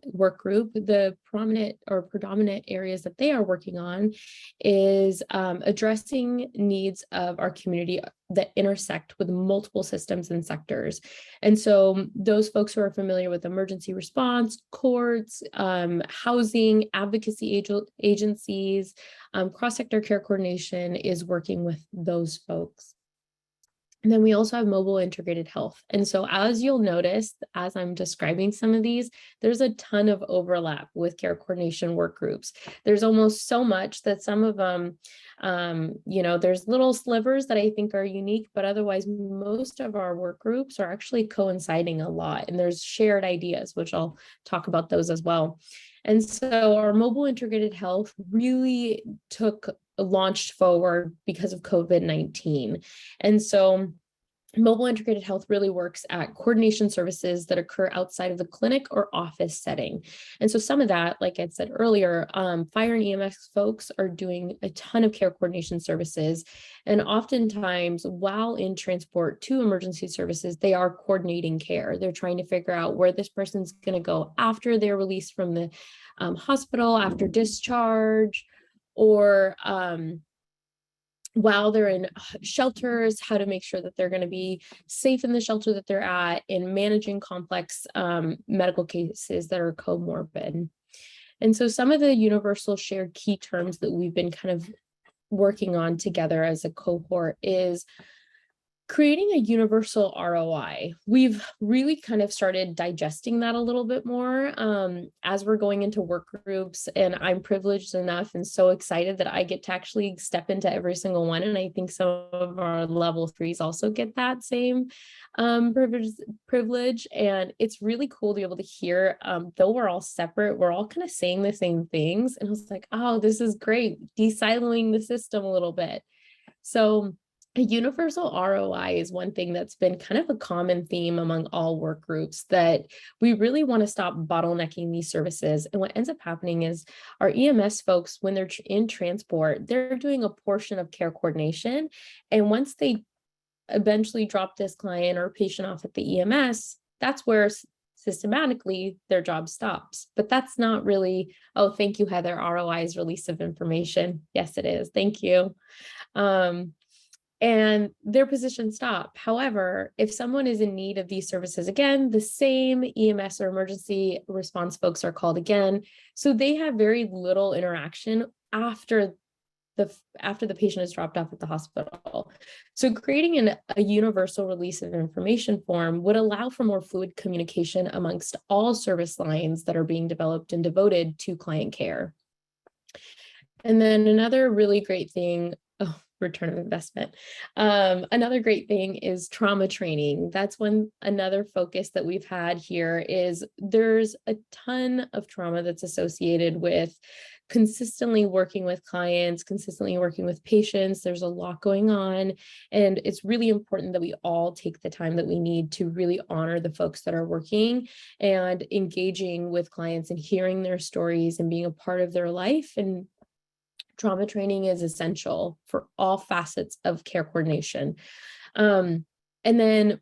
work group, the prominent or predominant areas that they are working on is addressing needs of our community that intersect with multiple systems and sectors. And so those folks who are familiar with emergency response, courts, housing, advocacy agencies, cross-sector care coordination is working with those folks. And then we also have mobile integrated health. And so as you'll notice, as I'm describing some of these, there's a ton of overlap with care coordination work groups. There's almost so much that some of them, there's little slivers that I think are unique, but otherwise most of our work groups are actually coinciding a lot. And there's shared ideas, which I'll talk about those as well. And so our mobile integrated health really launched forward because of COVID-19. And so mobile integrated health really works at coordination services that occur outside of the clinic or office setting. And so some of that, like I said earlier, fire and EMS folks are doing a ton of care coordination services. And oftentimes while in transport to emergency services, they are coordinating care. They're trying to figure out where this person's going to go after they're released from the hospital, after discharge, or while they're in shelters, how to make sure that they're going to be safe in the shelter that they're at, and managing complex medical cases that are comorbid. And so some of the universal shared key terms that we've been kind of working on together as a cohort is creating a universal ROI. We've really kind of started digesting that a little bit more as we're going into work groups, and I'm privileged enough and so excited that I get to actually step into every single one. And I think some of our level 3s also get that same privilege. And it's really cool to be able to hear, though we're all separate, we're all kind of saying the same things. And I was like, oh, this is great, de-siloing the system a little bit. So a universal ROI is one thing that's been kind of a common theme among all work groups, that we really want to stop bottlenecking these services. And what ends up happening is our EMS folks, when they're in transport, they're doing a portion of care coordination. And once they eventually drop this client or patient off at the EMS, that's where systematically their job stops. But that's not really, oh, thank you, Heather, ROI is release of information. Yes, it is. Thank you. And their positions stop. However, if someone is in need of these services again, the same EMS or emergency response folks are called again. So they have very little interaction after the patient is dropped off at the hospital. So creating a universal release of information form would allow for more fluid communication amongst all service lines that are being developed and devoted to client care. And then another really great thing, return of investment. Another great thing is trauma training. That's another focus that we've had here is there's a ton of trauma that's associated with consistently working with clients, consistently working with patients. There's a lot going on, and it's really important that we all take the time that we need to really honor the folks that are working and engaging with clients and hearing their stories and being a part of their life. And trauma training is essential for all facets of care coordination. And then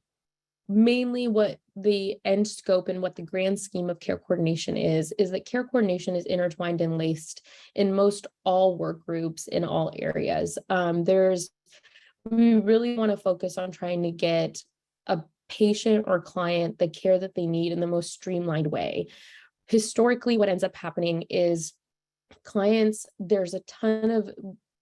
mainly what the end scope and what the grand scheme of care coordination is that care coordination is intertwined and laced in most all work groups in all areas. We really want to focus on trying to get a patient or client the care that they need in the most streamlined way. Historically, what ends up happening is clients, there's a ton of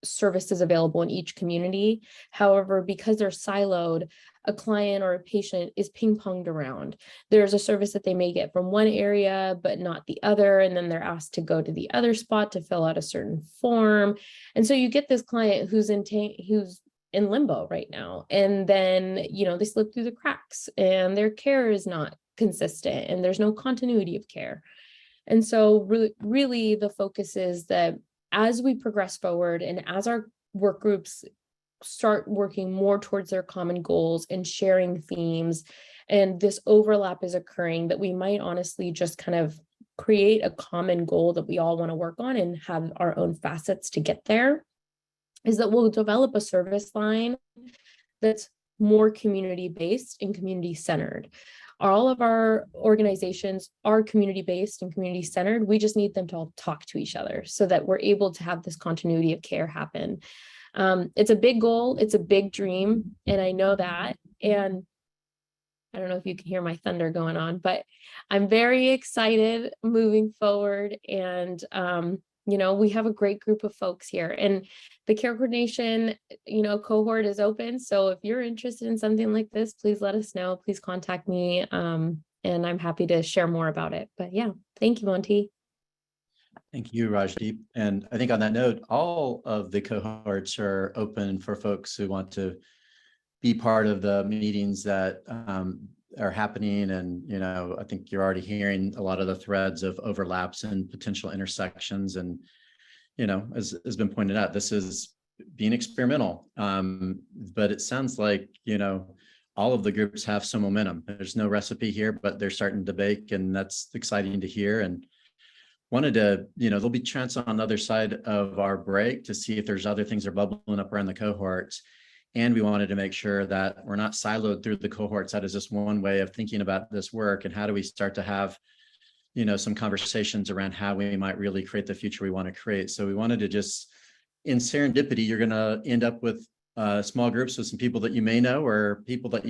services available in each community. However, because they're siloed, a client or a patient is ping-ponged around. There's a service that they may get from one area, but not the other. And then they're asked to go to the other spot to fill out a certain form. And so you get this client who's in limbo right now. And then, they slip through the cracks and their care is not consistent and there's no continuity of care. And so really the focus is that as we progress forward and as our work groups start working more towards their common goals and sharing themes, and this overlap is occurring, that we might honestly just kind of create a common goal that we all want to work on and have our own facets to get there, is that we'll develop a service line that's more community-based and community-centered. All of our organizations are community-based and community-centered. We just need them to all talk to each other so that we're able to have this continuity of care happen. It's a big goal. It's a big dream. And I know that. And I don't know if you can hear my thunder going on, but I'm very excited moving forward. And, we have a great group of folks here, and the care coordination, cohort is open. So if you're interested in something like this, please let us know. Please contact me. And I'm happy to share more about it. But yeah, thank you, Monty. Thank you, Rajdeep. And I think on that note, all of the cohorts are open for folks who want to be part of the meetings that are happening. And, I think you're already hearing a lot of the threads of overlaps and potential intersections. And, as has been pointed out, this is being experimental. But it sounds like, all of the groups have some momentum. There's no recipe here, but they're starting to bake, and that's exciting to hear. And wanted to, there'll be chance on the other side of our break to see if there's other things that are bubbling up around the cohorts. And we wanted to make sure that we're not siloed through the cohorts. That is just one way of thinking about this work, and how do we start to have, some conversations around how we might really create the future we want to create. So we wanted to just, in serendipity, you're going to end up with small groups with some people that you may know, or people that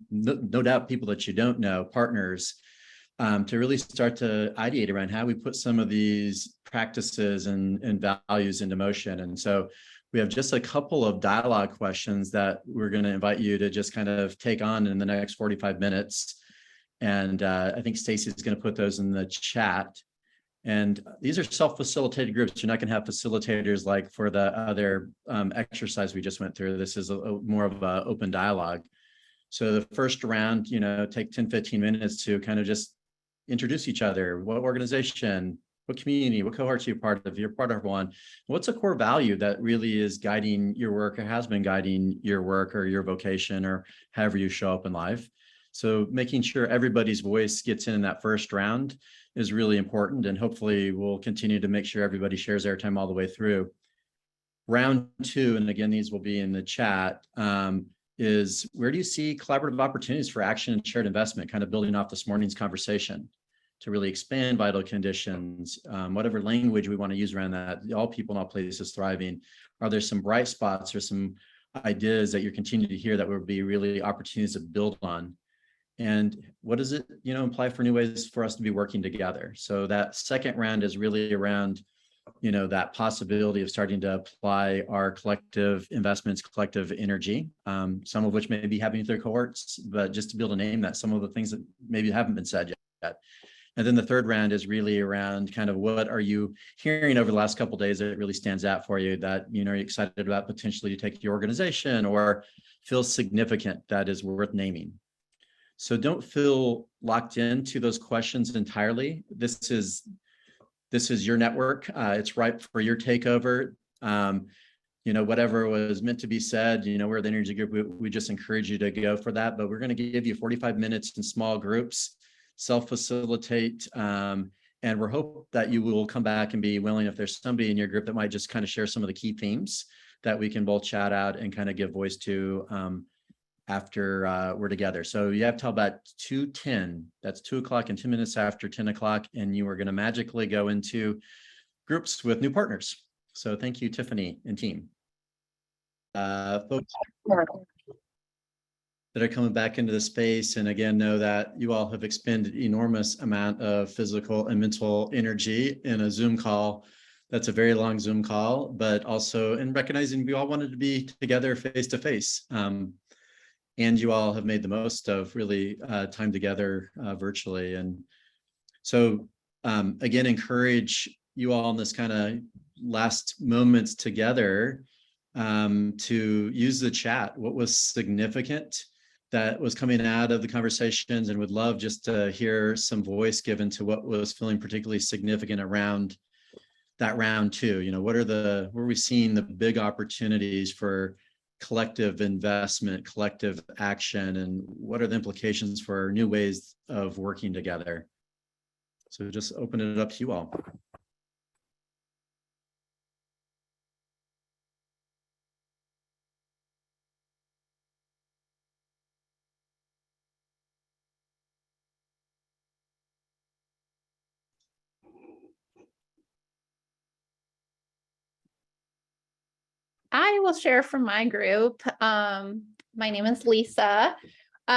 no doubt people that you don't know, partners, to really start to ideate around how we put some of these practices and values into motion. And so we have just a couple of dialogue questions that we're going to invite you to just kind of take on in the next 45 minutes. And I think Stacy's going to put those in the chat. And these are self-facilitated groups. You're not going to have facilitators like for the other exercise we just went through. This is more of an open dialogue. So the first round, take 10, 15 minutes to kind of just introduce each other. What organization, what community, what cohorts are you part of? You're part of one. What's a core value that really is guiding your work, or has been guiding your work or your vocation, or however you show up in life? So making sure everybody's voice gets in that first round is really important. And hopefully we'll continue to make sure everybody shares their time all the way through. Round two, and again, these will be in the chat, is where do you see collaborative opportunities for action and shared investment, kind of building off this morning's conversation to really expand vital conditions, whatever language we want to use around that, all people in all places thriving. Are there some bright spots or some ideas that you're continuing to hear that would be really opportunities to build on? And what does it, imply for new ways for us to be working together? So that second round is really around, that possibility of starting to apply our collective investments, collective energy, some of which may be happening with their cohorts, but just to be able to name that, some of the things that maybe haven't been said yet. And then the third round is really around kind of what are you hearing over the last couple of days that really stands out for you, that you're excited about potentially to take to your organization, or feels significant that is worth naming. So don't feel locked into those questions entirely. This is this is your network. It's ripe for your takeover. Whatever was meant to be said, we're the energy group. We just encourage you to go for that. But we're going to give you 45 minutes in small groups, self-facilitate. And we're hope that you will come back and be willing, if there's somebody in your group that might just kind of share some of the key themes that we can both chat out and kind of give voice to after we're together. So you have till about 2:10. That's 2 o'clock and 10 minutes after 10 o'clock. And you are going to magically go into groups with new partners. So thank you, Tiffany and team. Folks that are coming back into the space, and again, know that you all have expended enormous amount of physical and mental energy in a Zoom call. That's a very long Zoom call, but also in recognizing we all wanted to be together face to face. And you all have made the most of really time together virtually. And so again, encourage you all in this kind of last moments together to use the chat. What was significant that was coming out of the conversations, and would love just to hear some voice given to what was feeling particularly significant around that round two. Where are we seeing the big opportunities for collective investment, collective action, and what are the implications for new ways of working together? So just open it up to you all. I will share from my group. My name is Lisa. We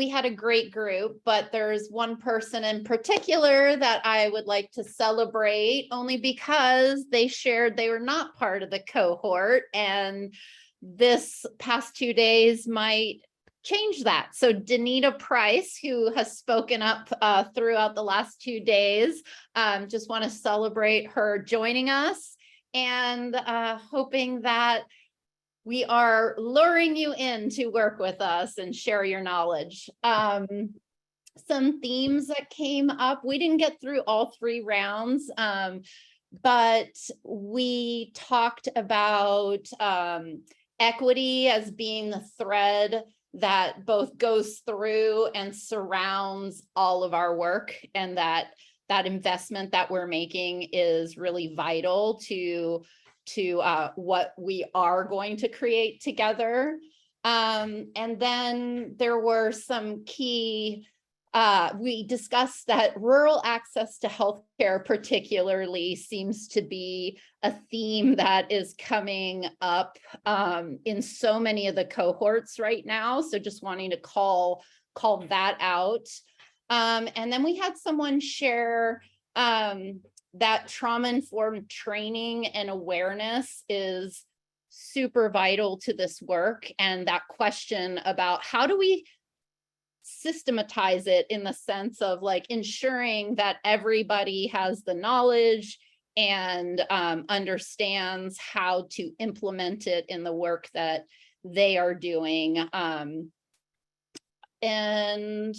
had a great group, but there's one person in particular that I would like to celebrate, only because they shared they were not part of the cohort, and this past 2 days might change that. So Danita Price, who has spoken up throughout the last 2 days, just want to celebrate her joining us, and hoping that we are luring you in to work with us and share your knowledge. Some themes that came up, we didn't get through all 3 rounds, but we talked about equity as being the thread that both goes through and surrounds all of our work, and that investment that we're making is really vital to what we are going to create together. And then there were some key, we discussed that rural access to healthcare particularly seems to be a theme that is coming up in so many of the cohorts right now. So just wanting to call that out. And then we had someone share that trauma-informed training and awareness is super vital to this work. And that question about how do we systematize it in the sense of like ensuring that everybody has the knowledge and understands how to implement it in the work that they are doing. And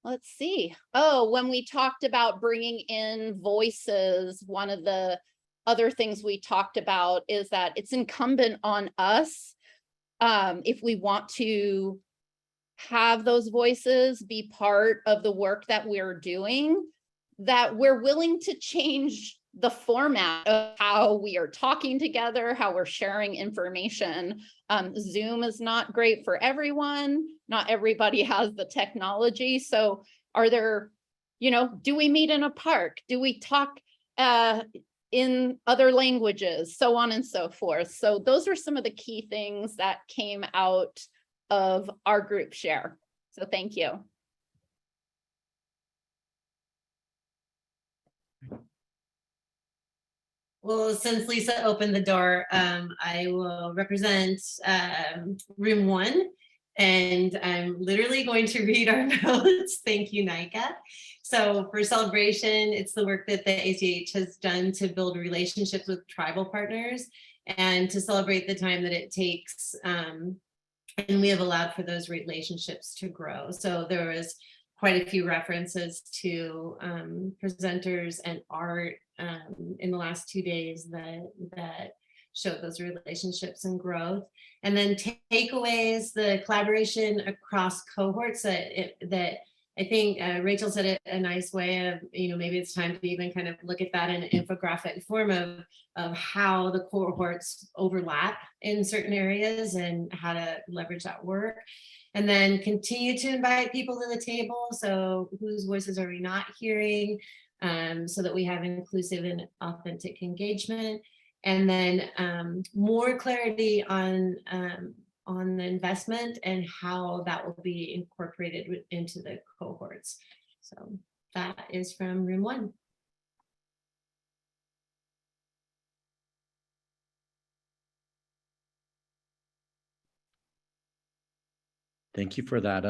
let's see. Oh, when we talked about bringing in voices, one of the other things we talked about is that it's incumbent on us, if we want to have those voices be part of the work that we're doing, that we're willing to change the format of how we are talking together, how we're sharing information. Zoom is not great for everyone. Not everybody has the technology. So are there, do we meet in a park? Do we talk in other languages? So on and so forth. So those are some of the key things that came out of our group share. So thank you. Well, since Lisa opened the door, I will represent room 1, and I'm literally going to read our notes. Thank you, Nika. So for celebration, it's the work that the ACH has done to build relationships with tribal partners and to celebrate the time that it takes. And we have allowed for those relationships to grow. So there was quite a few references to presenters and art in the last 2 days that showed those relationships and growth. And then takeaways, the collaboration across cohorts that I think Rachel said it a nice way of, maybe it's time to even kind of look at that in an infographic form of how the cohorts overlap in certain areas and how to leverage that work. And then continue to invite people to the table. So whose voices are we not hearing, so that we have inclusive and authentic engagement. And then more clarity on the investment and how that will be incorporated into the cohorts. So that is from room 1. Thank you for that.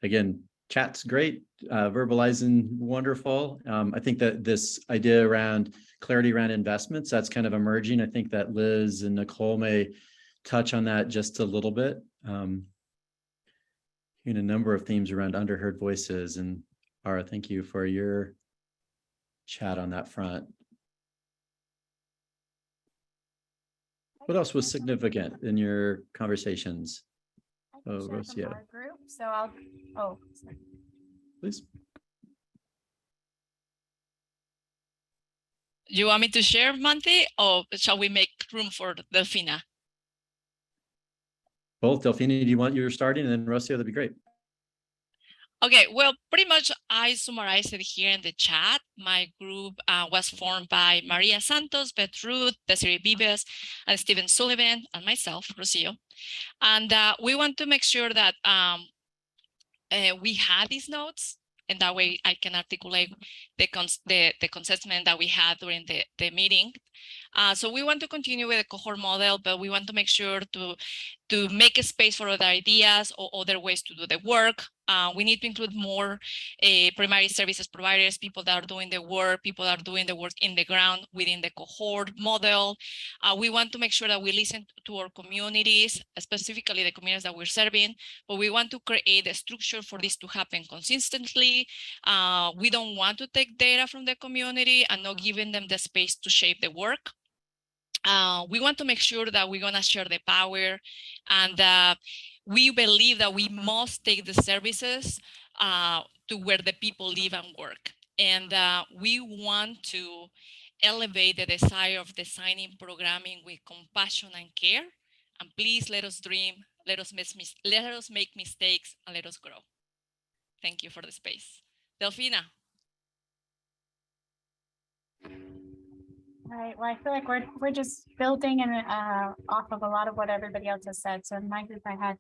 Again, chat's great, verbalizing wonderful. I think that this idea around clarity around investments, that's kind of emerging. I think that Liz and Nicole may touch on that just a little bit. In a number of themes around underheard voices, and Ara, thank you for your chat on that front. What else was significant in your conversations? Oh, Rocio. Group. So I'll, sorry. Please. You want me to share, Monty, or shall we make room for Delfina? Both. Delfina, do you want your starting, and then Rocio, that'd be great. Okay, well, pretty much I summarized it here in the chat. My group was formed by Maria Santos, Beth Ruth, Desiree Vives, and Stephen Sullivan, and myself, Rocio. And we want to make sure that we had these notes, and that way I can articulate the consentment that we had during the meeting. So we want to continue with the cohort model, but we want to make sure to make a space for other ideas or other ways to do the work. We need to include more primary services providers, people that are doing the work, people that are doing the work in the ground within the cohort model. We want to make sure that we listen to our communities, specifically the communities that we're serving, but we want to create a structure for this to happen consistently. We don't want to take data from the community and not giving them the space to shape the work. We want to make sure that we're going to share the power, and we believe that we must take the services to where the people live and work. And we want to elevate the desire of designing programming with compassion and care. And please let us dream, let us make mistakes, and let us grow. Thank you for the space. Delfina. All right. Well, I feel like we're just building and off of a lot of what everybody else has said. So in my group, I had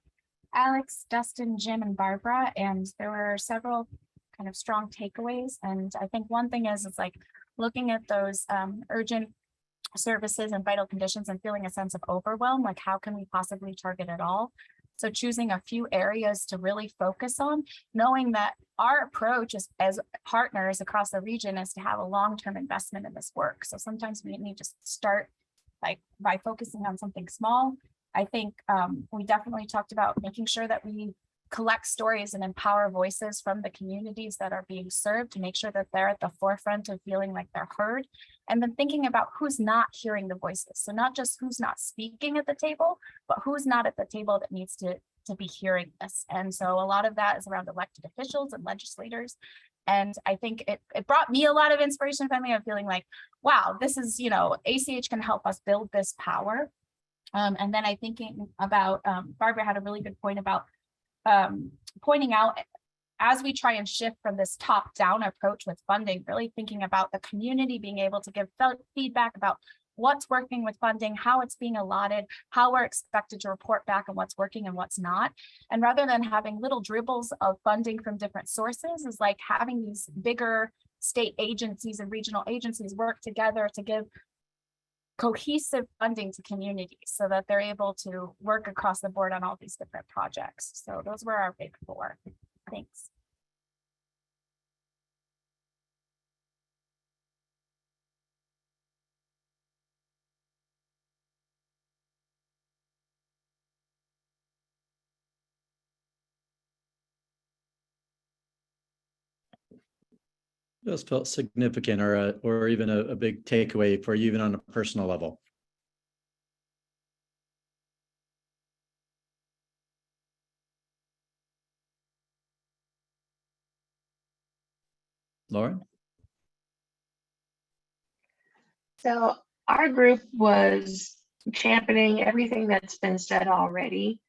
Alex, Dustin, Jim, and Barbara, and there were several kind of strong takeaways. And I think one thing is it's like looking at those urgent services and vital conditions and feeling a sense of overwhelm. Like, how can we possibly target it all? So choosing a few areas to really focus on, knowing that our approach as partners across the region is to have a long-term investment in this work. So sometimes we need to start by focusing on something small. I think we definitely talked about making sure that we collect stories and empower voices from the communities that are being served to make sure that they're at the forefront of feeling like they're heard. And then thinking about who's not hearing the voices. So not just who's not speaking at the table, but who's not at the table that needs to be hearing this. And so a lot of that is around elected officials and legislators. And I think it brought me a lot of inspiration finally of feeling like, wow, this is, ACH can help us build this power. And then I thinking about, Barbara had a really good point about pointing out as we try and shift from this top-down approach with funding, really thinking about the community being able to give feedback about what's working with funding, how it's being allotted, how we're expected to report back on what's working and what's not. And rather than having little dribbles of funding from different sources, is like having these bigger state agencies and regional agencies work together to give cohesive funding to communities so that they're able to work across the board on all these different projects. So those were our big 4. Thanks. Just felt significant or even a big takeaway for you, even on a personal level? Lauren? So our group was championing everything that's been said already.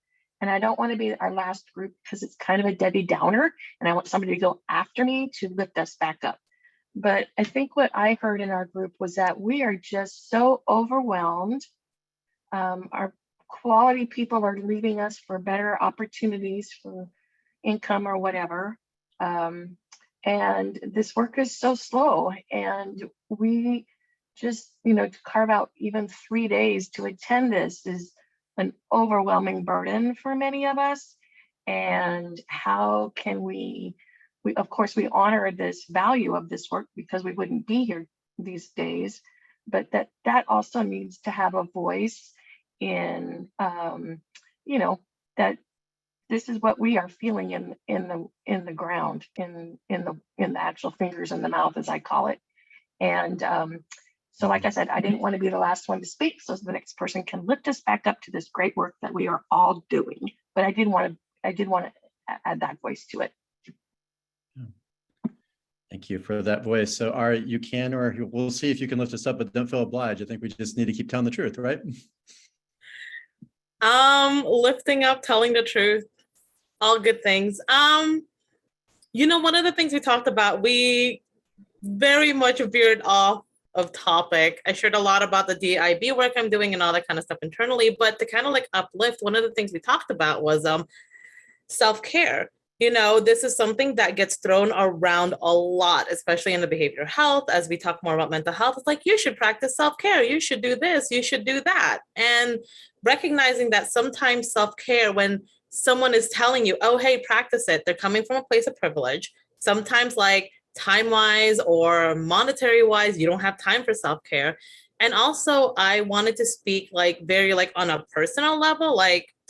And I don't want to be our last group because it's kind of a Debbie Downer, and I want somebody to go after me to lift us back up. But I think what I heard in our group was that we are just so overwhelmed. Our quality people are leaving us for better opportunities for income or whatever. And this work is so slow, and we just, to carve out even 3 days to attend this is an overwhelming burden for many of us. And how can we of course, we honor this value of this work because we wouldn't be here these days, but that also needs to have a voice in, that this is what we are feeling in the ground, in the actual fingers in the mouth, as I call it. And so like I said, I didn't want to be the last one to speak, so the next person can lift us back up to this great work that we are all doing. But I did want to add that voice to it. Thank you for that voice. So Ara, you can, or we'll see if you can lift us up, but don't feel obliged. I think we just need to keep telling the truth, right? Lifting up, telling the truth, all good things. One of the things we talked about, we very much veered off of topic. I shared a lot about the DIB work I'm doing and all that kind of stuff internally, but to kind of uplift, one of the things we talked about was self-care. This is something that gets thrown around a lot, especially in the behavioral health. As we talk more about mental health, it's like, you should practice self-care. You should do this. You should do that. And recognizing that sometimes self-care, when someone is telling you, oh, hey, practice it, they're coming from a place of privilege. Sometimes time-wise or monetary-wise, you don't have time for self-care. And also I wanted to speak very on a personal level,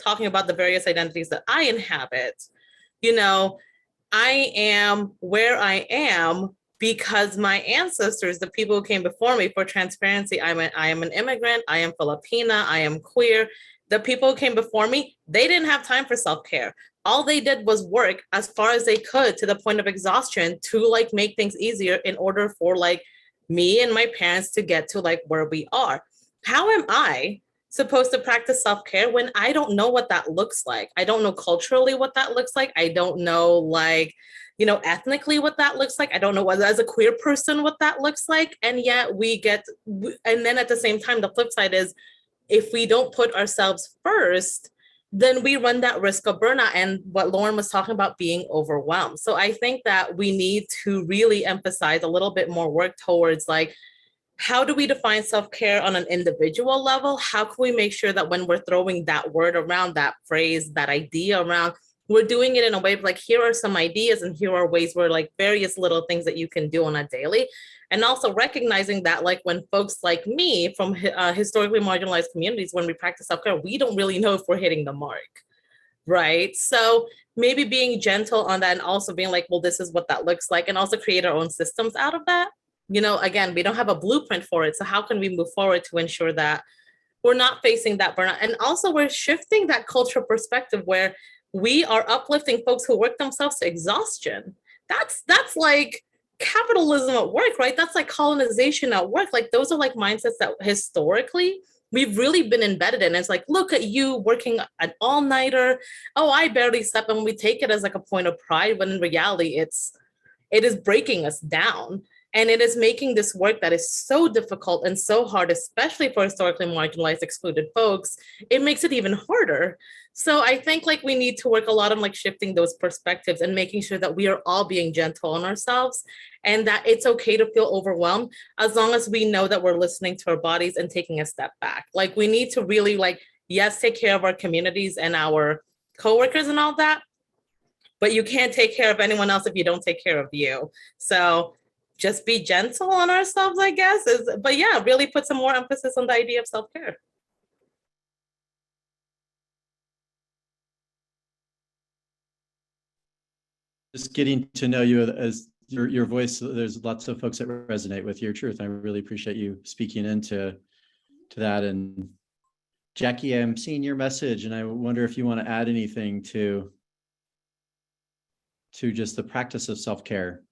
talking about the various identities that I inhabit. I am where I am because my ancestors, the people who came before me, for transparency, I am an immigrant, I am Filipina, I am queer. The people who came before me, they didn't have time for self-care. All they did was work as far as they could to the point of exhaustion to make things easier in order for me and my parents to get to where we are. How am I supposed to practice self-care when I don't know what that looks like? I don't know culturally what that looks like. I don't know ethnically what that looks like. I don't know as a queer person what that looks like. And yet and then at the same time, the flip side is, if we don't put ourselves first, then we run that risk of burnout and what Lauren was talking about, being overwhelmed. So I think that we need to really emphasize a little bit more work towards how do we define self-care on an individual level? How can we make sure that when we're throwing that word around, that phrase, that idea around, we're doing it in a way of here are some ideas and here are ways where various little things that you can do on a daily. And also recognizing that when folks like me from historically marginalized communities, when we practice self-care, we don't really know if we're hitting the mark, right? So maybe being gentle on that and also being well, this is what that looks like, and also create our own systems out of that. Again, we don't have a blueprint for it. So how can we move forward to ensure that we're not facing that burnout? And also we're shifting that cultural perspective where we are uplifting folks who work themselves to exhaustion. That's capitalism at work, right? That's colonization at work. Those are mindsets that historically we've really been embedded in. It's look at you working an all-nighter. Oh, I barely slept. And we take it as a point of pride, when in reality, it is breaking us down. And it is making this work that is so difficult and so hard, especially for historically marginalized, excluded folks, it makes it even harder. So I think we need to work a lot on shifting those perspectives and making sure that we are all being gentle on ourselves, and that it's okay to feel overwhelmed as long as we know that we're listening to our bodies and taking a step back. We need to really yes, take care of our communities and our coworkers and all that, but you can't take care of anyone else if you don't take care of you. So just be gentle on ourselves, I guess. But yeah, really put some more emphasis on the idea of self-care. Just getting to know you as your voice, there's lots of folks that resonate with your truth. I really appreciate you speaking into that. And Jackie, I'm seeing your message, and I wonder if you want to add anything to just the practice of self-care.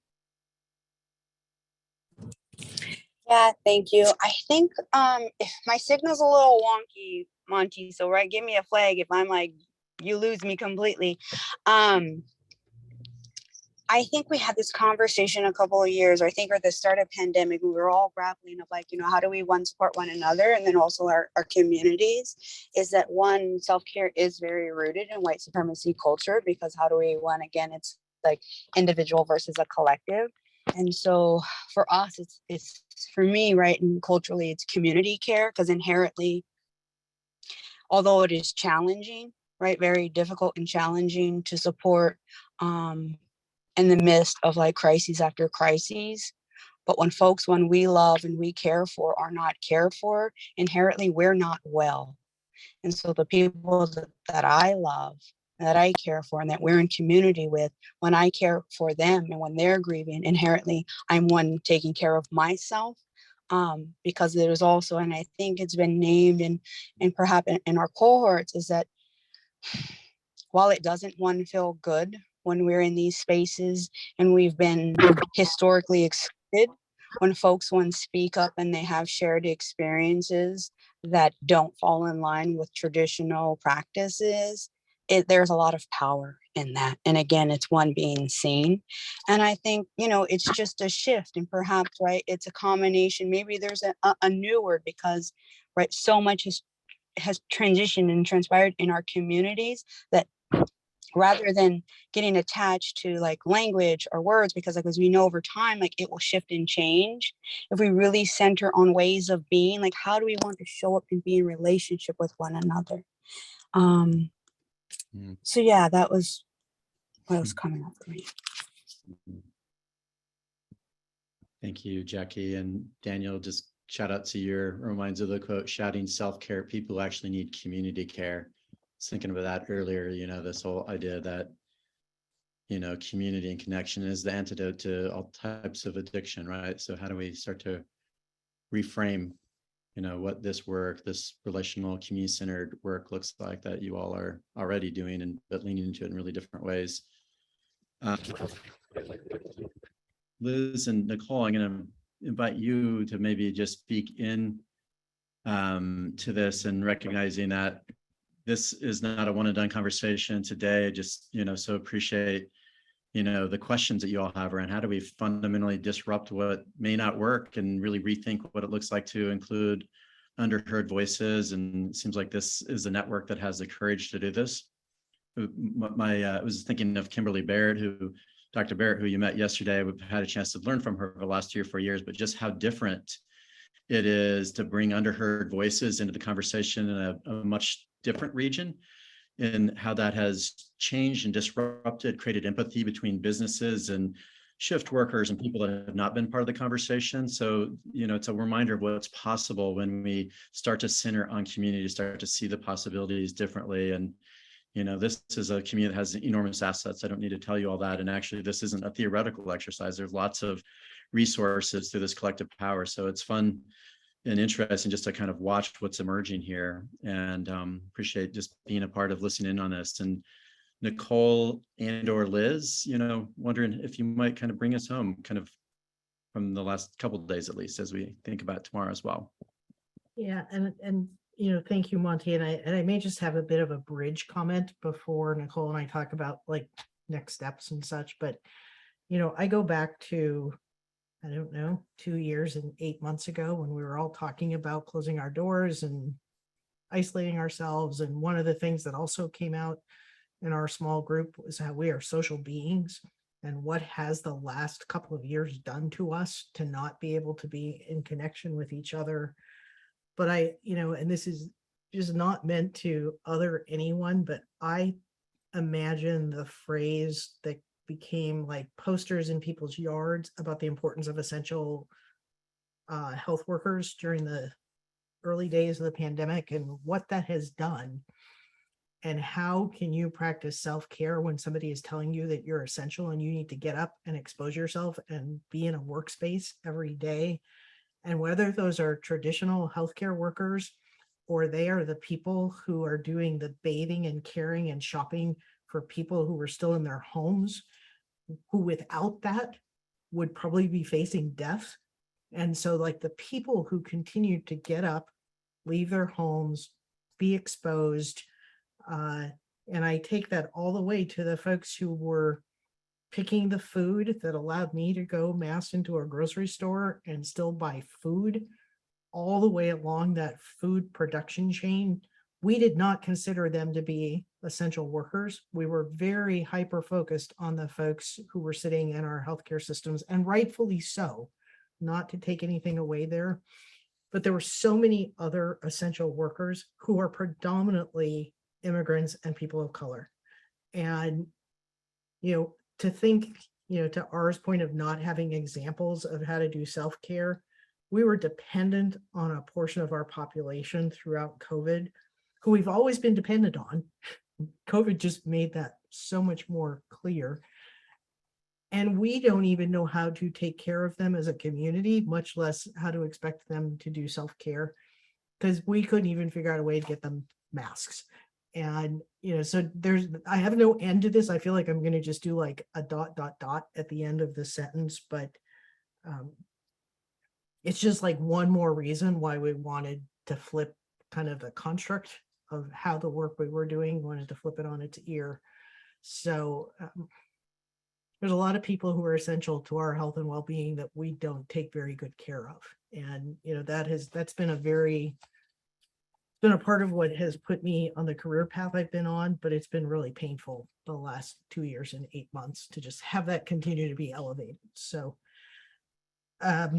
Yeah, thank you. I think if my signal's a little wonky, Monty, so give me a flag if I'm like, you lose me completely. I think we had this conversation a couple of years, or I think at the start of pandemic, we were all grappling of like, how do we support one another, and then also our communities, is that one, self-care is very rooted in white supremacy culture, because how do we, again, it's like individual versus a collective. And so for us, it's for me, right, and culturally, it's community care, because inherently, although it is challenging, right, very difficult and challenging to support in the midst of like crises after crises. But when we love and we care for are not cared for, inherently, we're not well. And so the people that I love, that I care for, and that we're in community with, when I care for them and when they're grieving, inherently, I'm one taking care of myself. Because there's also, and I think it's been named and perhaps in our cohorts, is that while it doesn't feel good when we're in these spaces and we've been historically excluded, when folks speak up and they have shared experiences that don't fall in line with traditional practices, there's a lot of power in that. And again, it's one being seen. And I think, it's just a shift, and perhaps, right, it's a combination. Maybe there's a new word, because, right, so much has transitioned and transpired in our communities that rather than getting attached to like language or words, because like, as we know over time, like it will shift and change. If we really center on ways of being, like, how do we want to show up and be in relationship with one another? So yeah, that was what was coming up for me. Thank you, Jackie. And Daniel, just shout out to your reminds of the quote, shouting self-care, people who actually need community care. I was thinking about that earlier, this whole idea that, community and connection is the antidote to all types of addiction, right? So how do we start to reframe, what this work, this relational, community-centered work looks like that you all are already doing, but leaning into it in really different ways. Liz and Nicole, I'm going to invite you to maybe just speak in to this, and recognizing that this is not a one and done conversation today. I just, so appreciate, the questions that you all have around how do we fundamentally disrupt what may not work and really rethink what it looks like to include underheard voices. And it seems like this is a network that has the courage to do this. I was thinking of Kimberly Barrett, Dr. Barrett, who you met yesterday. We've had a chance to learn from her over the last 3 or 4 years, but just how different it is to bring underheard voices into the conversation in a much different region, and how that has changed and disrupted, created empathy between businesses and shift workers and people that have not been part of the conversation. So, it's a reminder of what's possible when we start to center on community, start to see the possibilities differently. And, this is a community that has enormous assets. I don't need to tell you all that. And actually, this isn't a theoretical exercise. There's lots of resources through this collective power. So it's fun and interesting just to kind of watch what's emerging here, and appreciate just being a part of listening in on this. And Nicole and or Liz, wondering if you might kind of bring us home kind of from the last couple of days, at least, as we think about tomorrow as well. Yeah, and thank you, Monty. And I may just have a bit of a bridge comment before Nicole and I talk about like next steps and such. But, I go back to, I don't know, 2 years and 8 months ago when we were all talking about closing our doors and isolating ourselves. And one of the things that also came out in our small group was how we are social beings, and what has the last couple of years done to us to not be able to be in connection with each other. But and this is just not meant to other anyone, but I imagine the phrase that became like posters in people's yards about the importance of essential health workers during the early days of the pandemic, and what that has done And how can you practice self-care when somebody is telling you that you're essential and you need to get up and expose yourself and be in a workspace every day? And whether those are traditional healthcare workers or they are the people who are doing the bathing and caring and shopping for people who are still in their homes, who without that would probably be facing death. And so like the people who continue to get up, leave their homes, be exposed, and I take that all the way to the folks who were picking the food that allowed me to go mass into a grocery store and still buy food, all the way along that food production chain. We did not consider them to be essential workers. We were very hyper focused on the folks who were sitting in our healthcare systems, and rightfully so, not to take anything away there. But there were so many other essential workers who are predominantly immigrants and people of color. And, to think, to R's point of not having examples of how to do self-care, we were dependent on a portion of our population throughout COVID, who we've always been dependent on. COVID just made that so much more clear. And we don't even know how to take care of them as a community, much less how to expect them to do self-care, because we couldn't even figure out a way to get them masks. And, so I have no end to this. I feel like I'm going to just do like a ... at the end of the sentence, but it's just like one more reason why we wanted to flip kind of the construct of how the work we were doing, wanted to flip it on its ear. So there's a lot of people who are essential to our health and well-being that we don't take very good care of. And, that's been been a part of what has put me on the career path I've been on, but it's been really painful the last 2 years and 8 months to just have that continue to be elevated. So I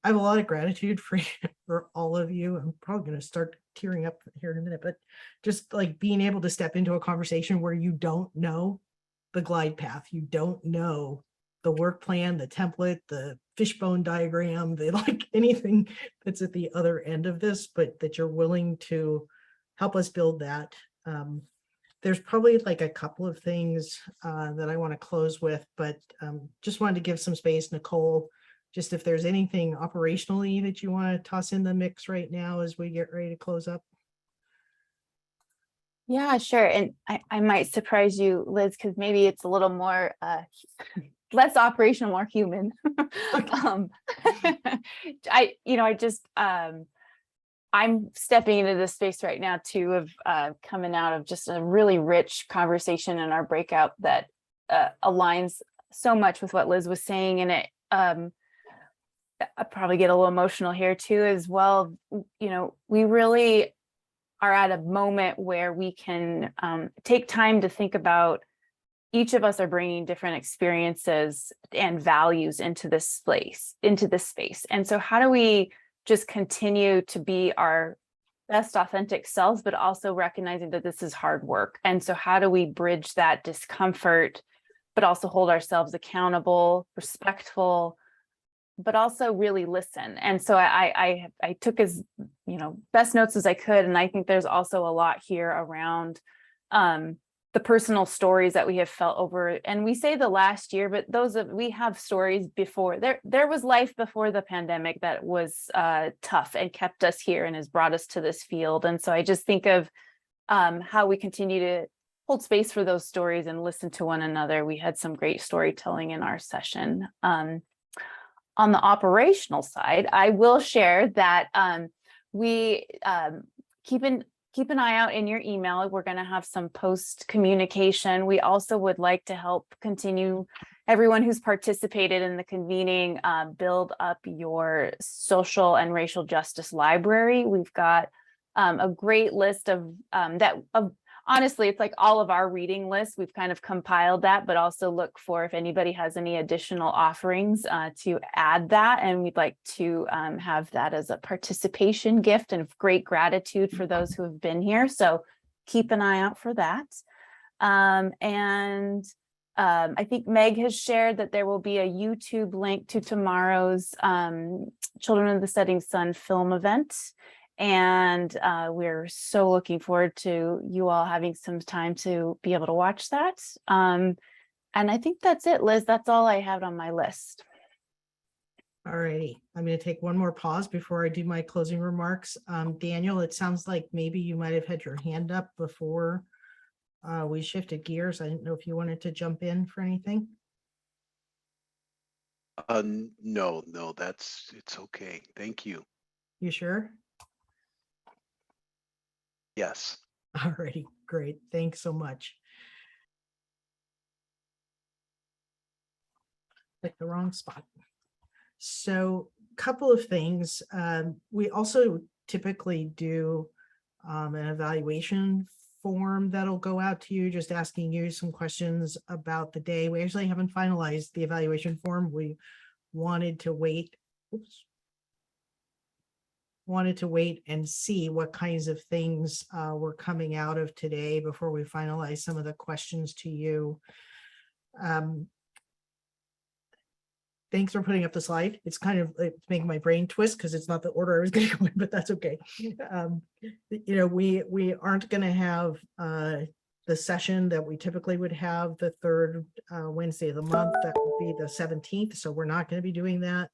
have a lot of gratitude for all of you. I'm probably going to start tearing up here in a minute, but just like being able to step into a conversation where you don't know the glide path, you don't know the work plan, the template, the fishbone diagram, anything that's at the other end of this, but that you're willing to help us build that. There's probably like a couple of things that I want to close with, but just wanted to give some space, Nicole, just if there's anything operationally that you want to toss in the mix right now as we get ready to close up. Yeah, sure. And I might surprise you, Liz, because maybe it's a little more less operational, more human. I'm stepping into this space right now too of coming out of just a really rich conversation in our breakout that aligns so much with what Liz was saying. And it I probably get a little emotional here too as well. We really are at a moment where we can take time to think about, each of us are bringing different experiences and values into this space. And so how do we just continue to be our best authentic selves, but also recognizing that this is hard work? And so how do we bridge that discomfort, but also hold ourselves accountable, respectful, but also really listen? And so I took as best notes as I could. And I think there's also a lot here around the personal stories that we have felt over, and we say the last year, but we have stories before. There was life before the pandemic that was tough and kept us here and has brought us to this field. And so I just think of how we continue to hold space for those stories and listen to one another. We had some great storytelling in our session. On the operational side, I will share that we keep an eye out in your email. We're going to have some post communication. We also would like to help continue everyone who's participated in the convening, build up your social and racial justice library. We've got a great list of honestly, it's like all of our reading lists. We've kind of compiled that, but also look for if anybody has any additional offerings to add that. And we'd like to have that as a participation gift and great gratitude for those who have been here. So keep an eye out for that. I think Meg has shared that there will be a YouTube link to tomorrow's Children of the Setting Sun film event. And we're so looking forward to you all having some time to be able to watch that. And I think that's it, Liz. That's all I have on my list. All righty, I'm going to take one more pause before I do my closing remarks. Daniel, it sounds like maybe you might have had your hand up before we shifted gears. I didn't know if you wanted to jump in for anything. No, it's okay. Thank you. You sure? Yes. All righty, great. Thanks so much. Pick the wrong spot. So a couple of things. We also typically do an evaluation form that'll go out to you, just asking you some questions about the day. We actually haven't finalized the evaluation form. We wanted to wait. Wanted to wait and see what kinds of things were coming out of today before we finalize some of the questions to you. Thanks for putting up the slide. It's making my brain twist because it's not the order I was going to go in, but that's okay. We aren't going to have the session that we typically would have the third Wednesday of the month. That would be the 17th. So we're not going to be doing that.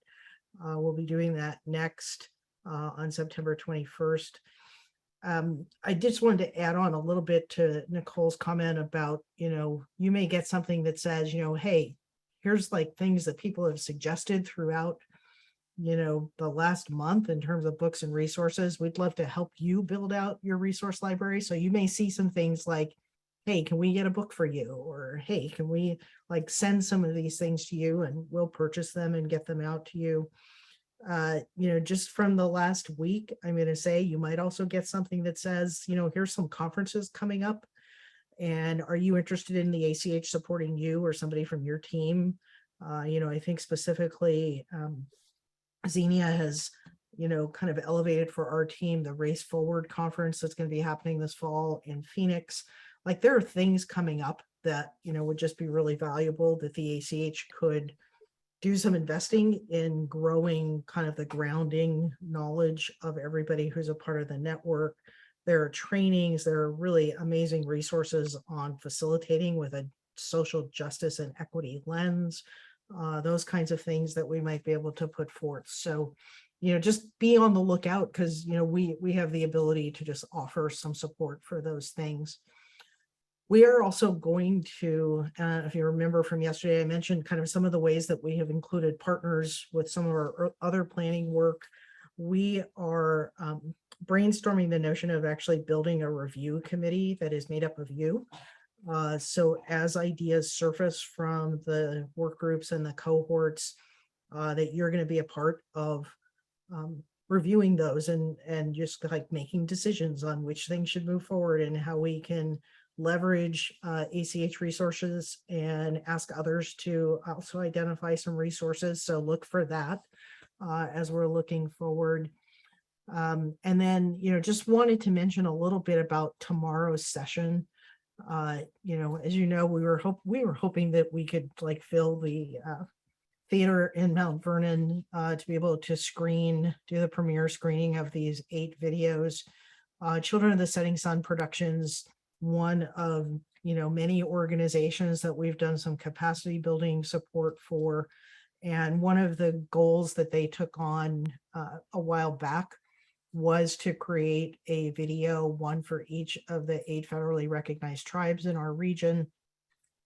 We'll be doing that next on September 21st. I just wanted to add on a little bit to Nicole's comment about, you may get something that says, hey, here's like things that people have suggested throughout, the last month in terms of books and resources. We'd love to help you build out your resource library. So you may see some things like, hey, can we get a book for you? Or, hey, can we send some of these things to you and we'll purchase them and get them out to you. Just from the last week, I'm going to say you might also get something that says, here's some conferences coming up. And are you interested in the ACH supporting you or somebody from your team? I think specifically Xenia has, kind of elevated for our team the Race Forward conference that's going to be happening this fall in Phoenix. There are things coming up that, would just be really valuable that the ACH could do some investing in growing kind of the grounding knowledge of everybody who's a part of the network. There are trainings, there are really amazing resources on facilitating with a social justice and equity lens, those kinds of things that we might be able to put forth. So, just be on the lookout because, we have the ability to just offer some support for those things. We are also going to, if you remember from yesterday, I mentioned kind of some of the ways that we have included partners with some of our other planning work. We are brainstorming the notion of actually building a review committee that is made up of you. So as ideas surface from the work groups and the cohorts, that you're going to be a part of reviewing those and just making decisions on which things should move forward and how we can leverage ACH resources and ask others to also identify some resources. So look for that as we're looking forward. And then, just wanted to mention a little bit about tomorrow's session. As we were hoping that we could fill the theater in Mount Vernon to be able to do the premiere screening of these 8 videos. Children of the Setting Sun Productions, one of many organizations that we've done some capacity building support for. And one of the goals that they took on a while back was to create a video, one for each of the 8 federally recognized tribes in our region.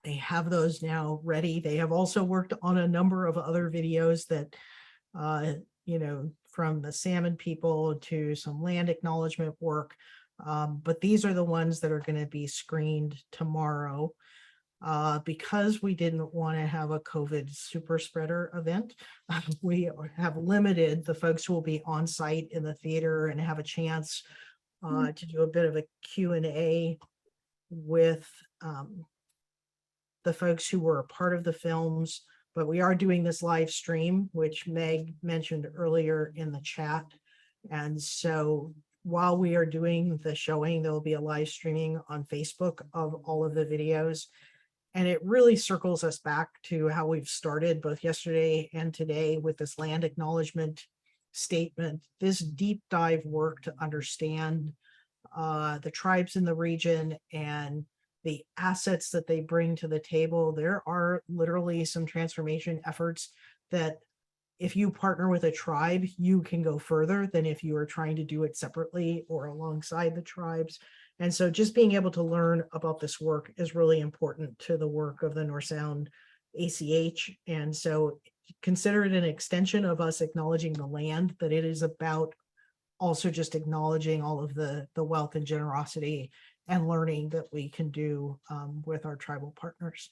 They have those now ready. They have also worked on a number of other videos that, from the salmon people to some land acknowledgement work. But these are the ones that are going to be screened tomorrow. Because we didn't want to have a COVID super spreader event, we have limited the folks who will be on site in the theater and have a chance to do a bit of a Q&A with the folks who were a part of the films. But we are doing this live stream, which Meg mentioned earlier in the chat. And so while we are doing the showing, there will be a live streaming on Facebook of all of the videos. And it really circles us back to how we've started both yesterday and today with this land acknowledgement statement, this deep dive work to understand the tribes in the region and the assets that they bring to the table. There are literally some transformation efforts that if you partner with a tribe, you can go further than if you are trying to do it separately or alongside the tribes. And so just being able to learn about this work is really important to the work of the North Sound ACH. And so consider it an extension of us acknowledging the land, that it is about also just acknowledging all of the wealth and generosity and learning that we can do with our tribal partners.